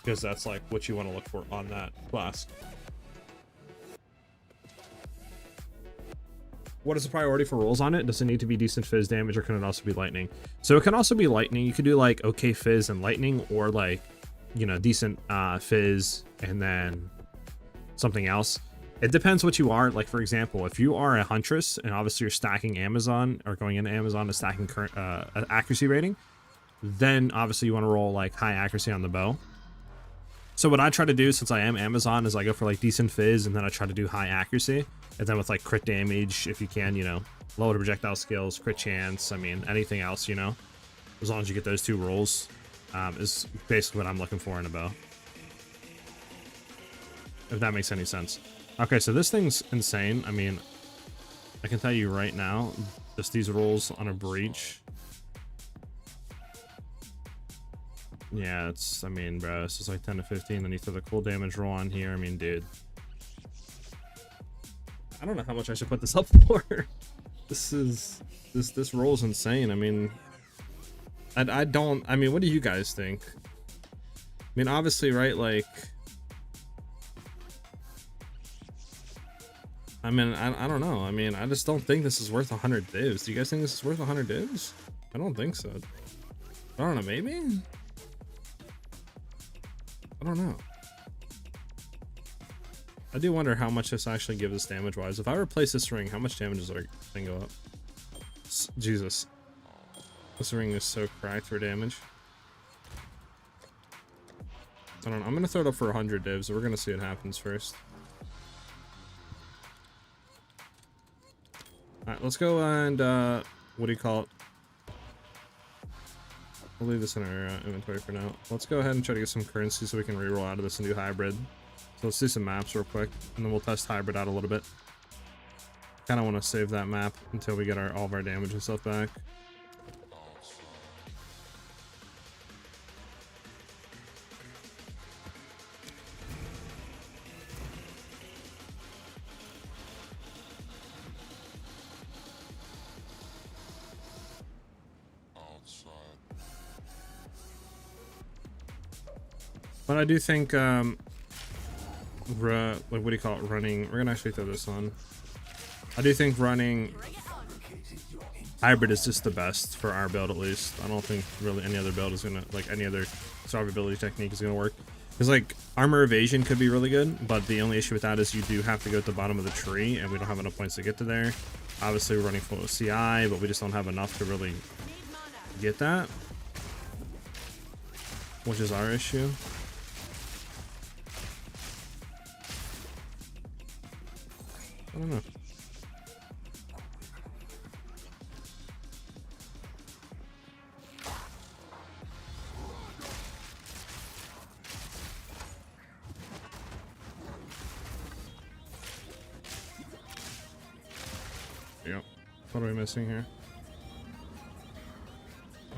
because that's like what you want to look for on that class. What is the priority for rolls on it? Does it need to be decent fizz damage, or can it also be lightning? So it can also be lightning. You could do like okay fizz and lightning, or like, you know, decent fizz and then something else. It depends what you are. Like for example, if you are a Huntress and obviously you're stacking Amazon or going into Amazon to stacking current accuracy rating, then obviously you want to roll like high accuracy on the bow. So what I try to do, since I am Amazon, is I go for like decent fizz and then I try to do high accuracy. And then with like crit damage, if you can, you know, lower projectile skills, crit chance, I mean, anything else, you know, as long as you get those two rolls, is basically what I'm looking for in a bow. If that makes any sense. Okay, so this thing's insane. I mean, I can tell you right now, just these rolls on a breach. Yeah, it's, I mean, bro, it's just like 10 to 15. Then you throw the cool damage roll on here. I mean, dude. I don't know how much I should put this up for. This roll is insane. I mean, I mean, what do you guys think? I mean, obviously, right, like, I mean, I don't know. I mean, I just don't think this is worth 100 divs. Do you guys think this is worth 100 divs? I don't think so. I don't know, maybe? I don't know. I do wonder how much this actually gives us damage-wise. If I replace this ring, how much damage does our thing go up? Jesus. This ring is so cracked for damage. I don't know. I'm going to throw it up for 100 divs. We're going to see what happens first. Alright, let's go and what do you call it? We'll leave this in our inventory for now. Let's go ahead and try to get some currency so we can reroll out of this and do hybrid. So let's do some maps real quick, and then we'll test hybrid out a little bit. Kind of want to save that map until we get all of our damage and stuff back. But I do think, like, what do you call it? Running. We're gonna actually throw this on. I do think running hybrid is just the best for our build, at least. I don't think really any other build is gonna, like, any other survivability technique is gonna work. Because, like, armor evasion could be really good, but the only issue with that is you do have to go to the bottom of the tree, and we don't have enough points to get to there. Obviously, we're running full CI, but we just don't have enough to really get that, which is our issue. I don't know. Yep. What are we missing here?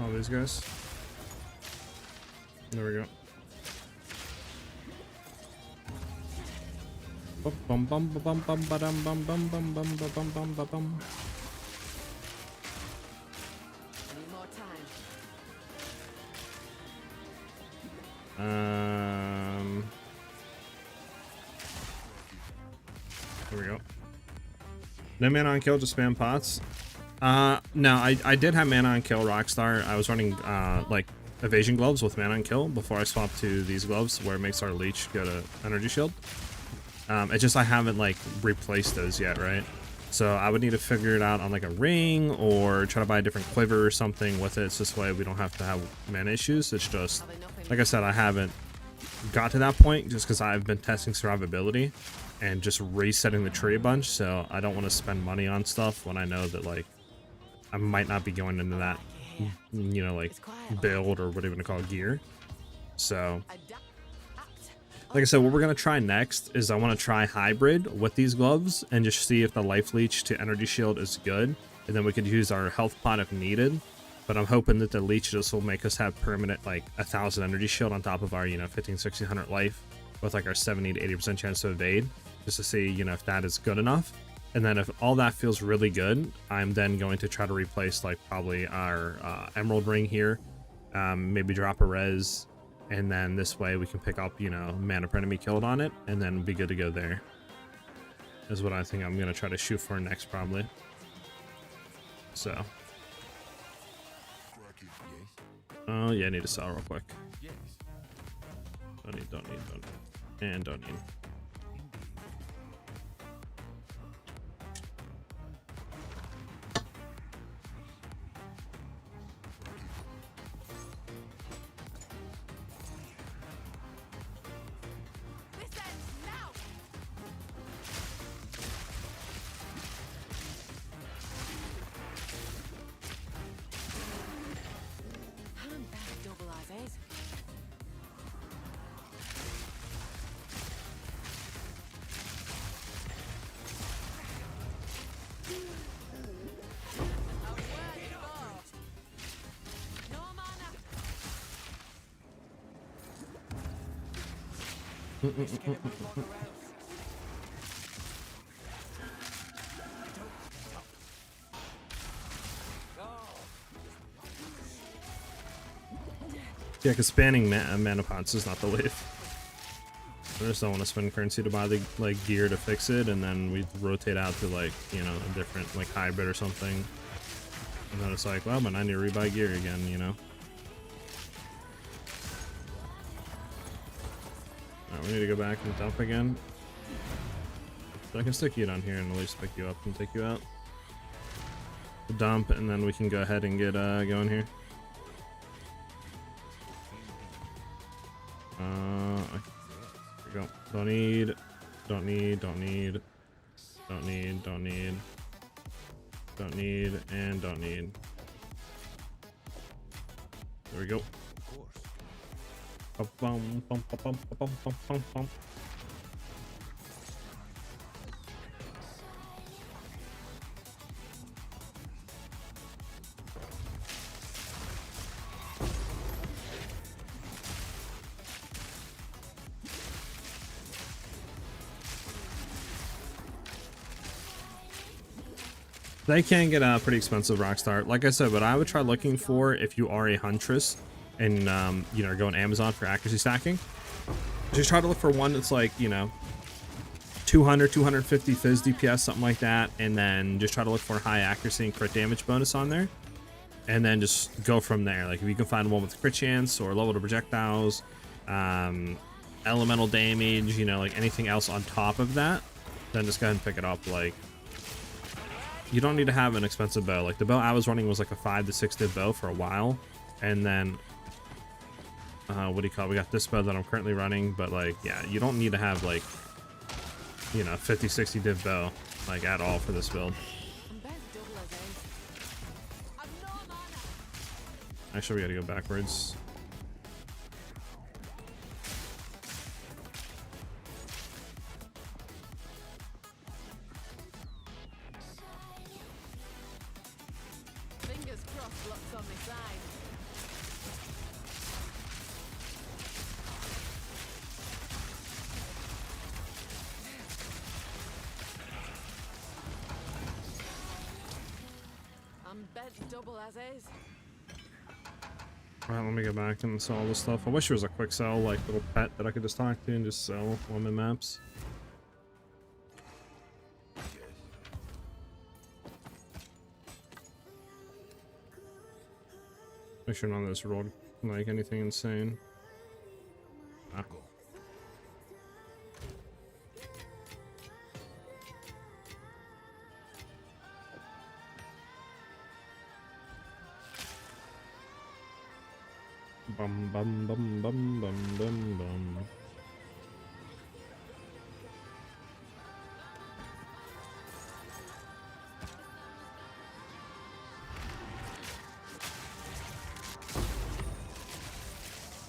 All these guys. There we go. Bum bum bum bum bum bum bum bum bum bum bum bum bum bum. Any more time? There we go. No mana on kill, just spam pots. No, I did have mana on kill Rockstar. I was running like evasion gloves with mana on kill before I swapped to these gloves where it makes our leech go to energy shield. It's just I haven't like replaced those yet, right? So I would need to figure it out on like a ring or try to buy a different quiver or something with it. So this way we don't have to have mana issues. It's just, like I said, I haven't got to that point just because I've been testing survivability and just resetting the tree a bunch. So I don't want to spend money on stuff when I know that like I might not be going into that, you know, like build or whatever you want to call it, gear. So like I said, what we're going to try next is I want to try hybrid with these gloves and just see if the life leech to energy shield is good. And then we could use our health pot if needed. But I'm hoping that the leech just will make us have permanent like 1,000 energy shield on top of our, you know, 1,500-1,600 life with like our 70 to 80% chance to evade, just to see, you know, if that is good enough. And then if all that feels really good, I'm then going to try to replace like probably our emerald ring here, maybe drop a res. And then this way we can pick up, you know, mana per enemy killed on it, and then be good to go there. Is what I think I'm going to try to shoot for next, probably. So. Oh, yeah, I need to sell real quick. Don't need. And don't need. Yeah, because spanning mana pots is not the wave. I just don't want to spend currency to buy the like gear to fix it, and then we rotate out to like, you know, a different like hybrid or something. And then it's like, well, but I need to rebuy gear again, you know. Alright, we need to go back and dump again. But I can stick you down here and at least pick you up and take you out. Dump, and then we can go ahead and get going here. There we go. Don't need. Don't need, and don't need. There we go. Of course. Bum, bum, bum, bum, bum, bum, bum, bum. They can get a pretty expensive Rockstar, like I said, but I would try looking for, if you are a Huntress and you know, go on Amazon for accuracy stacking, just try to look for one that's like, you know, 200, 250 fizz DPS, something like that, and then just try to look for high accuracy and crit damage bonus on there, and then just go from there. Like if you can find one with crit chance or level to projectiles, elemental damage, you know, like anything else on top of that, then just go ahead and pick it up. Like, you don't need to have an expensive bow. Like the bow I was running was like a 5 to 6 div bow for a while, and then what do you call it? We got this bow that I'm currently running, but like, yeah, you don't need to have like, you know, 50, 60 div bow like at all for this build. I'm bent double as ace. I've no mana. Actually, we gotta go backwards. Fingers crossed, luck's on my side. I'm bent double as is. Alright, let me go back and sell all this stuff. I wish there was a quick sell, like little pet that I could just talk to and just sell on the maps. Make sure none of this rolled like anything insane. Ah. Bum bum bum bum bum bum bum.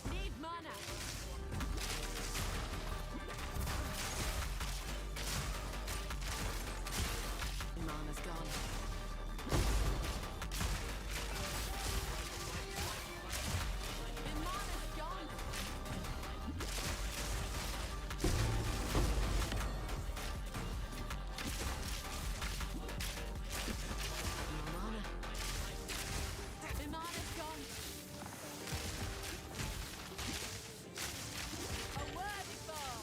Need mana. Mana's gone. My mana's gone. No mana. My mana's gone. A worthy foe.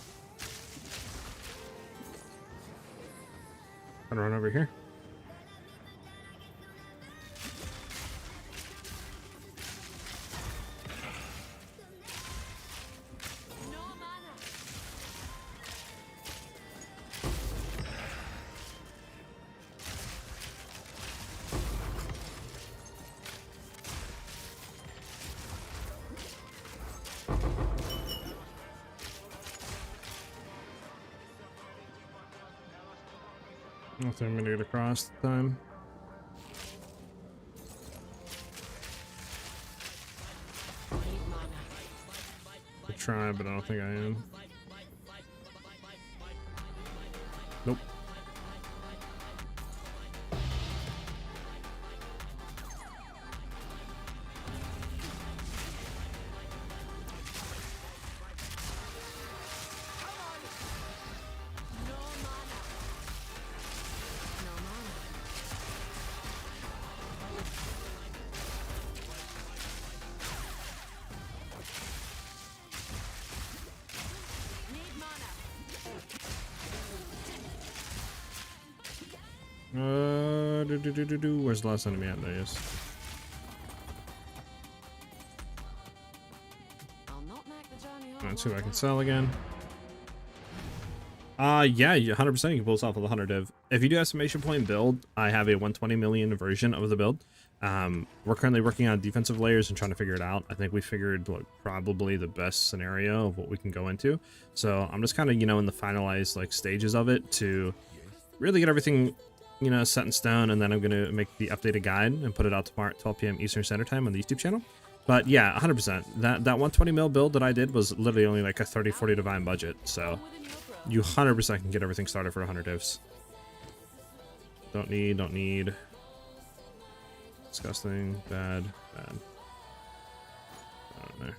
Gotta run over here. No mana. I don't think I'm gonna get across the time. Need mana. Could try, but I don't think I am. Nope. No mana. No mana. Need mana. Where's the last enemy at? There he is. I'll not make the journey home. Let's see if I can sell again. Yeah, 100% you can pull this off with a 100 div. If you do estimation point build, I have a 120 million version of the build. We're currently working on defensive layers and trying to figure it out. I think we figured like probably the best scenario of what we can go into. So I'm just kind of, you know, in the finalized like stages of it to really get everything you know, set in stone, and then I'm gonna make the updated guide and put it out tomorrow at 12 p.m. Eastern Standard Time on the YouTube channel. But yeah, 100%. That 120 mil build that I did was literally only like a 30-40 divine budget, so you 100% can get everything started for 100 divs. Don't need. Disgusting, bad. I don't know.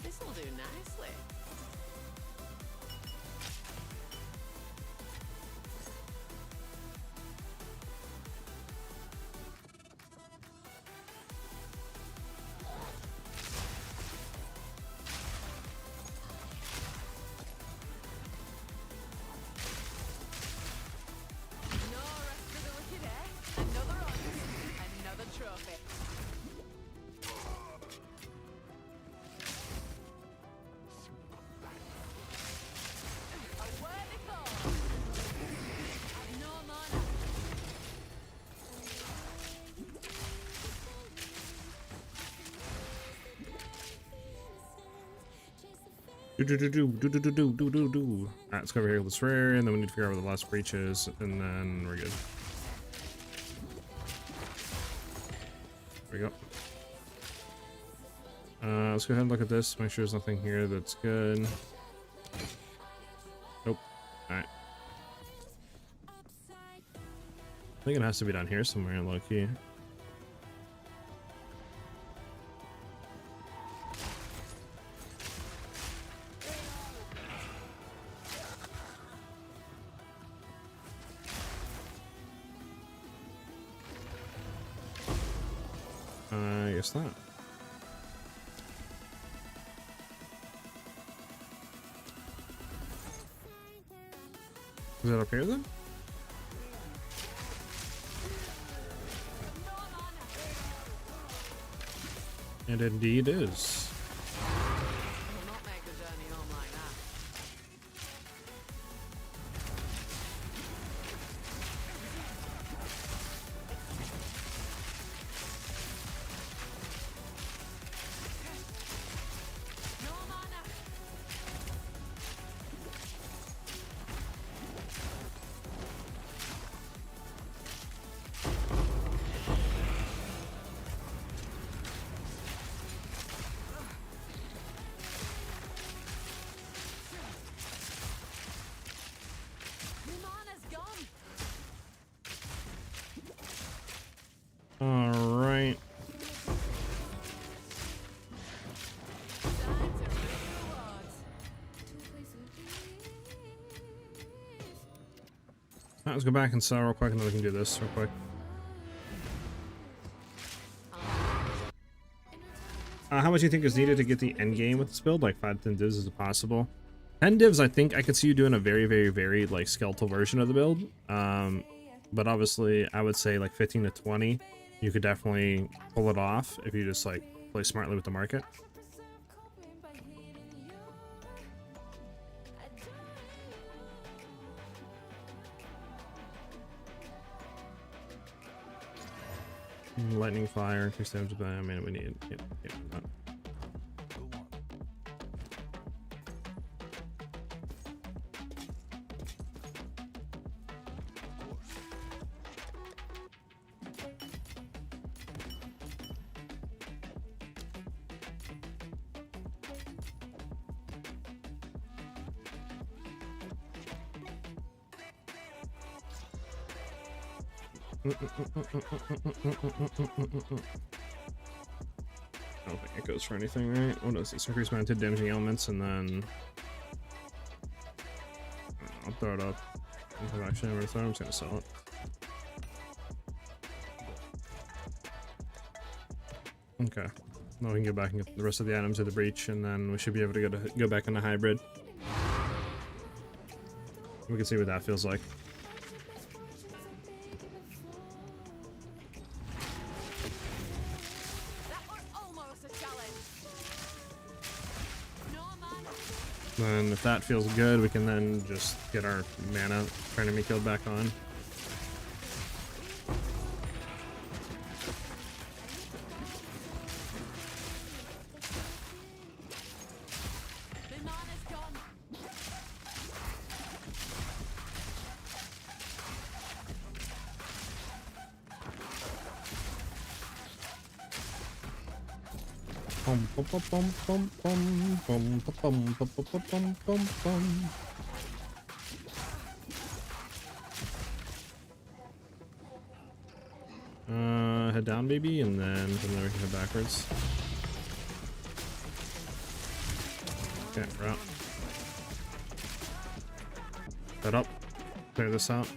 This'll do nicely. No rest for the wicked, eh? Another honor, another trophy. A worthy cause. I've no mana. Alright, let's go over here with this rare, and then we need to figure out where the last breach is, and then we're good. There we go. Let's go ahead and look at this, make sure there's nothing here that's good. Nope. Alright. I think it has to be down here somewhere, low key. I guess not. Is that up here then? And indeed is. Will not make the journey home like that. No mana. Your mana's gone. All right. Time to reap rewards. Alright, let's go back and sell real quick, and then we can do this real quick. How much do you think is needed to get the end game with this build? Like 5-10 divs, is it possible? 10 divs, I think I could see you doing a very like skeletal version of the build. But obviously, I would say like 15 to 20. You could definitely pull it off if you just like play smartly with the market. Lightning fire, increase damage, but I mean we need. Yeah. Go on. I don't think it goes for anything, right? What is this? Increase mounted damaging elements, and then I'll throw it up. Actually, I'm just gonna sell it. Okay. Now we can go back and get the rest of the items of the breach, and then we should be able to go back into hybrid. We can see what that feels like. That was almost a challenge. No mana. Then if that feels good, we can then just get our mana enemy killed back on. Bum, bum, bum, bum, bum, bum, bum, bum, bum, bum, bum, bum, bum. Head down, baby, and then from there we can head backwards. Okay, route. Head up. Clear this out.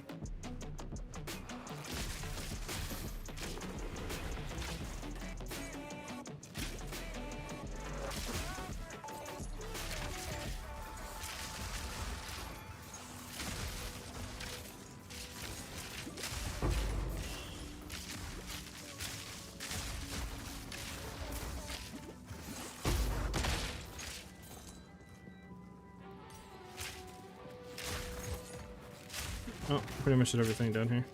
Oh, pretty much did everything down here.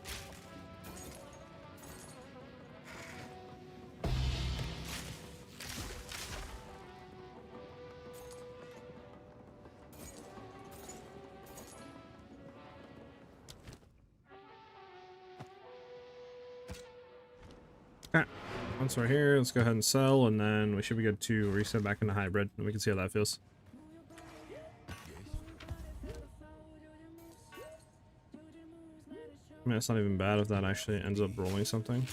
Okay, once we're here, let's go ahead and sell, and then we should be good to reset back into hybrid, and we can see how that feels. I mean, it's not even bad if that actually ends up rolling something.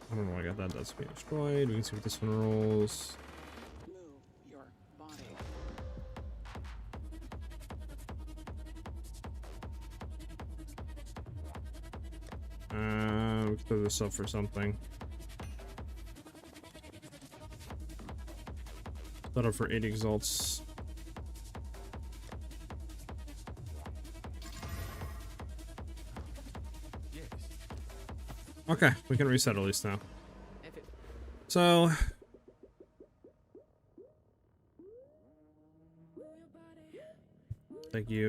I don't know why I got that. That's being destroyed. We can see what this one rolls. Move your body. We can throw this up for something. Put up for 80 exalts. Yes. Okay, we can reset at least now. So take you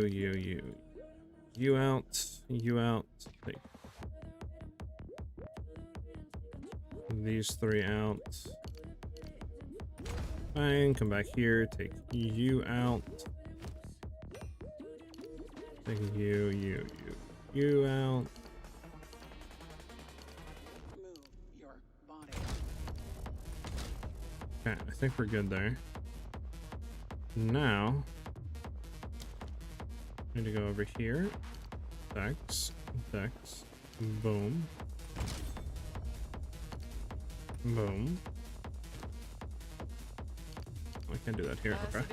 out, take these three out. Fine, come back here, take you out. Take you out. Move your body. Okay, I think we're good there. Now, I need to go over here. Dex, boom. Boom. I can't do that here, okay.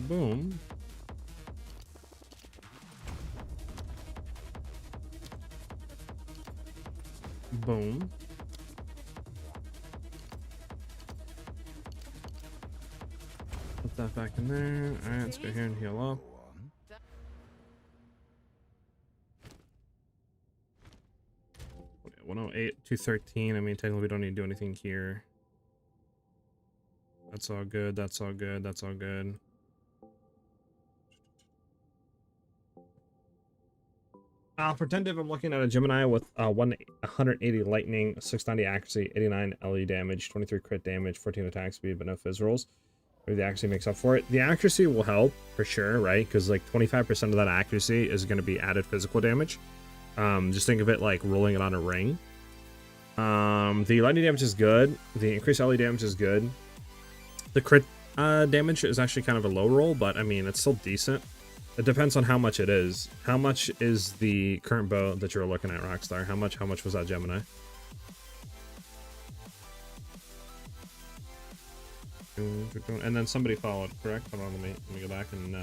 Boom. Boom. Put that back in there. Alright, let's go here and heal up. 108, 213. I mean, technically we don't need to do anything here. That's all good, that's all good, that's all good. Pretend if I'm looking at a Gemini with 180 lightning, 690 accuracy, 89 LE damage, 23 crit damage, 14 attack speed, but no fizz rolls. Maybe the accuracy makes up for it. The accuracy will help for sure, right? Because like 25% of that accuracy is going to be added physical damage. Just think of it like rolling it on a ring. The lightning damage is good. The increased LE damage is good. The crit damage is actually kind of a low roll, but I mean, it's still decent. It depends on how much it is. How much is the current bow that you're looking at, Rockstar? How much was that Gemini? And then somebody followed, correct? Hold on, let me go back and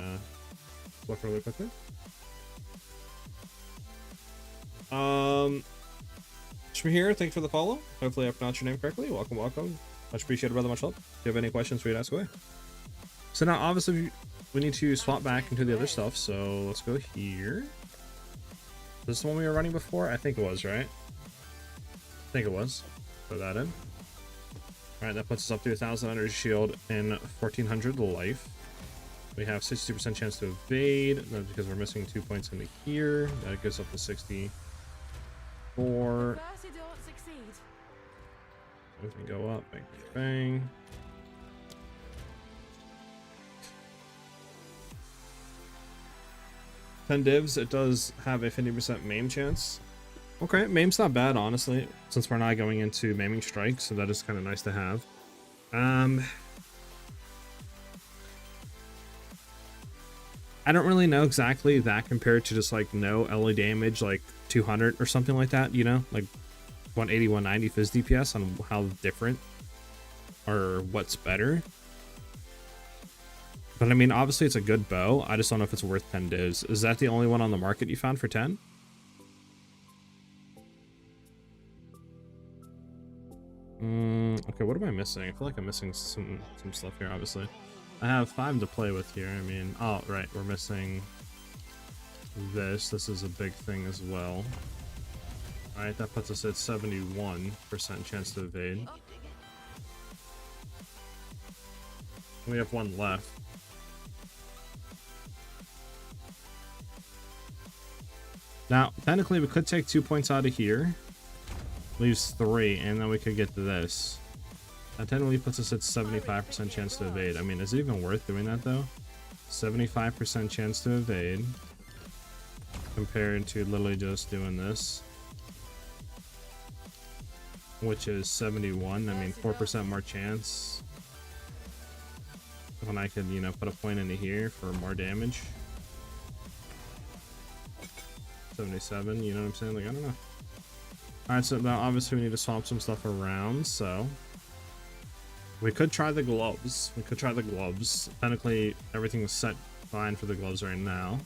look really quickly. Shmahir, thanks for the follow. Hopefully I pronounced your name correctly. Welcome, welcome. Much appreciated, brother. Much love. If you have any questions, for you to ask away. So now, obviously, we need to swap back into the other stuff. So let's go here. This is the one we were running before? I think it was, right? I think it was. Put that in. Alright, that puts us up to 1,000 energy shield and 1,400 life. We have 62% chance to evade. That's because we're missing 2 points into here. That goes up to 64. First you don't succeed. Everything go up. Bang, bang. Ten divs. It does have a 50% maim chance. Okay, Maime's not bad, honestly, since we're not going into Maiming Strike, so that is kind of nice to have. I don't really know exactly that compared to just like no LA damage, like 200 or something like that, you know, like 180, 190 fizz DPS on how different or what's better. But I mean, obviously it's a good bow. I just don't know if it's worth 10 divs. Is that the only one on the market you found for 10? Okay, what am I missing? I feel like I'm missing some stuff here, obviously. I have 5 to play with here. I mean, oh, right, we're missing this. This is a big thing as well. Alright, that puts us at 71% chance to evade. We have 1 left. Now, technically, we could take 2 points out of here. Leaves 3, and then we could get to this. That technically puts us at 75% chance to evade. I mean, is it even worth doing that, though? 75% chance to evade. Compared to literally just doing this. Which is 71. I mean, 4% more chance. When I could, you know, put a point into here for more damage. 77, you know what I'm saying? Like, I don't know. Alright, so now obviously we need to swap some stuff around, so we could try the gloves. Technically, everything's set fine for the gloves right now.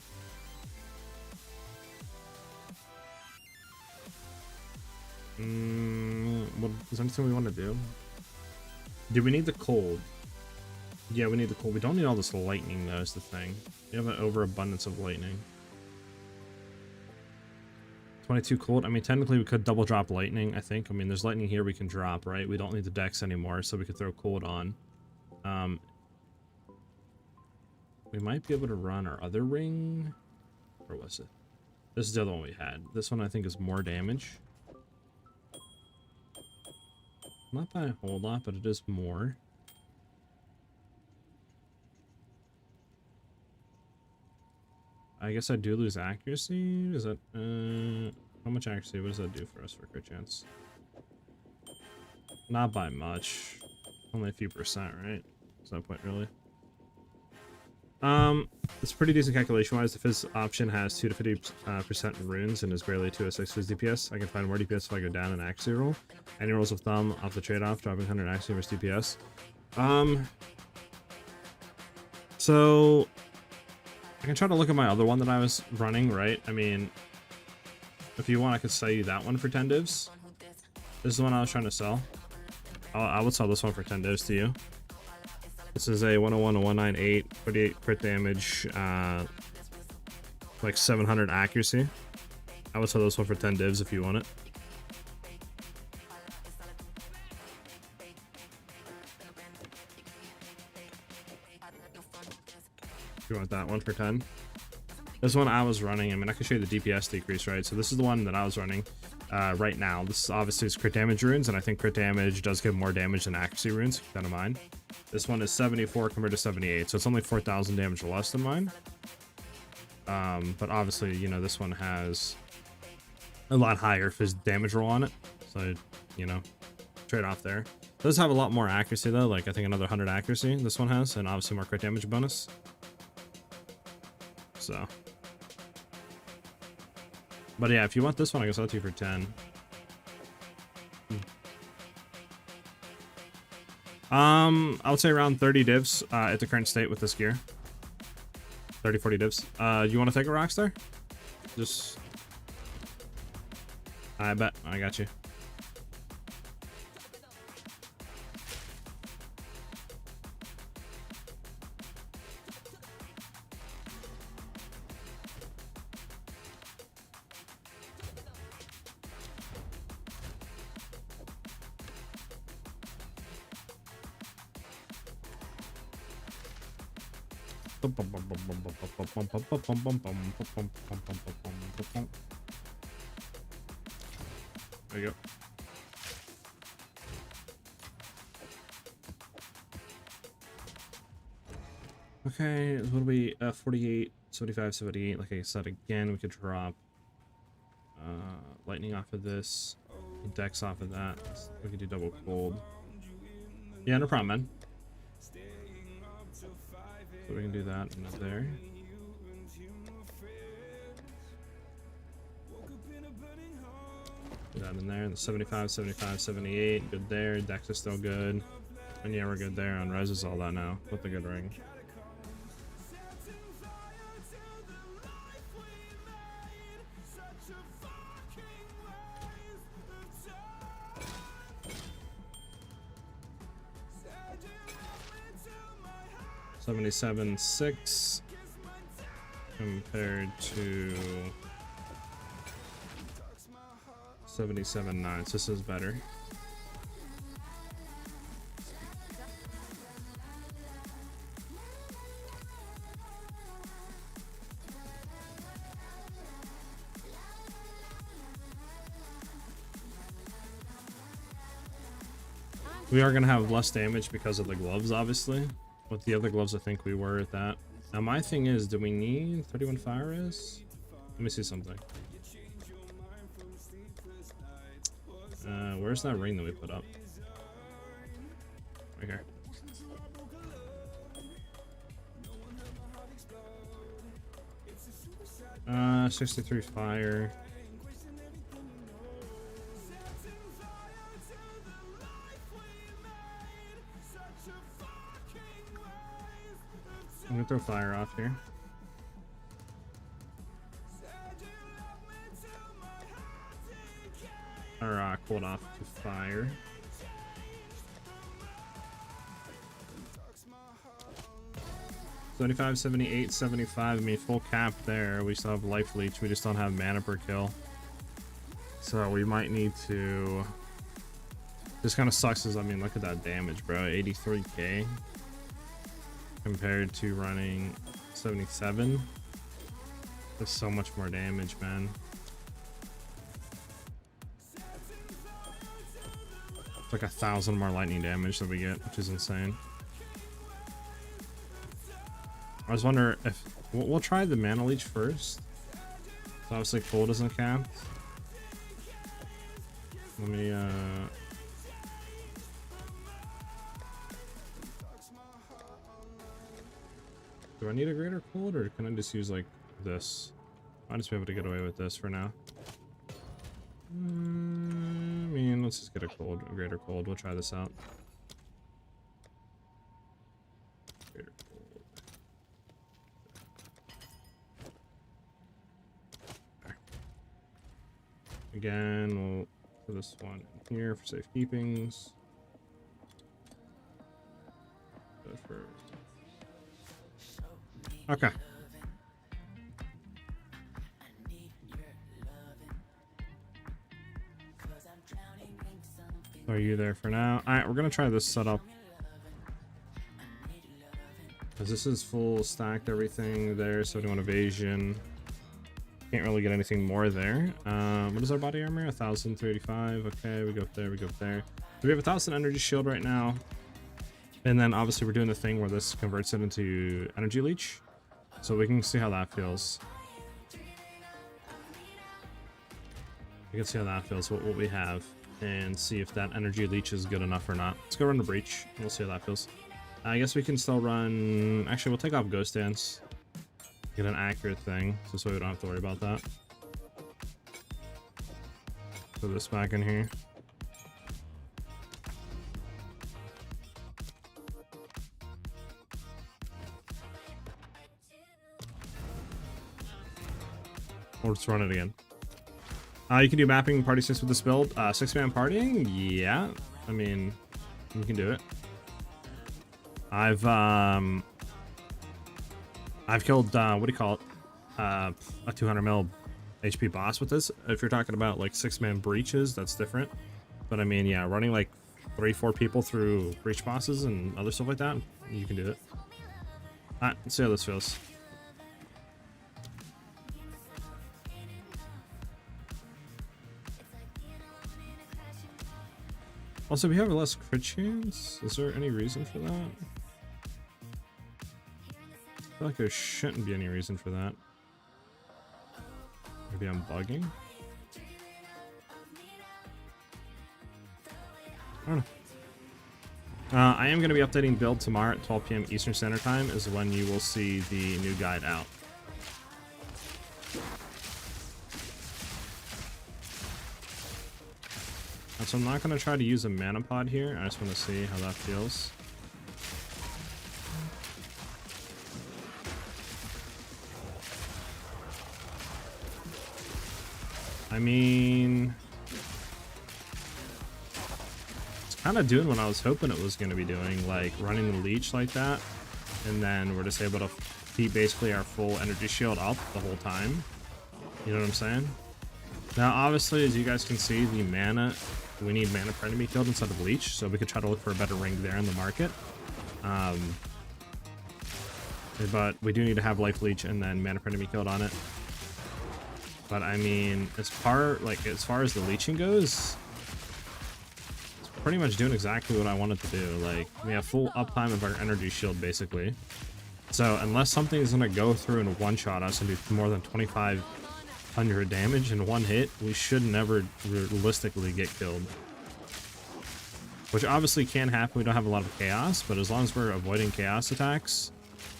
What is there anything we want to do? Do we need the cold? Yeah, we need the cold. We don't need all this lightning, though, is the thing. We have an overabundance of lightning. 22 cold. I mean, technically we could double drop lightning, I think. I mean, there's lightning here we can drop, right? We don't need the dex anymore, so we could throw cold on. We might be able to run our other ring. Where was it? This is the other one we had. This one I think is more damage. Not by a whole lot, but it is more. I guess I do lose accuracy. Is that how much accuracy? What does that do for us for crit chance? Not by much. Only a few percent, right? There's no point really. It's pretty decent calculation wise. The fizz option has 2 to 50% runes and is barely 206 fizz DPS. I can find more DPS if I go down an accuracy roll. Any rolls of thumb off the trade-off, dropping 100 accuracy versus DPS. So I can try to look at my other one that I was running, right? I mean, if you want, I could sell you that one for 10 divs. This is the one I was trying to sell. I would sell this one for 10 divs to you. This is a 101 to 198, 48 crit damage, like 700 accuracy. I would sell this one for 10 divs if you want it. If you want that one for 10. This one I was running, I mean, I can show you the DPS decrease, right? So this is the one that I was running right now. This obviously is crit damage runes, and I think crit damage does give more damage than accuracy runes. Keep that in mind. This one is 74 compared to 78, so it's only 4,000 damage less than mine. But obviously, you know, this one has a lot higher fizz damage roll on it, so, you know, trade off there. It does have a lot more accuracy though, like I think another 100 accuracy this one has, and obviously more crit damage bonus. So, but yeah, if you want this one, I can sell it to you for 10. I would say around 30 divs at the current state with this gear. 30-40 divs. You want to take a Rockstar? Just, I bet. I got you. There you go. Okay, what do we 48, 75, 78. Like I said again, we could drop Lightning off of this. Dex off of that. We can do double cold. Yeah, no problem, man. So we can do that and up there. Put that in there. The 75, 75, 78. Good there. Dex is still good. And yeah, we're good there on res is all that now with the good ring. $77.6 compared to $77.9. So this is better. We are going to have less damage because of the gloves, obviously. With the other gloves, I think we were at that. Now, my thing is, do we need 31 fire res? Let me see something. Where's that ring that we put up? Right here. 63 fire. I'm gonna throw fire off here. Or cold off to fire. $75, 78, 75. I mean, full cap there. We still have life leech. We just don't have mana per kill. So we might need to. This kind of sucks. Is I mean, look at that damage, bro. 83k. Compared to running 77. There's so much more damage, man. It's like 1,000 more lightning damage that we get, which is insane. I was wondering if we'll try the mana leech first. So obviously cold isn't capped. Let me do I need a greater cold, or can I just use like this? I'll just be able to get away with this for now. I mean, let's just get a greater cold. We'll try this out. Greater cold. There. Again, we'll put this one in here for safekeepings. Go for. Okay. So are you there for now? Alright, we're gonna try this setup. Because this is full stacked everything there, 71 evasion. Can't really get anything more there. What is our body armor? 1,035. Okay, we go up there, we go up there. So we have 1,000 energy shield right now. And then obviously we're doing the thing where this converts it into energy leech. So we can see how that feels. We can see how that feels, what we have, and see if that energy leech is good enough or not. Let's go run the breach, and we'll see how that feels. I guess we can still run. Actually, we'll take off Ghost Dance. Get an accurate thing, so we don't have to worry about that. Put this back in here. Or just run it again. You can do mapping party 6 with this build. 6-man partying? Yeah. I mean, you can do it. I've killed, what do you call it? A 200 mil HP boss with this. If you're talking about like 6-man breaches, that's different. But I mean, yeah, running like 3-4 people through breach bosses and other stuff like that, you can do it. Alright, let's see how this feels. Also, we have less crit chance. Is there any reason for that? I feel like there shouldn't be any reason for that. Maybe I'm bugging. I don't know. I am going to be updating build tomorrow at 12 p.m. Eastern Standard Time is when you will see the new guide out. So I'm not going to try to use a mana pod here. I just want to see how that feels. I mean, it's kind of doing what I was hoping it was going to be doing, like running the leech like that, and then we're just able to keep basically our full energy shield up the whole time. You know what I'm saying? Now, obviously, as you guys can see, the mana, we need mana per enemy killed instead of leech, so we could try to look for a better ring there in the market. But we do need to have life leech and then mana per enemy killed on it. But I mean, as far as the leeching goes, it's pretty much doing exactly what I wanted to do. Like, we have full uptime of our energy shield, basically. So unless something is going to go through and one-shot us and do more than 2,500 damage in one hit, we should never realistically get killed. Which obviously can happen. We don't have a lot of chaos, but as long as we're avoiding chaos attacks,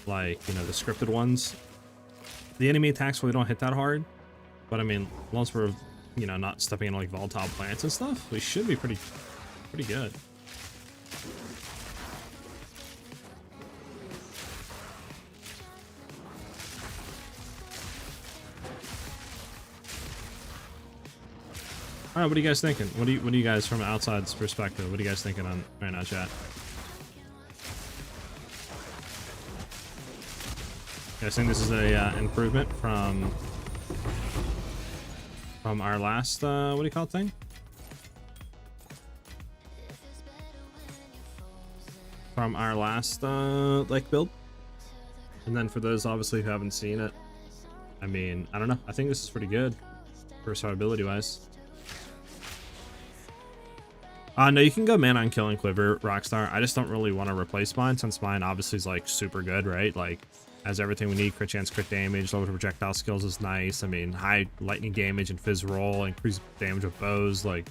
like, you know, the scripted ones, the enemy attacks really don't hit that hard. But I mean, once we're, you know, not stepping into like volatile plants and stuff, we should be pretty good. All right, what are you guys thinking? What do you guys, from an outside's perspective, what are you guys thinking on right now, chat? You guys think this is a improvement from our last, what do you call it thing? From our last, like, build? And then for those, obviously, who haven't seen it, I mean, I don't know. I think this is pretty good for survivability-wise. No, you can go mana on killing Quiver, Rockstar. I just don't really want to replace mine, since mine obviously is, like, super good, right? Like, has everything we need, crit chance, crit damage, lower projectile skills is nice. I mean, high lightning damage and fizz roll, increased damage with bows, like,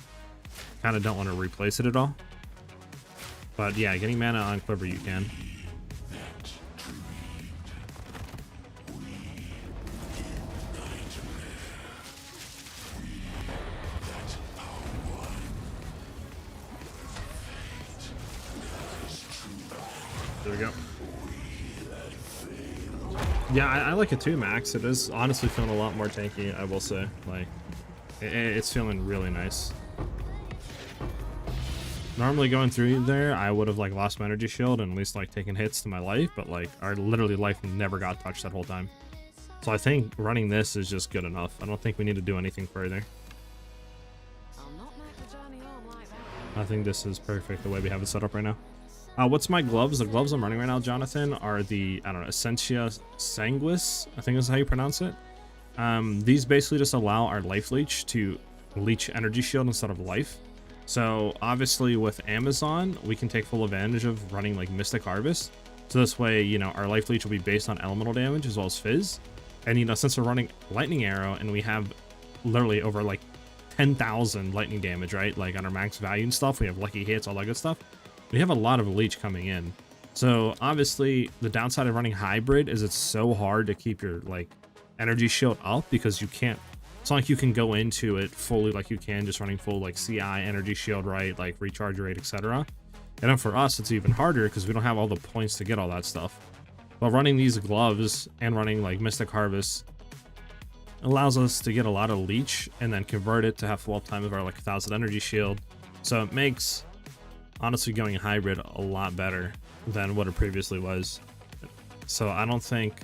kind of don't want to replace it at all. But yeah, getting mana on Quiver you can. There we go. Yeah, I like it too, Max. It is honestly feeling a lot more tanky, I will say. Like, it's feeling really nice. Normally going through there, I would have like lost my energy shield and at least like taken hits to my life, but like our literally life never got touched that whole time. So I think running this is just good enough. I don't think we need to do anything further. I'll not make the journey home like that. I think this is perfect the way we have it set up right now. What's my gloves? The gloves I'm running right now, Jonathan, are the, I don't know, Essentia Sanguis, I think is how you pronounce it. These basically just allow our life leech to leech energy shield instead of life. So obviously with Amazon, we can take full advantage of running like Mystic Harvest. So this way, you know, our life leech will be based on elemental damage as well as fizz. And, you know, since we're running Lightning Arrow and we have literally over like 10,000 lightning damage, right? Like on our max value and stuff, we have lucky hits, all that good stuff. We have a lot of leech coming in. So obviously the downside of running hybrid is it's so hard to keep your like energy shield up because you can't, it's not like you can go into it fully like you can just running full like CI energy shield, right? Like recharge rate, etc. And then for us, it's even harder because we don't have all the points to get all that stuff. But running these gloves and running like Mystic Harvest allows us to get a lot of leech and then convert it to have full uptime of our like 1,000 energy shield. So it makes honestly going hybrid a lot better than what it previously was. So I don't think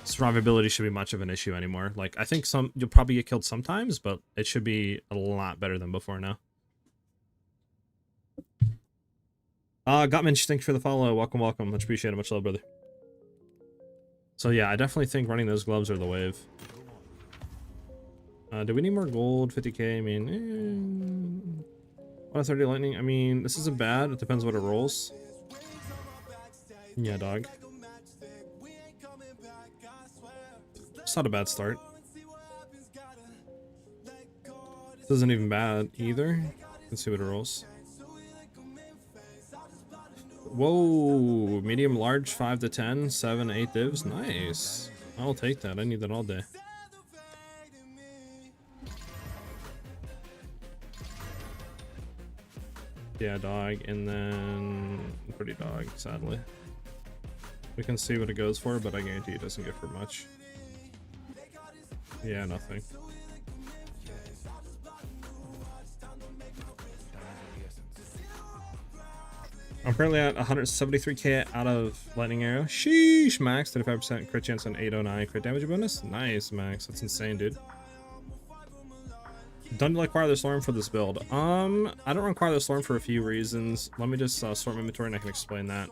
survivability should be much of an issue anymore. Like, I think you'll probably get killed sometimes, but it should be a lot better than before now. Gutman, thanks for the follow. Welcome, welcome. Much appreciated. Much love, brother. So yeah, I definitely think running those gloves are the wave. Do we need more gold? 50k, I mean, 130 lightning. I mean, this isn't bad. It depends what it rolls. Yeah, dog. It's not a bad start. This isn't even bad either. Let's see what it rolls. Whoa, medium, large, 5 to 10, 7, 8 divs. Nice. I'll take that. I need that all day. Yeah, dog, and then pretty dog, sadly. We can see what it goes for, but I guarantee it doesn't get for much. Yeah, nothing. I'm currently at 173k out of lightning arrow. Sheesh, max 35% crit chance and 809 crit damage bonus. Nice, max. That's insane, dude. Don't require the storm for this build. I don't require the storm for a few reasons. Let me just sort my inventory and I can explain that.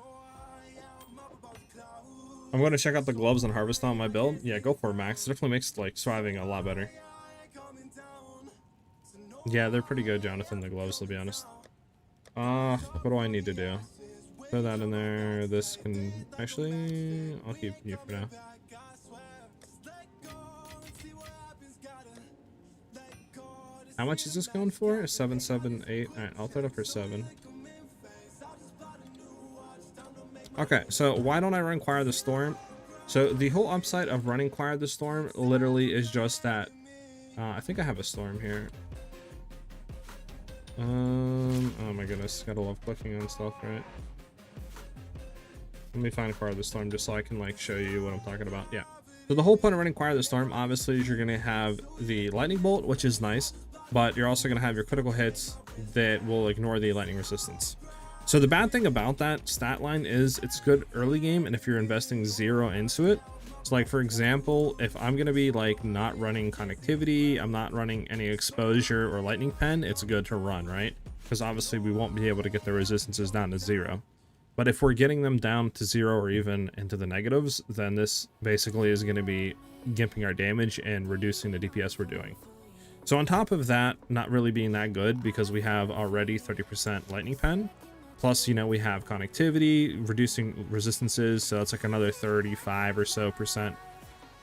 I'm going to check out the gloves and harvest on my build. Yeah, go for it, max. It definitely makes like surviving a lot better. Yeah, they're pretty good, Jonathan, the gloves, to be honest. What do I need to do? Throw that in there. This can actually, I'll keep you for now. How much is this going for? 7, 7, 8. All right, I'll throw it up for 7. Okay, so why don't I run Choir of the Storm? So the whole upside of running Choir of the Storm literally is just that. I think I have a storm here. Oh my goodness, gotta love clicking on stuff, right? Let me find a Choir of the Storm just so I can like show you what I'm talking about. Yeah. So the whole point of running Choir of the Storm, obviously, is you're gonna have the lightning bolt, which is nice, but you're also gonna have your critical hits that will ignore the lightning resistance. So the bad thing about that stat line is it's good early game, and if you're investing 0 into it. So like, for example, if I'm going to be like not running connectivity, I'm not running any exposure or lightning pen, it's good to run, right? Because obviously we won't be able to get the resistances down to 0. But if we're getting them down to 0 or even into the negatives, then this basically is going to be gimping our damage and reducing the DPS we're doing. So on top of that, not really being that good because we have already 30% lightning pen. Plus, you know, we have connectivity, reducing resistances, so that's like another 35 or so percent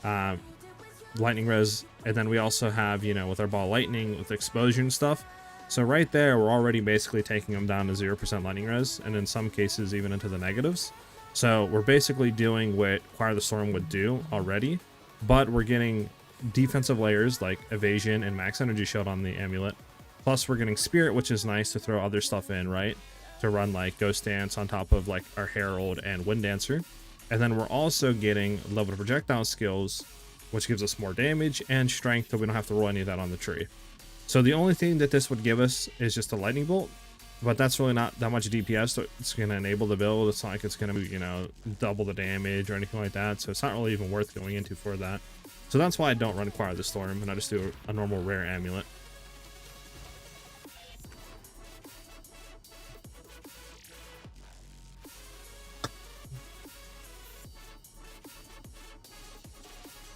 lightning res. And then we also have, you know, with our ball lightning, with exposure and stuff. So right there, we're already basically taking them down to 0% lightning res, and in some cases even into the negatives. So we're basically doing what Choir of the Storm would do already, but we're getting defensive layers like evasion and max energy shield on the amulet. Plus we're getting spirit, which is nice to throw other stuff in, right? To run like Ghost Dance on top of like our Herald and Wind Dancer. And then we're also getting level projectile skills, which gives us more damage and strength, so we don't have to roll any of that on the tree. So the only thing that this would give us is just a lightning bolt, but that's really not that much DPS, so it's going to enable the build. It's not like it's going to, you know, double the damage or anything like that, so it's not really even worth going into for that. So that's why I don't run Choir of the Storm, and I just do a normal rare amulet.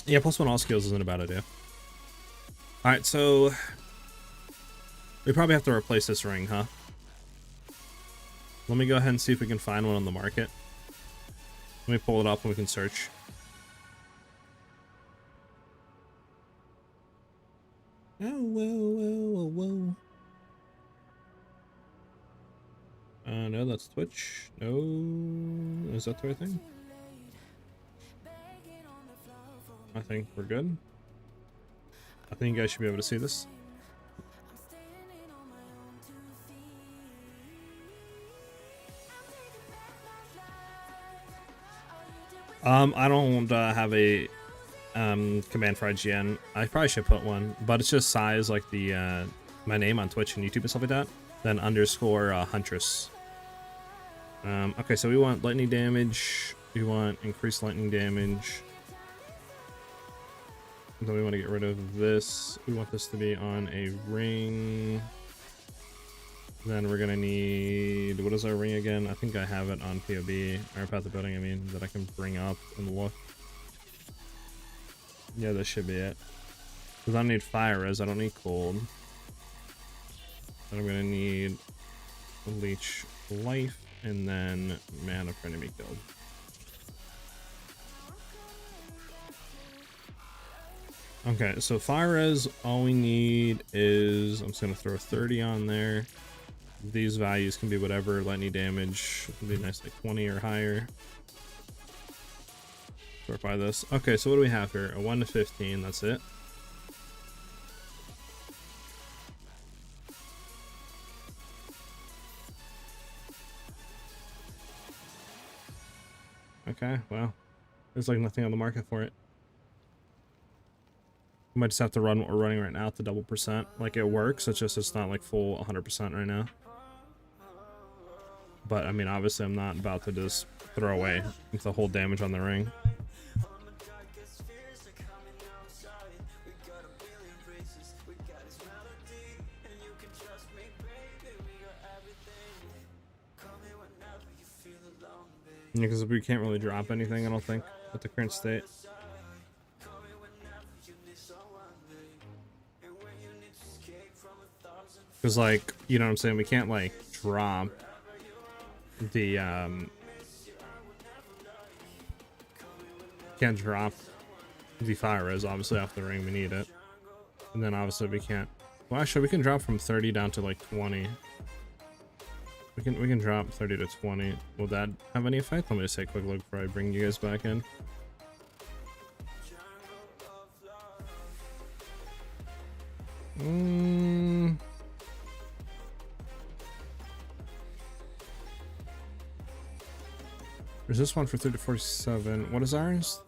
Yeah, +1 all skills isn't a bad idea. Alright, so we probably have to replace this ring, huh? Let me go ahead and see if we can find one on the market. Let me pull it up and we can search. Oh, whoa. No, that's Twitch. No, is that the right thing? I think we're good. I think you guys should be able to see this. I don't have a command for IGN. I probably should put one, but it's just SiahZ, like the my name on Twitch and YouTube and stuff like that. Then _ Huntress. Okay, so we want lightning damage. We want increased lightning damage. Then we want to get rid of this. We want this to be on a ring. Then we're gonna need, what is our ring again? I think I have it on POB, or Path of Building, I mean, that I can bring up and look. Yeah, this should be it. Because I don't need fire res, I don't need cold. Then I'm gonna need leech life, and then mana for enemy killed. Okay, so fire res, all we need is, I'm just gonna throw 30 on there. these values can be whatever. Lightning damage can be nice, like 20 or higher. Sort by this. Okay, so what do we have here? A 1 to 15, that's it. Okay, well, there's like nothing on the market for it. We might just have to run what we're running right now at the double %. Like, it works, it's just it's not like full 100% right now. But I mean, obviously I'm not about to just throw away the whole damage on the ring. Because we can't really drop anything, I don't think, at the current state. Because, like, you know what I'm saying, we can't, like, drop the, can't drop the fire res, obviously, off the ring, we need it. And then, obviously, we can't, well, actually, we can drop from 30 down to, like, 20. We can drop 30 to 20. Will that have any effect? Let me just take a quick look before I bring you guys back in. There's this one for 30 to 47. What is ours?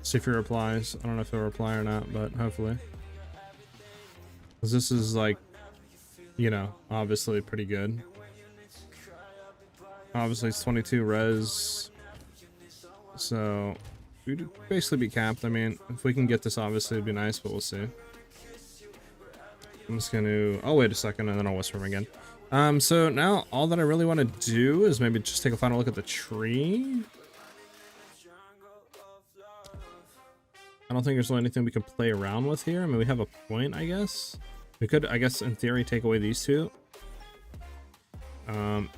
See if he replies. I don't know if he'll reply or not, but hopefully. Because this is like, you know, obviously pretty good. Obviously it's 22 res. So we'd basically be capped. I mean, if we can get this, obviously it'd be nice, but we'll see. I'm just gonna, oh wait a second, and then I'll whisper him again. So now all that I really want to do is maybe just take a final look at the tree. I don't think there's really anything we can play around with here. I mean, we have a point, I guess. We could, I guess, in theory, take away these two. We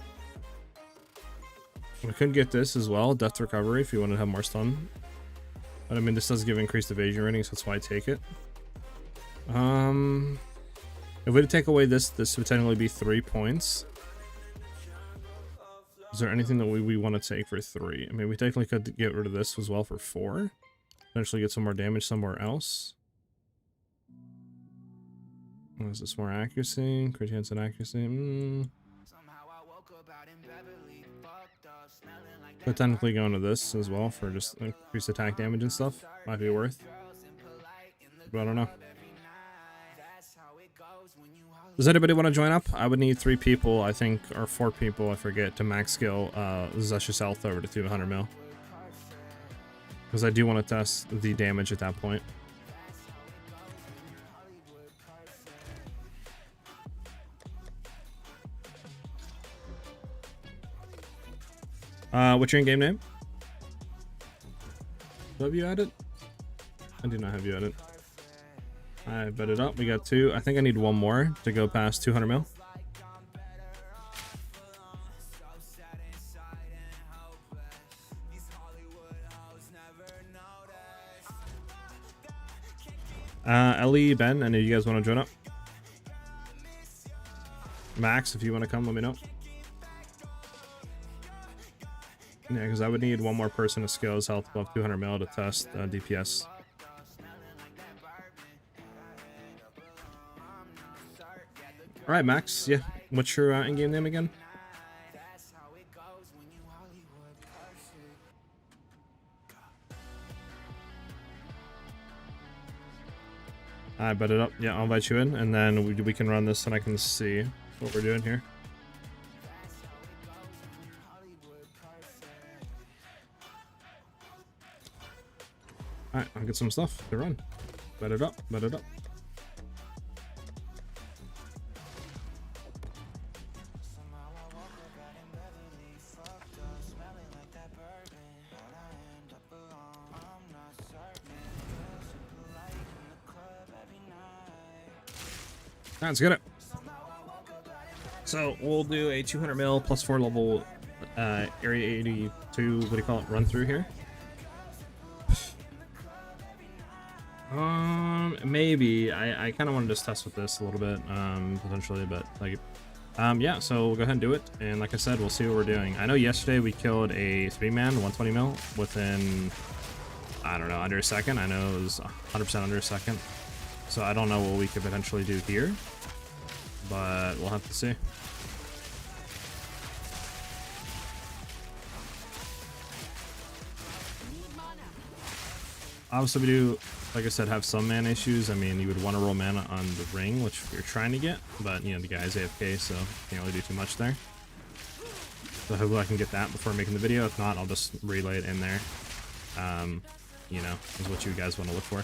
could get this as well, Death Recovery, if you want to have more stun. But I mean, this does give increased evasion rating, so that's why I take it. If we take away this, this would technically be 3 points. Is there anything that we want to take for 3? I mean, we technically could get rid of this as well for 4. Potentially get some more damage somewhere else. Is this more accuracy? Crit chance and accuracy. Could technically go into this as well for just increased attack damage and stuff. Might be worth. But I don't know. Does anybody want to join up? I would need 3 people, I think, or 4 people, I forget, to max skill SiahZ health over to 200 mil. Because I do want to test the damage at that point. What's your in-game name? Do I have you added? I do not have you added. I bet it up. We got 2. I think I need 1 more to go past 200 mil. Ellie, Ben, any of you guys want to join up? Max, if you want to come, let me know. Yeah, because I would need 1 more person to scale his health above 200 mil to test DPS. Alright, Max, yeah. What's your in-game name again? I bet it up. Yeah, I'll invite you in, and then we can run this and I can see what we're doing here. Alright, I'll get some stuff to run. Bet it up, bet it up. Let's get it. So we'll do a 200 mil plus 4 level area 82, what do you call it, run through here. Maybe. I kind of want to just test with this a little bit, potentially, but like, yeah, so we'll go ahead and do it. And like I said, we'll see what we're doing. I know yesterday we killed a 3-man, 120 mil within, I don't know, under a second. I know it was 100% under a second. So I don't know what we could potentially do here, but we'll have to see. Obviously, we do, like I said, have some mana issues. I mean, you would want to roll mana on the ring, which you're trying to get, but, you know, the guy's AFK, so can't really do too much there. So hopefully I can get that before making the video. If not, I'll just relay it in there. You know, is what you guys want to look for.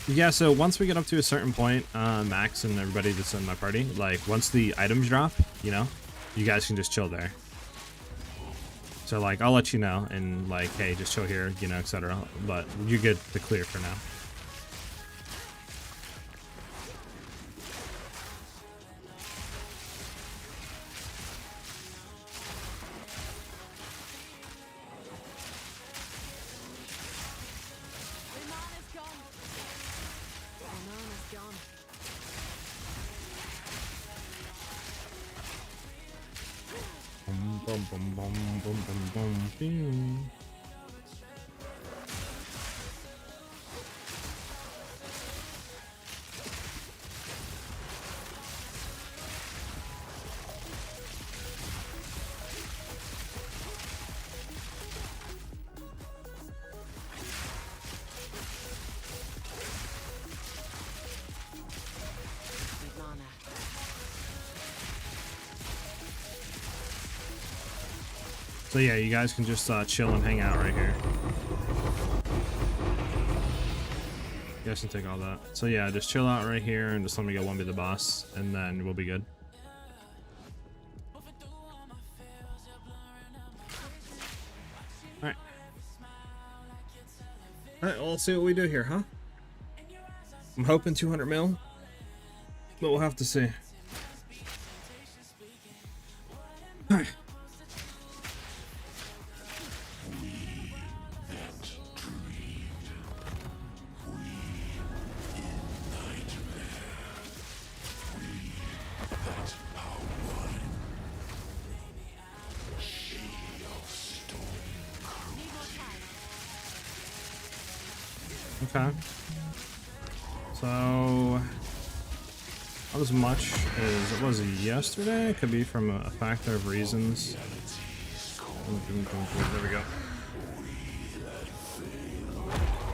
Yeah, so once we get up to a certain point, Max and everybody that's in my party, like, once the items drop, you know, you guys can just chill there. So, like, I'll let you know, and, like, hey, just chill here, you know, etc. But you're good to clear for now. Boom, boom, boom, boom, boom, boom, boom. So yeah, you guys can just chill and hang out right here. You guys can take all that. So yeah, just chill out right here and just let me go 1v the boss, and then we'll be good. Alright. Alright, well, let's see what we do here, huh? I'm hoping 200 mil, but we'll have to see. Alright. Okay. So, not as much as it was yesterday. It could be from a factor of reasons. There we go.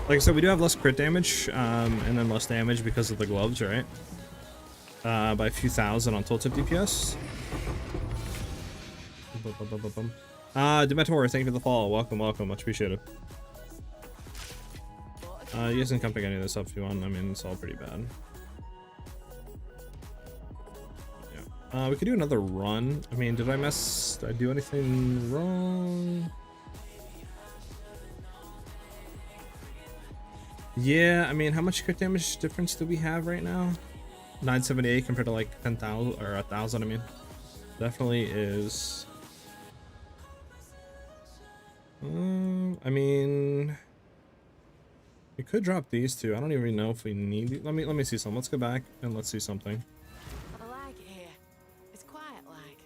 Like I said, we do have less crit damage, and then less damage because of the gloves, right? By a few thousand on total DPS. Dementor, thank you for the follow. Welcome, welcome. Much appreciated. You guys can come pick any of this up if you want. I mean, it's all pretty bad. Yeah. We could do another run. I mean, did I do anything wrong? Yeah, I mean, how much crit damage difference do we have right now? 978 compared to like 10,000 or 1,000. I mean, definitely is. I mean, we could drop these two. I don't even know if we need. Let me see some. Let's go back and let's see something. I like it here. It's quiet like.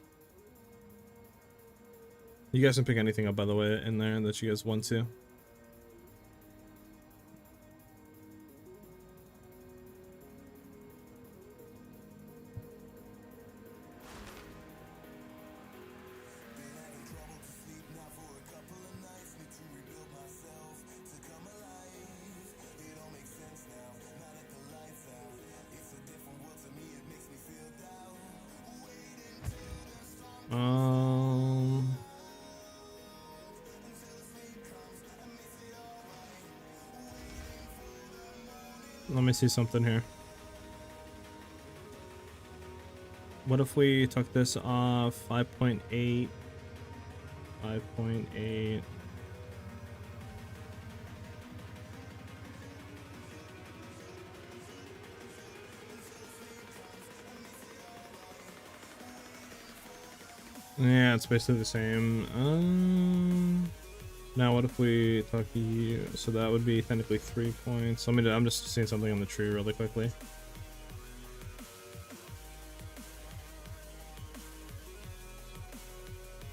You guys can pick anything up, by the way, in there that you guys want to. Let me see something here. What if we took this off 5.8, 5.8? Yeah, it's basically the same. Now what if we talk you? So that would be technically 3 points. I'm just seeing something on the tree really quickly.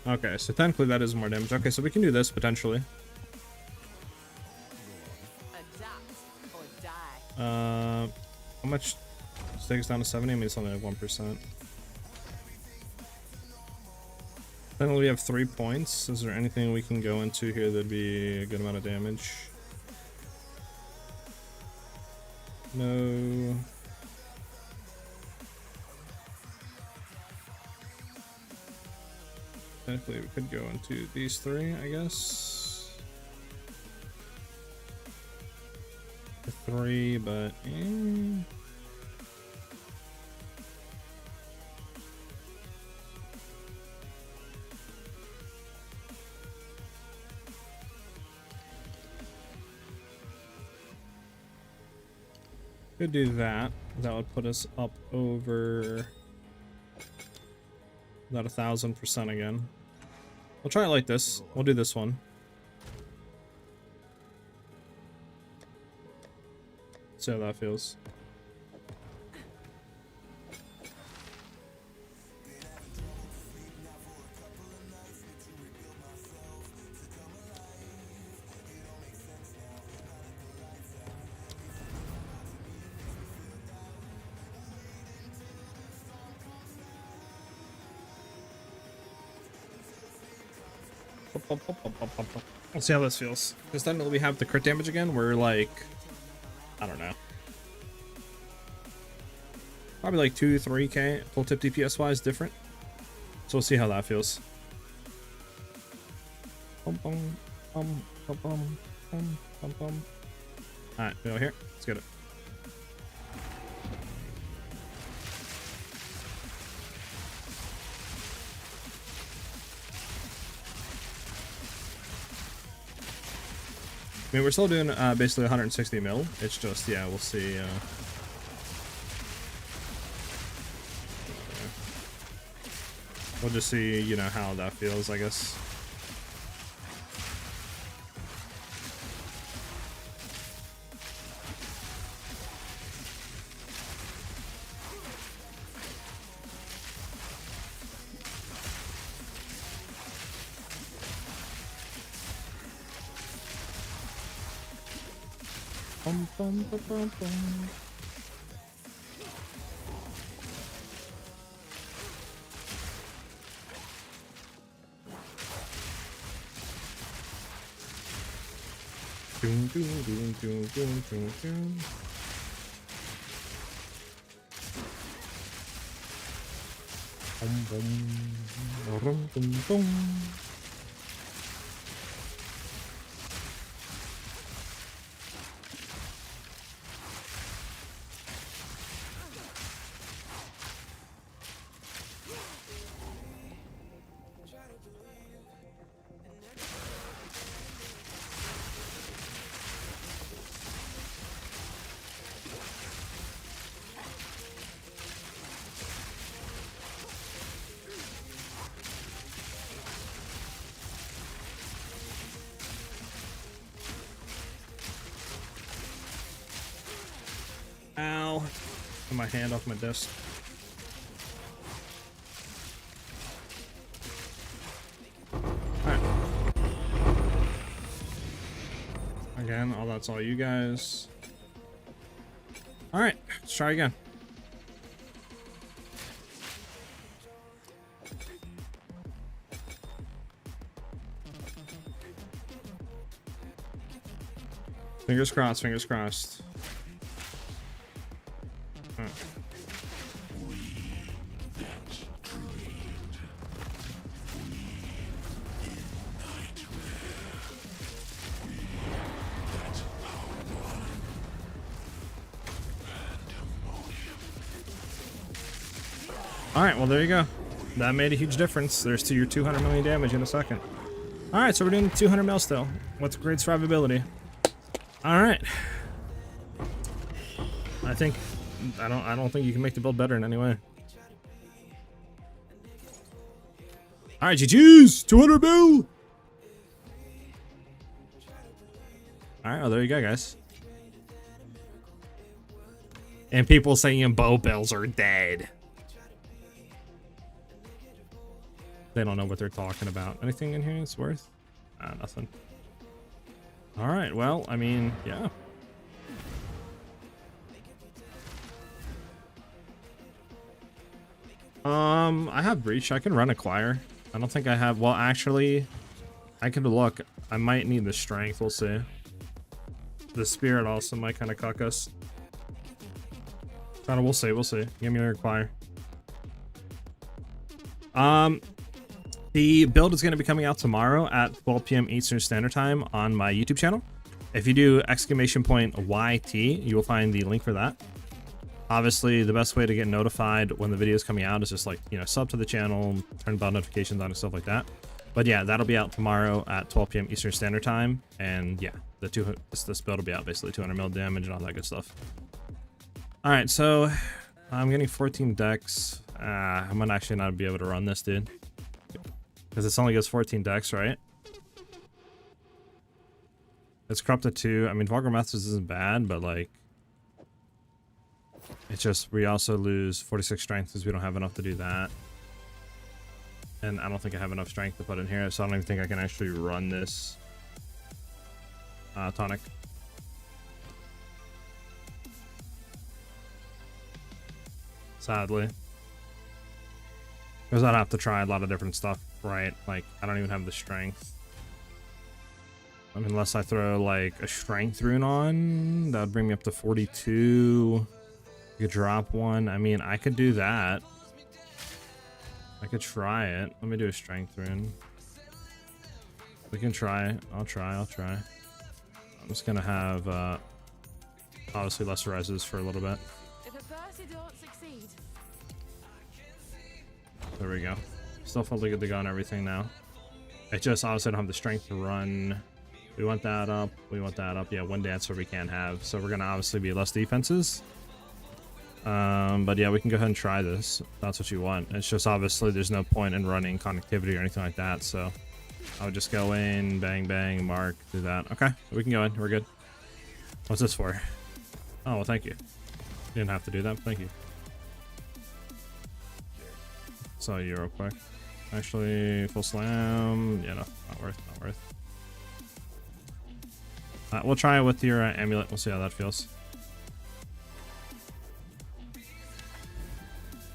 Okay, so technically that is more damage. Okay, so we can do this potentially. Adapt or die. How much? This takes down to 70. I mean, it's only like 1%. Then we have 3 points. Is there anything we can go into here that'd be a good amount of damage? No. Technically, we could go into these 3, I guess. The 3, but could do that. That would put us up over about 1,000% again. We'll try it like this. We'll do this one. See how that feels. Let's see how this feels. Because then we have the crit damage again. We're like, I don't know, probably like 2-3k full tip DPS wise different. So we'll see how that feels. Alright, we go here. Let's get it. I mean, we're still doing basically 160 mil. It's just, yeah, we'll see. We'll just see, you know, how that feels, I guess. Bum, bum, bum, bum, bum. Doom, doom, doom, doom, doom, doom, doom. Bum, bum, bum, bum, bum. Ow. Put my hand off my desk. Alright. Again, that's all you guys. Alright, let's try again. Fingers crossed, fingers crossed. Alright, well there you go. That made a huge difference. There's to your 200 million damage in a second. Alright, so we're doing 200 mil still. What's great survivability? Alright. I don't think you can make the build better in any way. Alright, GG's! 200 mil! All right, well, there you go, guys. And people saying bow bells are dead. They don't know what they're talking about. Anything in here that's worth? Nothing. All right, well, I mean, yeah. I have Breach. I can run Acquire. I don't think I have... Well, actually, I could look. I might need the Strength. We'll see. The Spirit also might kind of cuck us. We'll see. We'll see. Give me a Acquire. The build is going to be coming out tomorrow at 12 p.m. Eastern Standard Time on my YouTube channel. If you do !YT, you will find the link for that. Obviously, the best way to get notified when the video is coming out is just like, you know, sub to the channel, turn bell notifications on and stuff like that. But yeah, that'll be out tomorrow at 12 p.m. Eastern Standard Time. And yeah, this build will be out basically 200 mil damage and all that good stuff. All right, so I'm getting 14 decks. I might actually not be able to run this, dude. Because it's only gets 14 decks, right? It's corrupted 2. I mean, Vulgar Methods isn't bad, but like... It's just, we also lose 46 strength because we don't have enough to do that. And I don't think I have enough strength to put in here, so I don't even think I can actually run this tonic. Sadly. Because I'd have to try a lot of different stuff, right? Like, I don't even have the strength. I mean, unless I throw, like, a strength rune on, that would bring me up to 42. You could drop one. I mean, I could do that. I could try it. Let me do a strength rune. We can try. I'll try. I'm just gonna have, obviously lesser rises for a little bit. If a Percy don't succeed. There we go. Still fully good to go on everything now. It just obviously don't have the strength to run. We want that up. We want that up. Yeah, one dancer we can't have. So we're gonna obviously be less defenses. But yeah, we can go ahead and try this. If that's what you want. It's just obviously there's no point in running connectivity or anything like that. So I would just go in, bang, bang, mark, do that. Okay, we can go in. We're good. What's this for? Oh, well, thank you. You didn't have to do that. Thank you. Saw you real quick. Actually, full slam. Yeah, no, not worth. Not worth. We'll try it with your amulet. We'll see how that feels.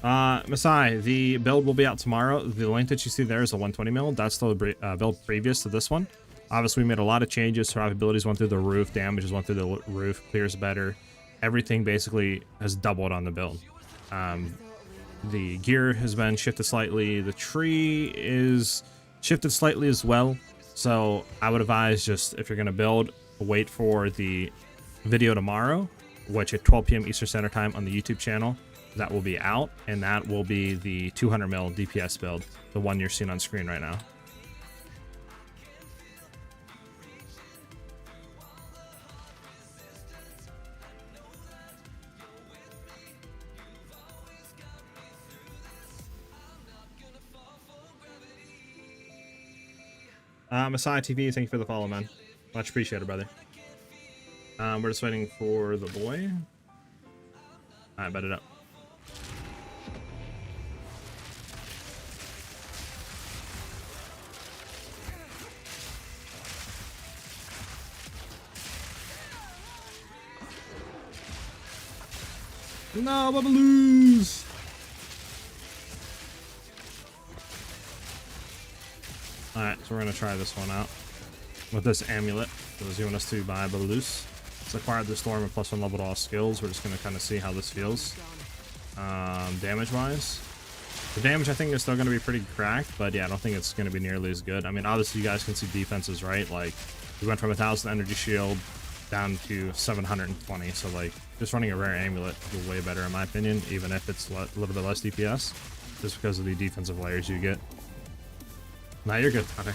Masai, the build will be out tomorrow. The link that you see there is a 120 mil. That's the build previous to this one. Obviously, we made a lot of changes. Survivabilities went through the roof. Damages went through the roof. Clears better. Everything basically has doubled on the build. The gear has been shifted slightly. The tree is shifted slightly as well. So I would advise just, if you're going to build, wait for the video tomorrow, which at 12 p.m. Eastern Standard Time on the YouTube channel. That will be out, and that will be the 200 mil DPS build, the one you're seeing on screen right now. Messiah TV, thank you for the follow, man. Much appreciated, brother. We're just waiting for the boy. Alright, bet it up. No, I'm gonna lose. Alright, so we're gonna try this one out with this amulet. So you want us to buy Balloose. It's acquired the storm and +1 level to all skills. We're just gonna kind of see how this feels. Damage wise, the damage I think is still gonna be pretty cracked, but yeah, I don't think it's gonna be nearly as good. I mean, obviously you guys can see defenses, right? Like we went from 1,000 energy shield down to 720, so like just running a rare amulet is way better in my opinion, even if it's a little bit less DPS, just because of the defensive layers you get. Nah, you're good. Okay.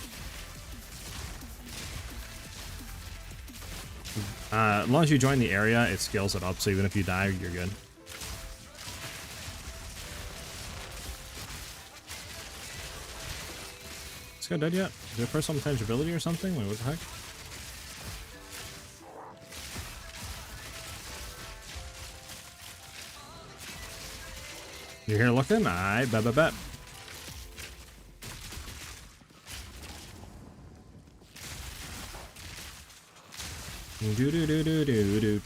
As long as you join the area, it scales it up, so even if you die, you're good. This guy dead yet? Is there personal intangibility or something? Wait, what the heck? You're here looking? I bet.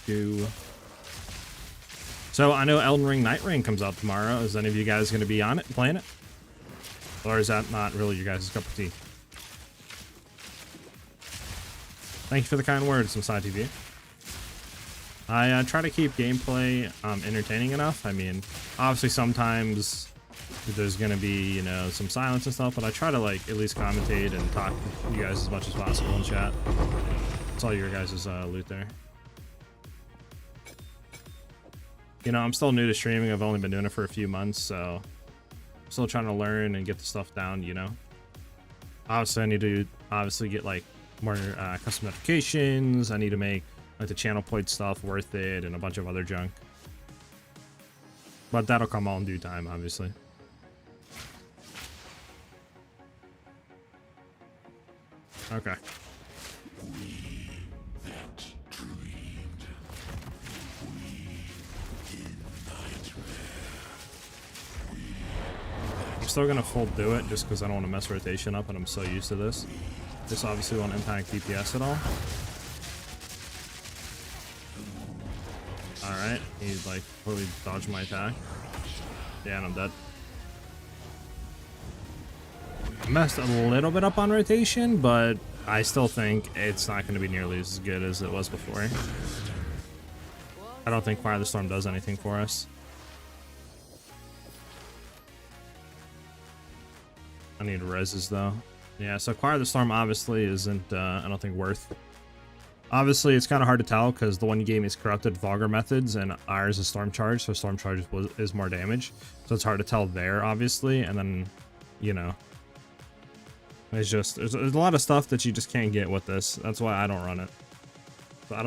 Do. So I know Elden Ring Night Rain comes out tomorrow. Is any of you guys going to be on it, playing it? Or is that not really your guys' cup of tea? Thank you for the kind words, Masai TV. I try to keep gameplay entertaining enough. I mean, obviously sometimes there's going to be, you know, some silence and stuff, but I try to, like, at least commentate and talk to you guys as much as possible in chat. It's all your guys' loot there. You know, I'm still new to streaming. I've only been doing it for a few months, so I'm still trying to learn and get the stuff down, you know. Obviously, I need to get, like, more custom notifications. I need to make, like, the channel point stuff worth it and a bunch of other junk. But that'll come all in due time, obviously. Okay. I'm still gonna full do it just because I don't want to mess rotation up and I'm so used to this. This obviously won't impact DPS at all. Alright, he like totally dodged my attack. Yeah, and I'm dead. I messed a little bit up on rotation, but I still think it's not going to be nearly as good as it was before. I don't think Fire the Storm does anything for us. I need reses though. Yeah, so Choir of the Storm obviously isn't, I don't think, worth. Obviously, it's kind of hard to tell because the one you gave me is corrupted Vulgar Methods and ours is Storm Charge, so Storm Charge is more damage. So it's hard to tell there, obviously, and then, you know, it's just, there's a lot of stuff that you just can't get with this. That's why I don't run it. So I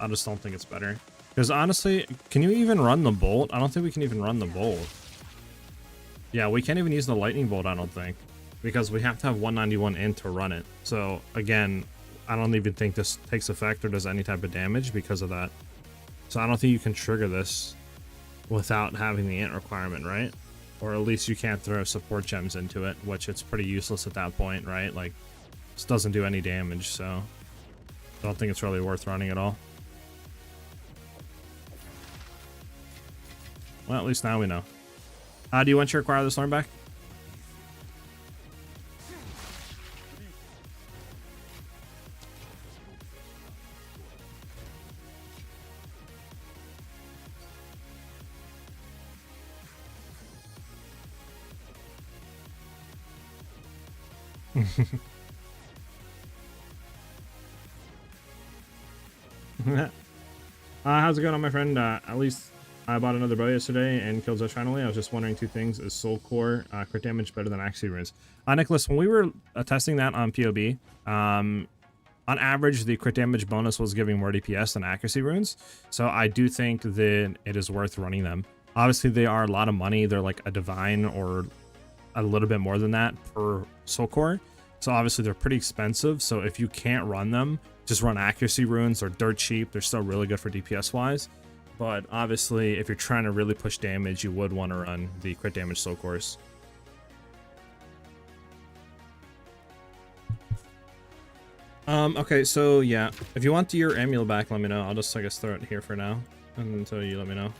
just don't think it's better. Because honestly, can you even run the bolt? I don't think we can even run the bolt. Yeah, we can't even use the lightning bolt, I don't think. Because we have to have 191 in to run it. So again, I don't even think this takes effect or does any type of damage because of that. So I don't think you can trigger this without having the int requirement, right? Or at least you can't throw support gems into it, which it's pretty useless at that point, right? Like, this doesn't do any damage, so I don't think it's really worth running at all. Well, at least now we know. Do you want your Choir of the Storm back? How's it going on, my friend? At least I bought another bow yesterday and killed Zesh finally. I was just wondering two things. Is Soul Core crit damage better than Accuracy Runes? Nicholas, when we were testing that on POB, on average, the crit damage bonus was giving more DPS than Accuracy Runes. So I do think that it is worth running them. Obviously, they are a lot of money. They're like a Divine or a little bit more than that per Soul Core. So obviously, they're pretty expensive. So if you can't run them, just run Accuracy Runes. They're dirt cheap. They're still really good for DPS wise. But obviously, if you're trying to really push damage, you would want to run the crit damage Soul Cores. Okay, so yeah, if you want your amulet back, let me know. I'll just, I guess, throw it here for now, and until you let me know.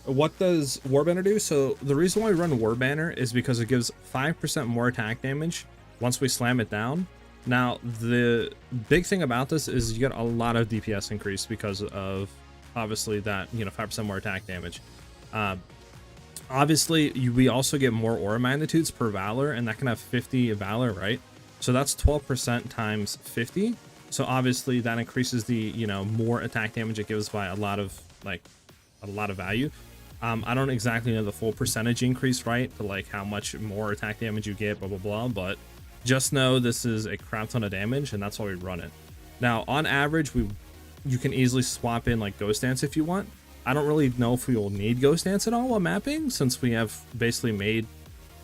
What does Warbanner do? So the reason why we run Warbanner is because it gives 5% more attack damage once we slam it down. Now, the big thing about this is you get a lot of DPS increase because of, obviously, that, you know, 5% more attack damage. Obviously, we also get more aura magnitudes per Valor, and that can have 50 Valor, right? So that's 12% times 50. So obviously, that increases the, you know, more attack damage it gives by a lot of, like, a lot of value. I don't exactly know the full percentage increase, right? To, like, how much more attack damage you get, blah, blah, blah, but just know this is a crap ton of damage, and that's why we run it. Now, on average, you can easily swap in like Ghost Dance if you want. I don't really know if we will need Ghost Dance at all while mapping, since we have basically made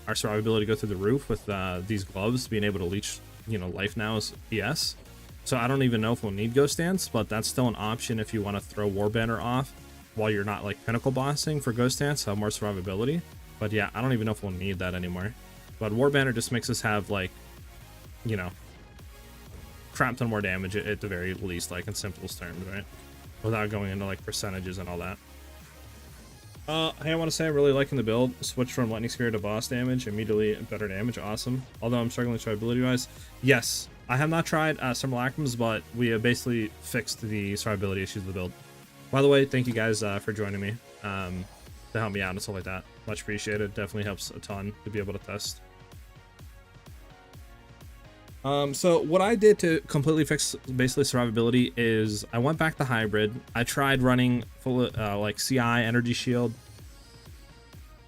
our survivability go through the roof with these gloves being able to leech, you know, life now as PS. So I don't even know if we'll need Ghost Dance, but that's still an option if you want to throw Warbanner off while you're not like pinnacle bossing for Ghost Dance, so more survivability. But yeah, I don't even know if we'll need that anymore. But War Banner just makes us have like, you know, crap ton more damage at the very least, like in simplest terms, right? Without going into like percentages and all that. Hey, I want to say I'm really liking the build. Switch from Lightning Spear to boss damage, immediately better damage, awesome. Although I'm struggling survivability wise. Yes, I have not tried Simulacrums, but we have basically fixed the survivability issues of the build. By the way, thank you guys for joining me to help me out and stuff like that. Much appreciated. Definitely helps a ton to be able to test. So what I did to completely fix basically survivability is I went back to hybrid. I tried running full like CI energy shield.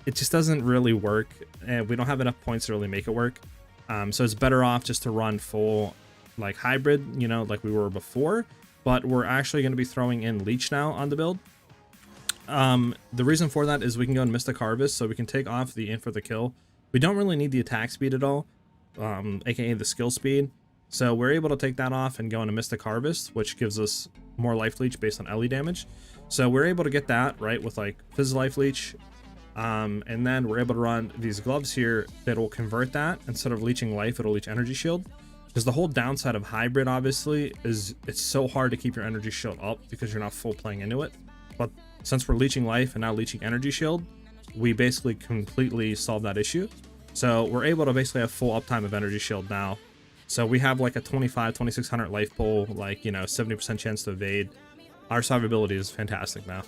It just doesn't really work, and we don't have enough points to really make it work. So it's better off just to run full like hybrid, you know, like we were before. But we're actually going to be throwing in leech now on the build. The reason for that is we can go in Mystic Harvest, so we can take off the in for the kill. We don't really need the attack speed at all. Aka the skill speed, so we're able to take that off and go into Mystic Harvest, which gives us more life leech based on LE damage. So we're able to get that right with like Fizz life leech, and then we're able to run these gloves here that will convert that. Instead of leeching life, it'll leech energy shield, because the whole downside of hybrid obviously is it's so hard to keep your energy shield up because you're not full playing into it. But since we're leeching life and now leeching energy shield, we basically completely solve that issue. So we're able to basically have full uptime of energy shield now. So we have like a 2600 life pool, like, you know, 70% chance to evade. Our survivability is fantastic now.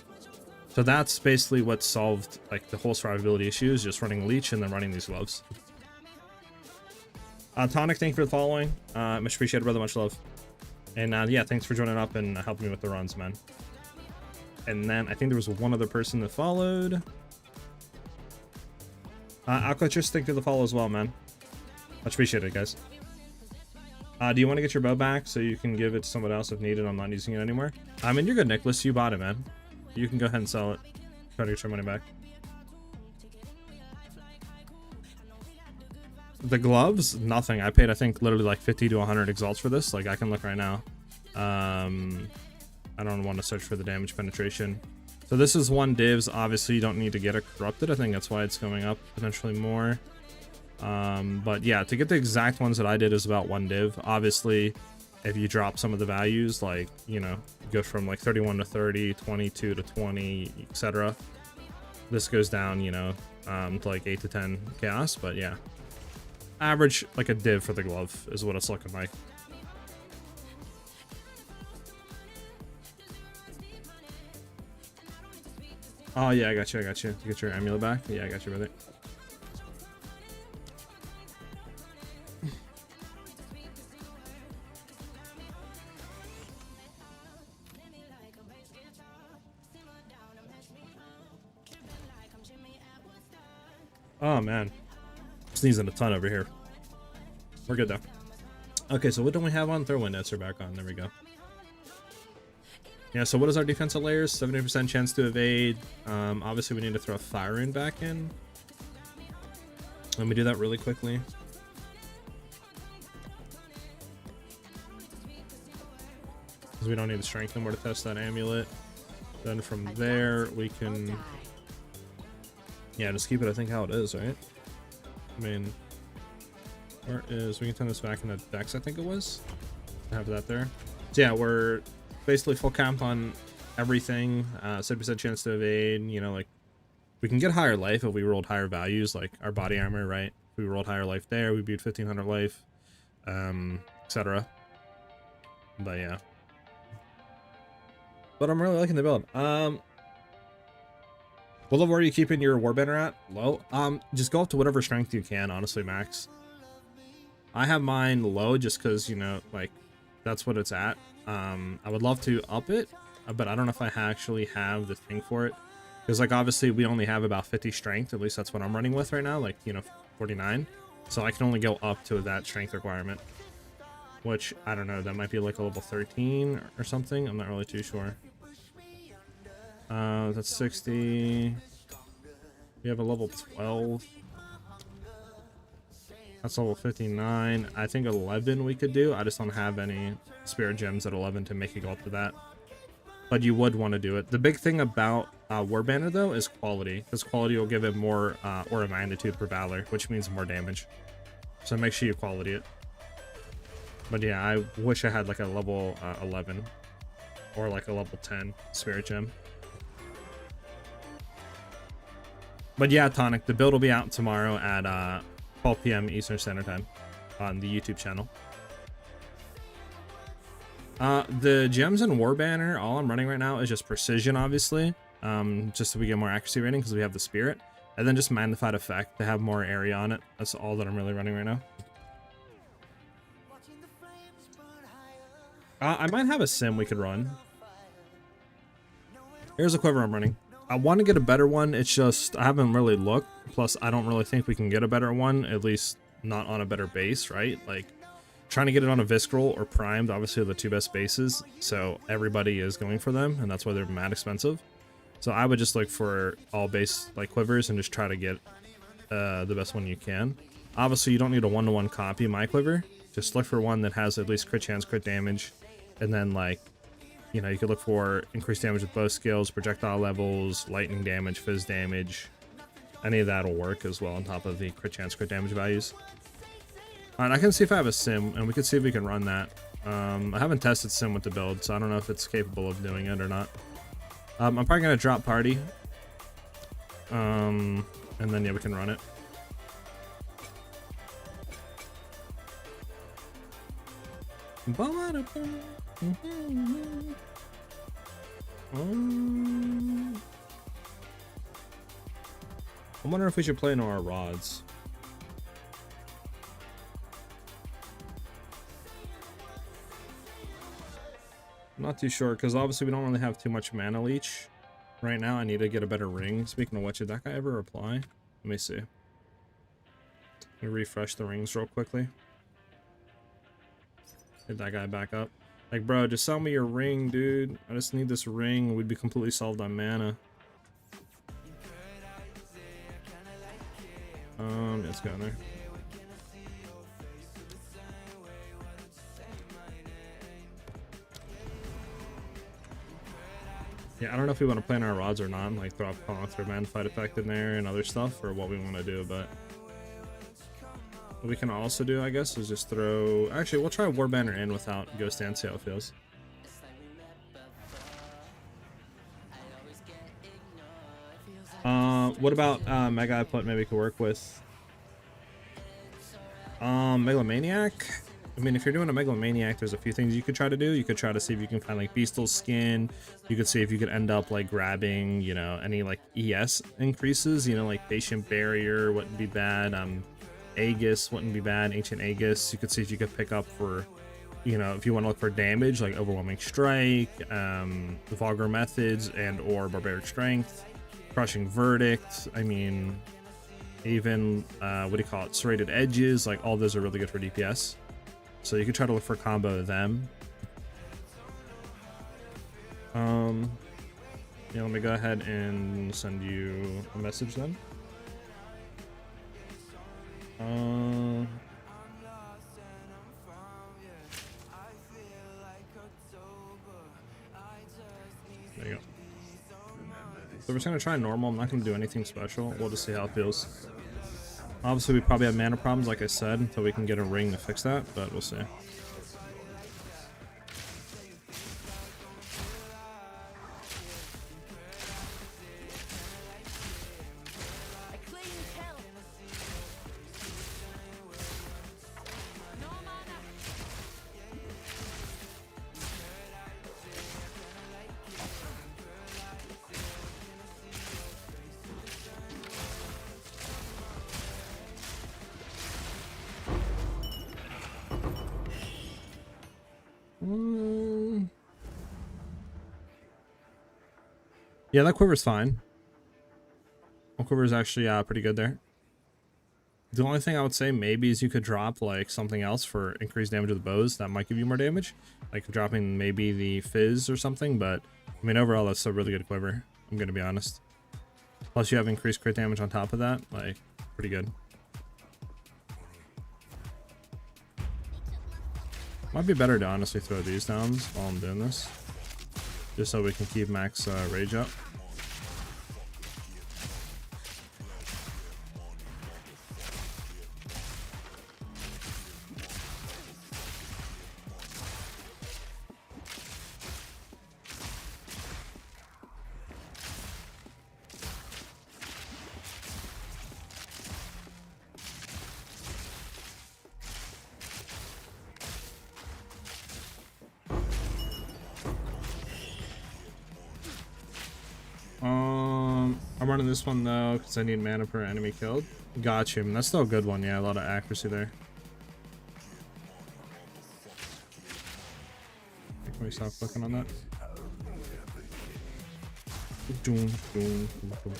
So that's basically what solved like the whole survivability issues, just running leech and then running these gloves. Tonic, thank you for the following. Much appreciated, brother, much love. And yeah, thanks for joining up and helping me with the runs, man. And then I think there was one other person that followed. Alcatraz, thank you for the follow as well, man. Much appreciated, guys. Do you want to get your bow back so you can give it to someone else if needed? I'm not using it anymore. I mean, you're good, Nicholas. You bought it, man. You can go ahead and sell it. Try to get your money back. The gloves? Nothing. I paid, I think, literally like 50 to 100 exalts for this. Like, I can look right now. I don't want to search for the damage penetration. So this is 1 divs. Obviously, you don't need to get it corrupted. I think that's why it's going up potentially more. But yeah, to get the exact ones that I did is about 1 div. Obviously, if you drop some of the values, like, you know, go from like 31 to 30, 22 to 20, etc. This goes down, you know, to like 8 to 10 chaos. But yeah, average like a div for the glove is what it's looking like. Oh yeah, I got you. You get your amulet back? Yeah, I got you, brother. Oh man, sneezing a ton over here. We're good though. Okay, so what don't we have on? Throw wind answer back on. There we go. Yeah, so what is our defensive layers? 70% chance to evade. Obviously, we need to throw a fire rune back in. Let me do that really quickly. Because we don't need to strength anymore to test that amulet. Then from there, we can... Yeah, just keep it, I think, how it is, right? I mean... Where is... We can turn this back into Dex, I think it was. Have that there. So yeah, we're... basically full camp on everything. 70% chance to evade, you know, like we can get higher life if we rolled higher values, like our body armor, right? If we rolled higher life there, we beat 1500 life, etc. But yeah, but I'm really liking the build. What level are you keeping your warbender at? Low. Just go up to whatever strength you can, honestly, max. I have mine low just because, you know, like that's what it's at. I would love to up it, but I don't know if I actually have the thing for it, because like obviously we only have about 50 strength, at least that's what I'm running with right now, like, you know, 49, so I can only go up to that strength requirement, which I don't know, that might be like a level 13 or something. I'm not really too sure. That's 60. We have a level 12. That's level 59. I think 11 we could do. I just don't have any spirit gems at 11 to make it go up to that. but you would want to do it. The big thing about Warbanner though is quality, because quality will give it more aura magnitude per valor, which means more damage. So make sure you quality it. But yeah, I wish I had like a level 11 or like a level 10 spirit gem. But yeah, Tonic, the build will be out tomorrow at 12 p.m. Eastern Standard Time on the YouTube channel. The gems in Warbanner, all I'm running right now is just precision, obviously, just so we get more accuracy rating because we have the spirit, and then just magnified effect to have more area on it. That's all that I'm really running right now. I might have a sim we could run. Here's a quiver I'm running. I want to get a better one. It's just I haven't really looked. Plus, I don't really think we can get a better one, at least not on a better base, right? Like, trying to get it on a visceral or primed, obviously are the two best bases, so everybody is going for them, and that's why they're mad expensive. So I would just look for all base like quivers and just try to get the best one you can. Obviously, you don't need a one-to-one copy of my quiver. Just look for one that has at least crit chance, crit damage, and then like, you know, you could look for increased damage with bow skills, projectile levels, lightning damage, fizz damage. Any of that will work as well on top of the crit chance, crit damage values. Alright, I can see if I have a sim, and we can see if we can run that. I haven't tested sim with the build, so I don't know if it's capable of doing it or not. I'm probably going to drop party. And then, yeah, we can run it. I wonder if we should play into our rods. I'm not too sure, because obviously we don't really have too much mana leech right now. I need to get a better ring. Speaking of which, did that guy ever reply? Let me see. Let me refresh the rings real quickly. Hit that guy back up. Like, bro, just sell me your ring, dude. I just need this ring. We'd be completely solved on mana. Let's go in there. Yeah, I don't know if we want to play in our rods or not, like throw a magnified effect in there and other stuff, or what we want to do, but what we can also do, I guess, is just throw... Actually, we'll try Warbanner in without Ghost Dance, see how it feels. What about Mega Output maybe could work with? Megalomaniac? I mean, if you're doing a Megalomaniac, there's a few things you could try to do. You could try to see if you can find like Beastal's skin. You could see if you could end up like grabbing, you know, any like ES increases, you know, like Patient Barrier wouldn't be bad. Aegis wouldn't be bad. Ancient Aegis. You could see if you could pick up for, you know, if you want to look for damage like Overwhelming Strike, Vulgar Methods, and or Barbaric Strength, Crushing Verdict. I mean, even what do you call it? Serrated Edges. Like all those are really good for DPS. So you could try to look for a combo of them. Yeah, let me go ahead and send you a message then. There you go. So we're just gonna try normal. I'm not gonna do anything special. We'll just see how it feels. Obviously, we probably have mana problems, like I said, until we can get a ring to fix that, but we'll see. Yeah, that quiver's fine. That quiver's actually pretty good there. The only thing I would say maybe is you could drop like something else for increased damage with the bows. That might give you more damage. Like dropping maybe the fizz or something, but I mean overall that's a really good quiver. I'm gonna be honest. Plus you have increased crit damage on top of that. Like, pretty good. Might be better to honestly throw these down while I'm doing this. just so we can keep max rage up. I'm running this one though because I need mana per enemy killed. Got you. That's still a good one. Yeah, a lot of accuracy there. Can we stop clicking on that? Doom, doom, doom, doom, doom.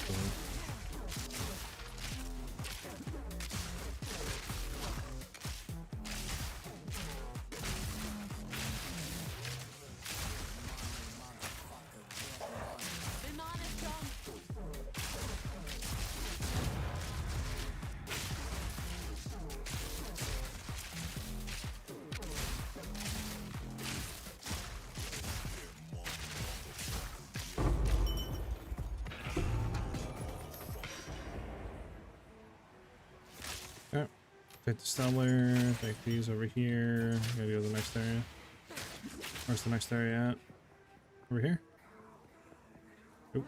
Okay. Take the stellar, take these over here. Gotta go to the next area. Where's the next area at? Over here? Oop.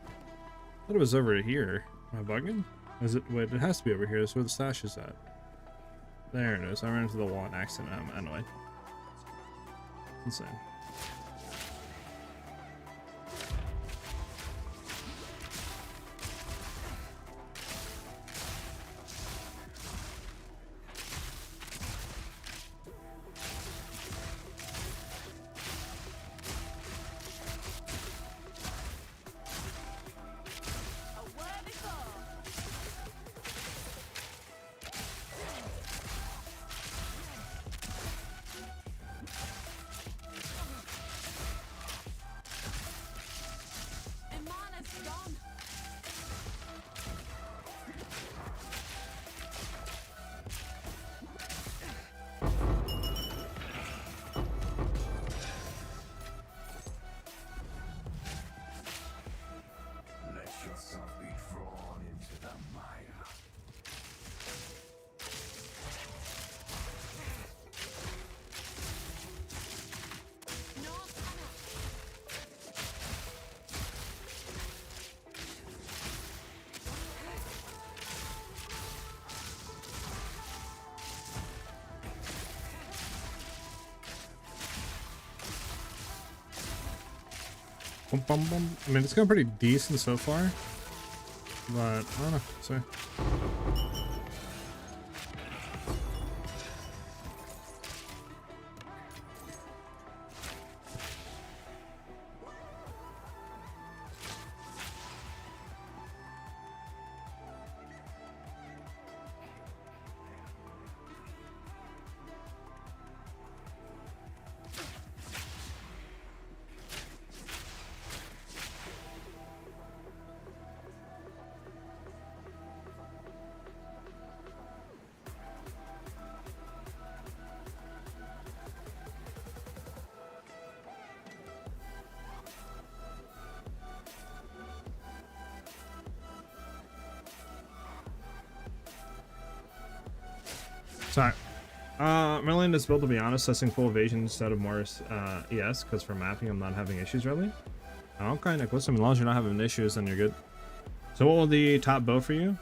I thought it was over here. Am I bugging? Is it? Wait, it has to be over here. That's where the stash is at. There it is. I ran into the wall in accident. I'm annoyed. It's insane. Bum, bum. I mean, it's going pretty decent so far, but I don't know. Sorry. Sorry. Merlin this build, to be honest, testing full evasion instead of more ES, because for mapping I'm not having issues really. Okay, Nick, listen, as long as you're not having issues, then you're good. So what will the top bow for you?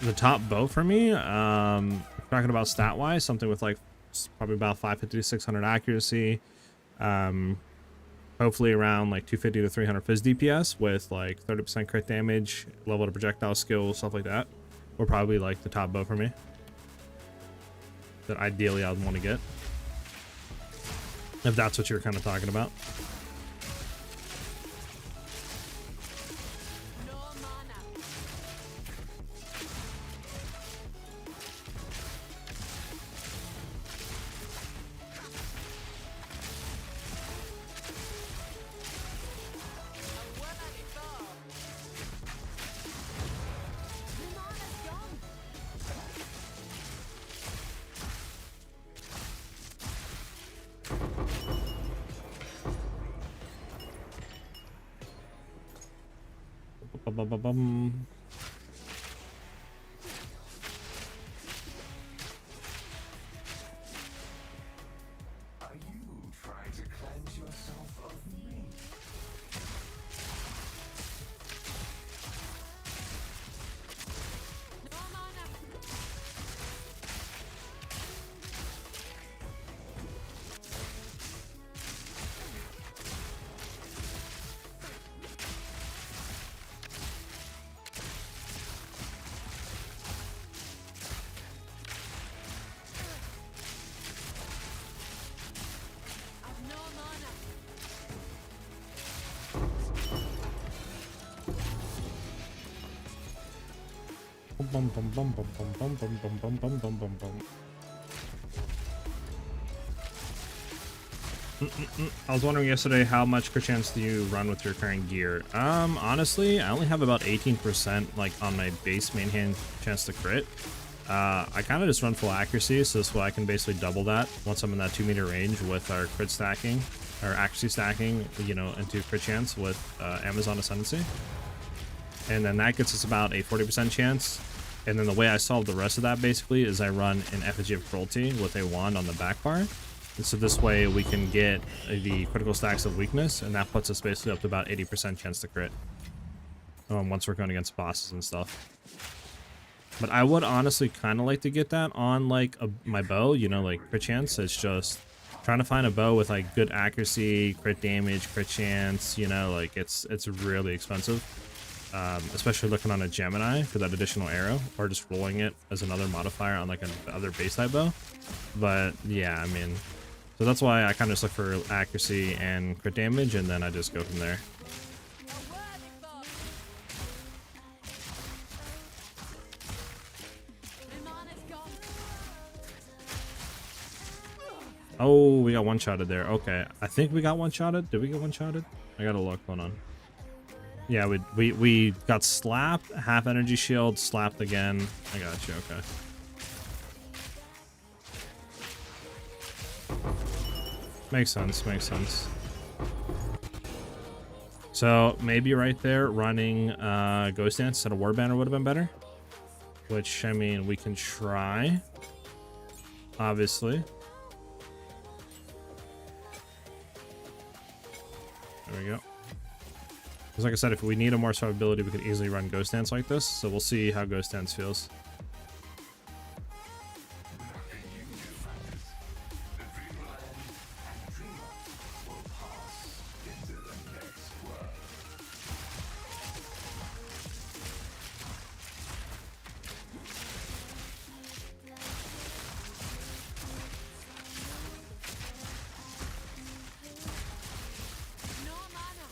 The top bow for me, talking about stat-wise, something with like probably about 550 to 600 accuracy, hopefully around like 250 to 300 fizz DPS with like 30% crit damage, level to projectile skill, stuff like that. Or probably like the top bow for me that ideally I would want to get, if that's what you're kind of talking about. Bum. No mana. I've no mana. Bum, bum, bum, bum, bum, bum, bum, bum, bum, bum, bum, bum, bum. I was wondering yesterday, how much crit chance do you run with your current gear? Honestly, I only have about 18% like on my base main hand chance to crit. I kind of just run full accuracy, so this way I can basically double that once I'm in that 2-meter range with our crit stacking, or accuracy stacking, you know, into crit chance with Amazon Ascendancy. And then that gets us about a 40% chance. And then the way I solve the rest of that basically is I run an effigy of cruelty with a wand on the back bar. And so this way we can get the critical stacks of weakness, and that puts us basically up to about 80% chance to crit once we're going against bosses and stuff. But I would honestly kind of like to get that on like my bow, you know, like crit chance. It's just trying to find a bow with like good accuracy, crit damage, crit chance, you know, like it's really expensive. Especially looking on a Gemini for that additional arrow, or just rolling it as another modifier on like another base type bow. But yeah, I mean, so that's why I kind of just look for accuracy and crit damage, and then I just go from there. A worthy foe. My mana's gone. Oh, we got one-shotted there. Okay, I think we got one-shotted. Did we get one-shotted? I gotta look. Hold on. Yeah, we got slapped, half energy shield, slapped again. I got you. Okay. Makes sense. Makes sense. So maybe right there, running Ghost Dance instead of War Banner would have been better. Which, I mean, we can try. Obviously. There we go. Because like I said, if we need a more survivability, we could easily run Ghost Dance like this. So we'll see how Ghost Dance feels. No mana.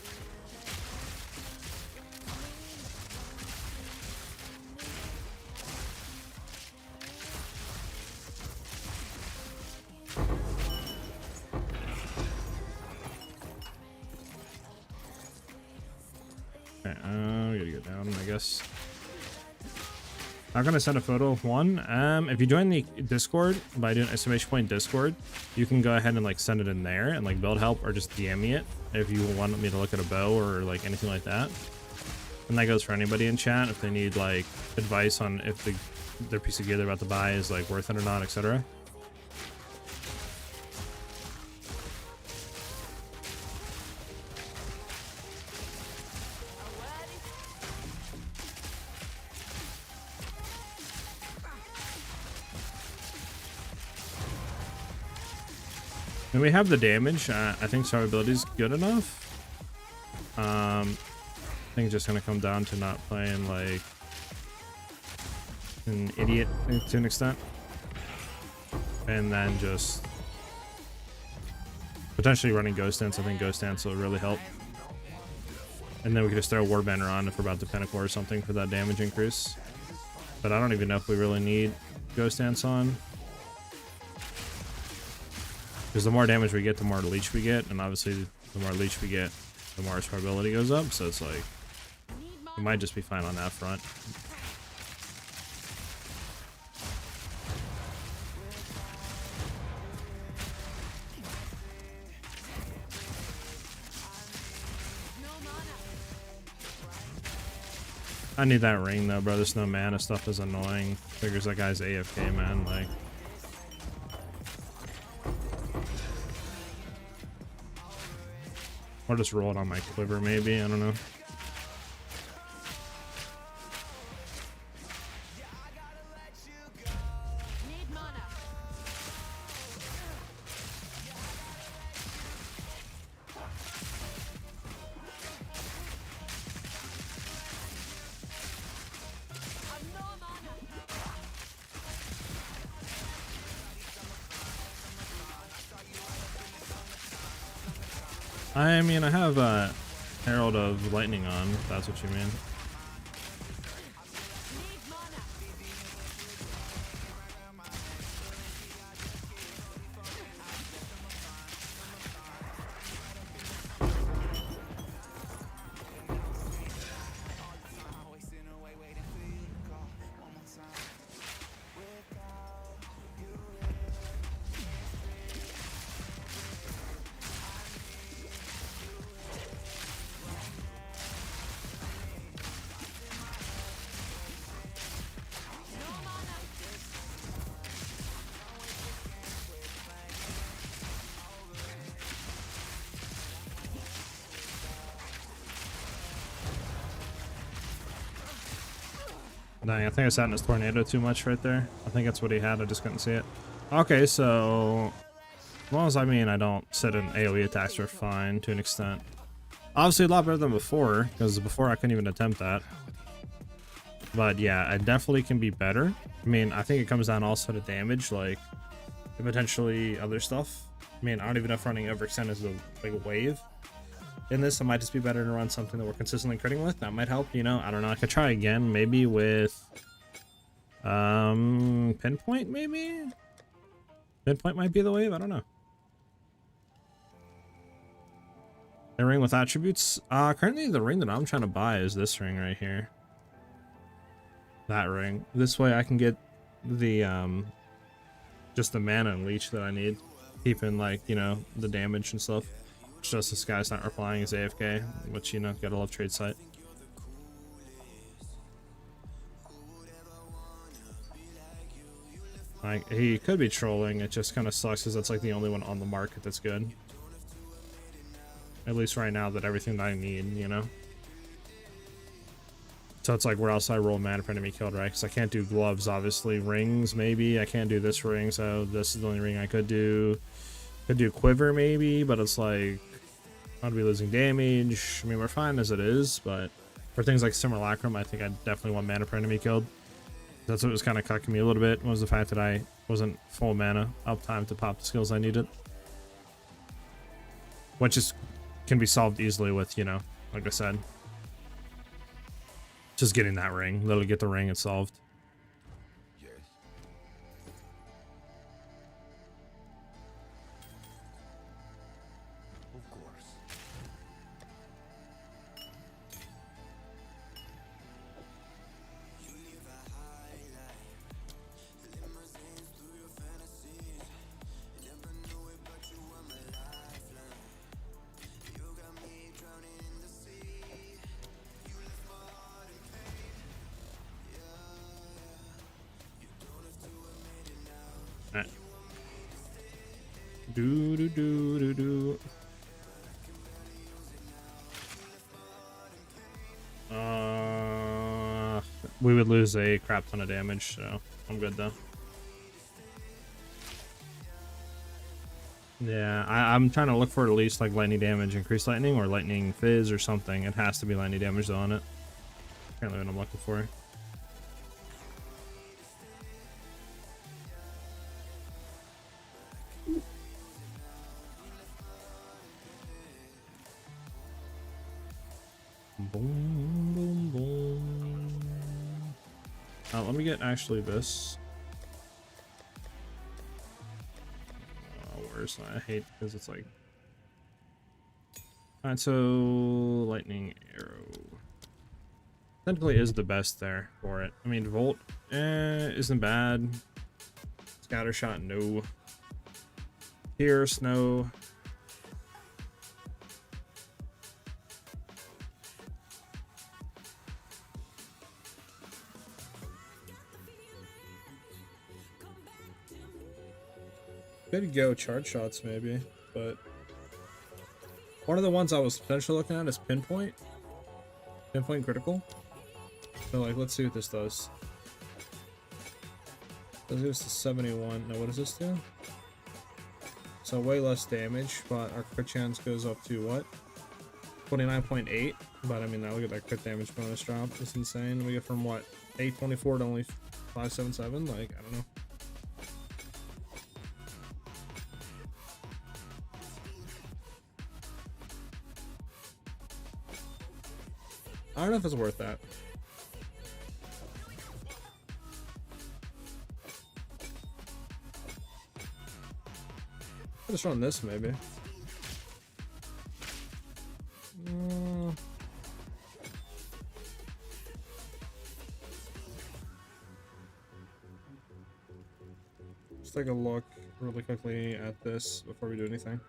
Okay, we gotta go down, I guess. I'm gonna send a photo of one. If you join the Discord by doing exclamation point Discord, you can go ahead and like send it in there and like build help, or just DM me it if you want me to look at a bow or like anything like that. And that goes for anybody in chat if they need like advice on if their piece of gear they're about to buy is like worth it or not, etc. And we have the damage. I think survivability is good enough. I think it's just gonna come down to not playing like an idiot to an extent, and then just potentially running Ghost Dance. I think Ghost Dance will really help. And then we could just throw War Banner on if we're about to Pinnacle or something for that damage increase. But I don't even know if we really need Ghost Dance on. Because the more damage we get, the more leech we get, and obviously the more leech we get, the more our survivability goes up. So it's like we might just be fine on that front. No mana. I need that ring though, bro. This no mana stuff is annoying. Figures that guy's AFK, man. Like, or just roll it on my quiver, maybe. I don't know. Need mana. I've no mana. I mean, I have Herald of Lightning on, if that's what you mean. Need mana. No mana. Dang, I think I sat in his tornado too much right there. I think that's what he had. I just couldn't see it. Okay, so as long as I don't sit in AoE attacks, we're fine to an extent. Obviously, a lot better than before, because before I couldn't even attempt that. But yeah, I definitely can be better. I mean, I think it comes down also to damage, like, and potentially other stuff. I mean, I don't even know if running overextend is like a wave. In this, it might just be better to run something that we're consistently critting with. That might help, you know. I don't know. I could try again, maybe with pinpoint, maybe. Pinpoint might be the wave. I don't know. A ring with attributes. Currently, the ring that I'm trying to buy is this ring right here. That ring. This way, I can get the just the mana and leech that I need, keeping like, you know, the damage and stuff. It's just this guy's not replying his AFK, which, you know, gotta love trade site. Like, he could be trolling. It just kind of sucks because that's like the only one on the market that's good. At least right now, that everything that I need, you know. So it's like, where else I roll mana for enemy killed, right? Because I can't do gloves, obviously. Rings, maybe. I can't do this ring, so this is the only ring I could do. Could do quiver, maybe, but it's like, I'd be losing damage. I mean, we're fine as it is, but for things like Simulacrum, I think I definitely want mana per enemy killed. That's what was kind of cucking me a little bit, was the fact that I wasn't full mana uptime to pop the skills I needed. Which is can be solved easily with, you know, like I said, just getting that ring. Literally get the ring, it's solved. Yes. Of course. Alright. Do do do do do. We would lose a crap ton of damage, so I'm good though. Yeah, I'm trying to look for at least like lightning damage, increased lightning, or lightning fizz or something. It has to be lightning damage though on it. Apparently what I'm looking for. Boom, boom, boom. Let me get actually this. Where's I hate because it's like. Alright, so lightning arrow technically is the best there for it. I mean, Volt isn't bad. Scatter shot, no. Pierce, no. Could go charge shots maybe, but one of the ones I was potentially looking at is pinpoint critical. So like, let's see what this does. This goes to 71. Now what does this do? So way less damage, but our crit chance goes up to what? 29.8. But I mean, now look at that crit damage bonus drop. It's insane. We get from what? 824 to only 577. Like, I don't know. I don't know if it's worth that. I'll just run this maybe. Let's take a look really quickly at this before we do anything.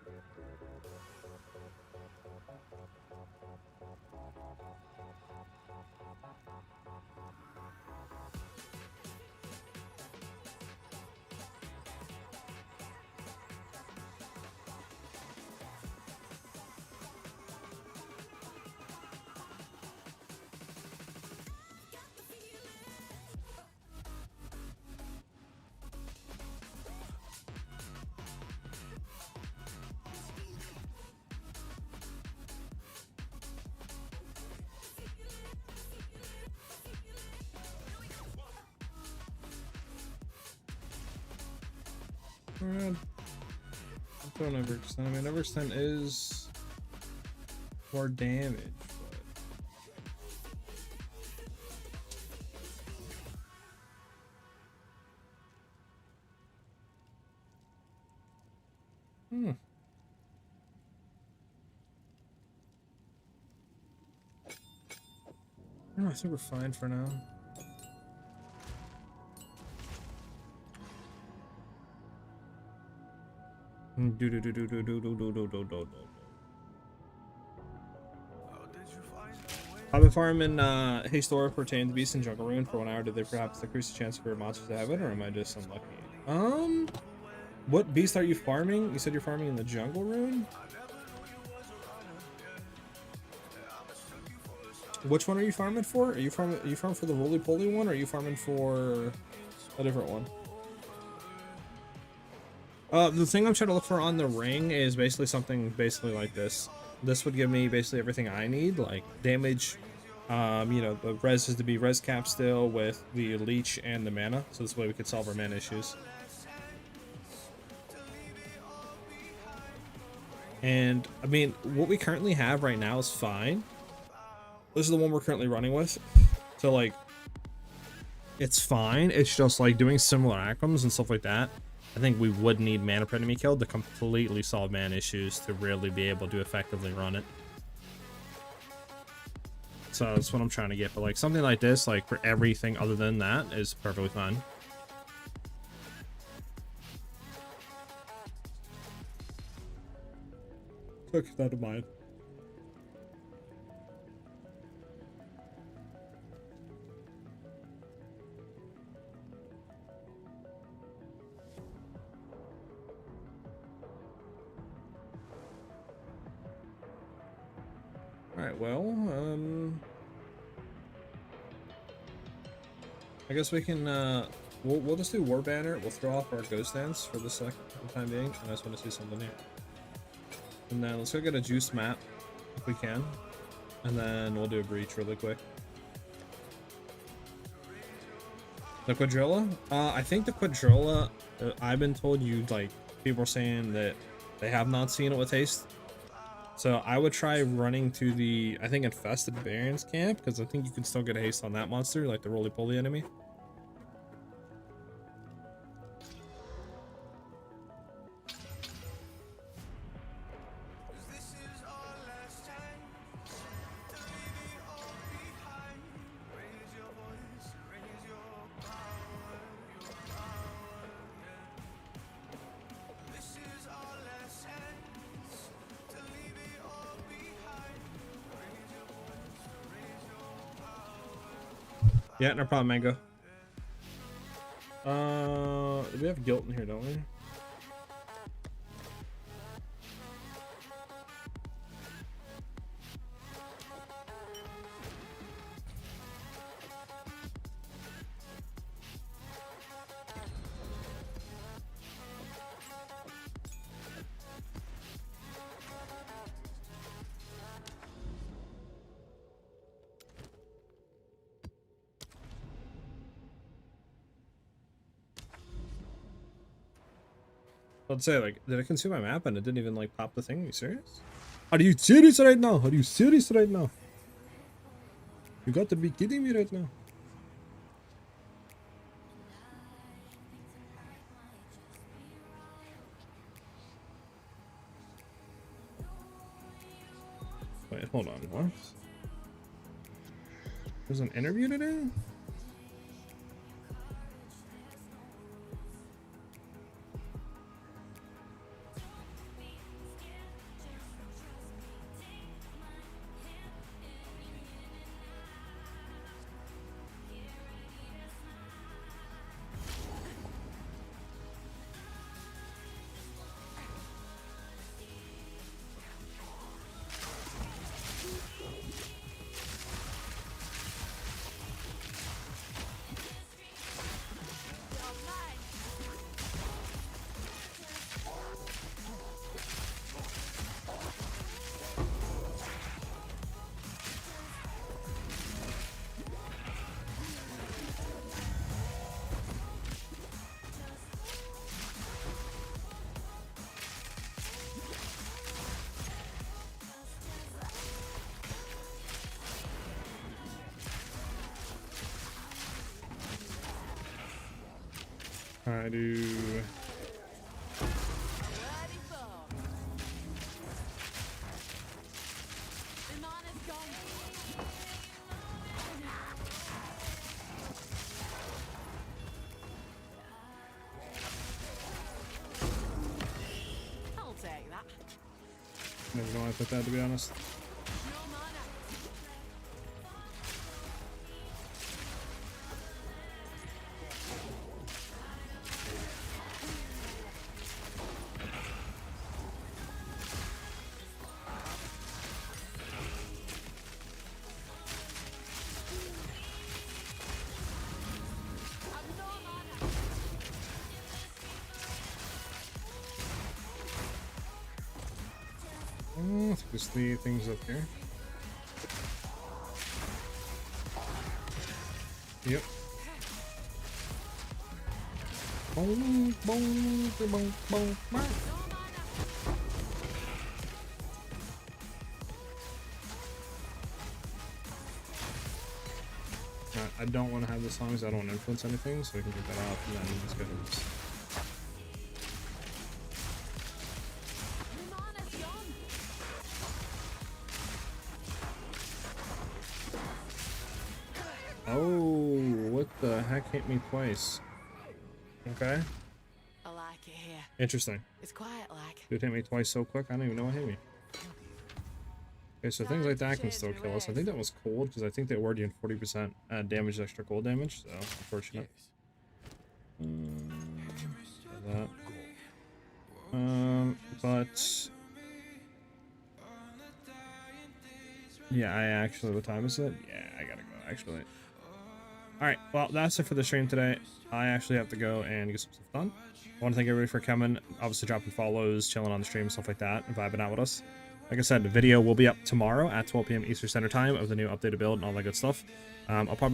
Alright. I'm throwing overextend. I mean, overextend is more damage, but no, I think we're fine for now. I've been farming Haste Aura for Tame the Beast and Jungle Rune for 1 hour. Did they perhaps decrease the chance for monsters to have it, or am I just unlucky? What beast are you farming? You said you're farming in the Jungle Rune? Which one are you farming for? Are you farming for the roly poly one, or are you farming for a different one? The thing I'm trying to look for on the ring is basically something like this. This would give me basically everything I need, like damage. You know, the res is to be res cap still with the leech and the mana, so this way we could solve our mana issues. And I mean, what we currently have right now is fine. This is the one we're currently running with, so like, it's fine. It's just like doing similar acronyms and stuff like that. I think we would need mana per enemy kill to completely solve mana issues to really be able to effectively run it. So that's what I'm trying to get. But like something like this, like for everything other than that, is perfectly fine. Keep that in mind. Alright, well, I guess we can, we'll just do War Banner. We'll throw off our Ghost Dance for the time being, and I just want to see something here. And then let's go get a juice map, if we can. And then we'll do a breach really quick. The Quadrilla? I think the Quadrilla, I've been told like, people are saying that they have not seen it with haste. So I would try running to the, I think, Infested Baron's camp, because I think you can still get a haste on that monster, like the roly-poly enemy. Yeah, no problem, Mango. We have guilt in here, don't we? Let's say, like, did I consume my map and it didn't even like pop the thing? Are you serious? Are you serious right now? Are you serious right now? You got to be kidding me right now. Wait, hold on. What? There's an interview today? I do. Ready for. The mana's gone. I'll take that. Never know why I put that, to be honest. No mana. I've no mana. Let's just leave things up here. Yep. Boom, boom, boom, boom, boom. I don't want to have this long as I don't want to influence anything, so we can get that off and then let's go. The mana's gone. Oh, what the heck hit me twice? Okay, I like it here. interesting. It's quiet like. Dude hit me twice so quick, I don't even know what hit me. Okay, so things like that can still kill us. I think that was cold because I think they award you 40% damage, extra cold damage, so unfortunate. That. But yeah, I actually, what time is it? Yeah, I gotta go actually. Alright, well, that's it for the stream today. I actually have to go and get some stuff done. I want to thank everybody for coming, obviously dropping follows, chilling on the stream, stuff like that, and vibing out with us. Like I said, the video will be up tomorrow at 12 p.m. Eastern Standard Time of the new updated build and all that good stuff. I'll try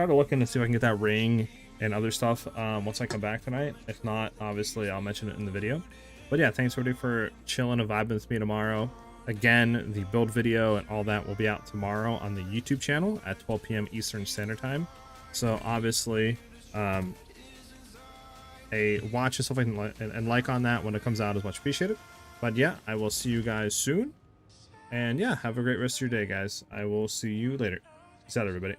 to look into see if I can get that ring and other stuff once I come back tonight. If not, obviously, I'll mention it in the video. But yeah, thanks everybody for chilling and vibing with me tomorrow. Again, the build video and all that will be out tomorrow on the YouTube channel at 12 p.m. Eastern Standard Time. So obviously, a watch and stuff and like on that when it comes out is much appreciated. But yeah, I will see you guys soon. And yeah, have a great rest of your day, guys. I will see you later. Peace out, everybody.